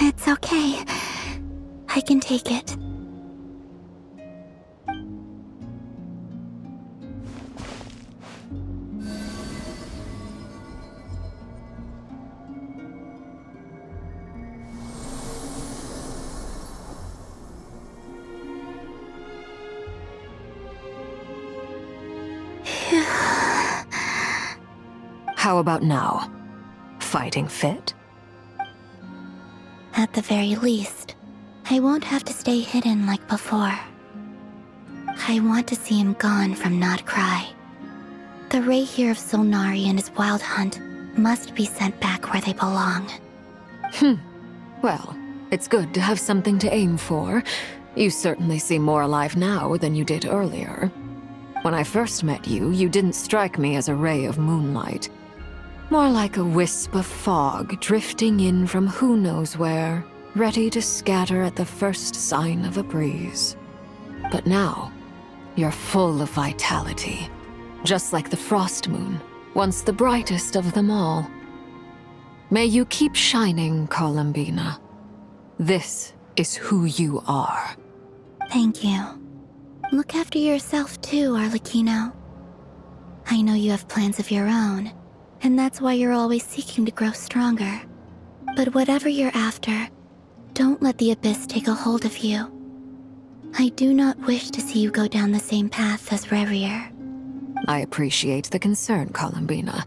It's okay. I can take it. How about now? Fighting fit? At the very least, I won't have to stay hidden like before. I want to see him gone from Not Cry. The Rayhear of Solnari and his wild hunt must be sent back where they belong. Well, it's good to have something to aim for. You certainly seem more alive now than you did earlier. When I first met you, you didn't strike me as a ray of moonlight. More like a wisp of fog drifting in from who knows where, ready to scatter at the first sign of a breeze. But now, you're full of vitality, just like the Frost Moon, once the brightest of them all. May you keep shining, Columbina. This is who you are. Thank you. Look after yourself too, Arlecchino. I know you have plans of your own, and that's why you're always seeking to grow stronger. But whatever you're after, don't let the Abyss take a hold of you. I do not wish to see you go down the same path as Rayrear. I appreciate the concern, Columbina.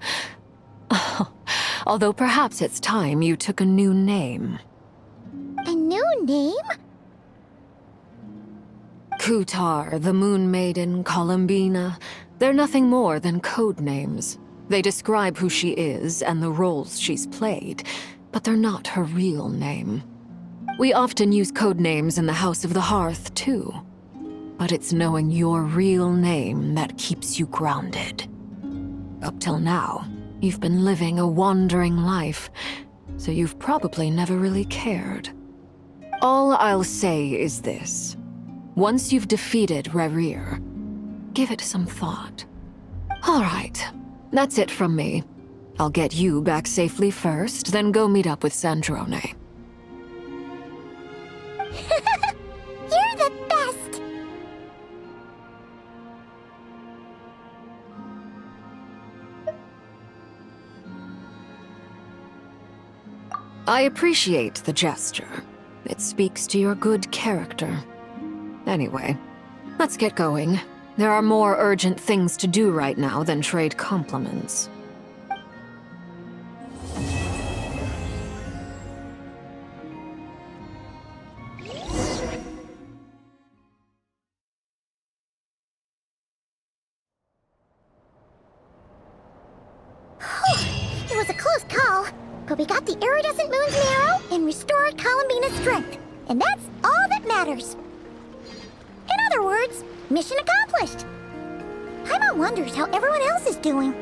Although perhaps it's time you took a new name. A new name? Kutar, the Moon Maiden, Columbina, they're nothing more than code names. They describe who she is and the roles she's played, but they're not her real name. We often use code names in the House of the Hearth, too. But it's knowing your real name that keeps you grounded. Up till now, you've been living a wandering life, so you've probably never really cared. All I'll say is this. Once you've defeated Rayrear, give it some thought. All right. That's it from me. I'll get you back safely first, then go meet up with Sandrone. You're the best! I appreciate the gesture. It speaks to your good character. Anyway, let's get going. There are more urgent things to do right now than trade compliments. was a close call, but we got the iridescent moon's arrow and restored Columbina's strength. And that's all that matters. In other words, mission accomplished. Paimon wonders how everyone else is doing.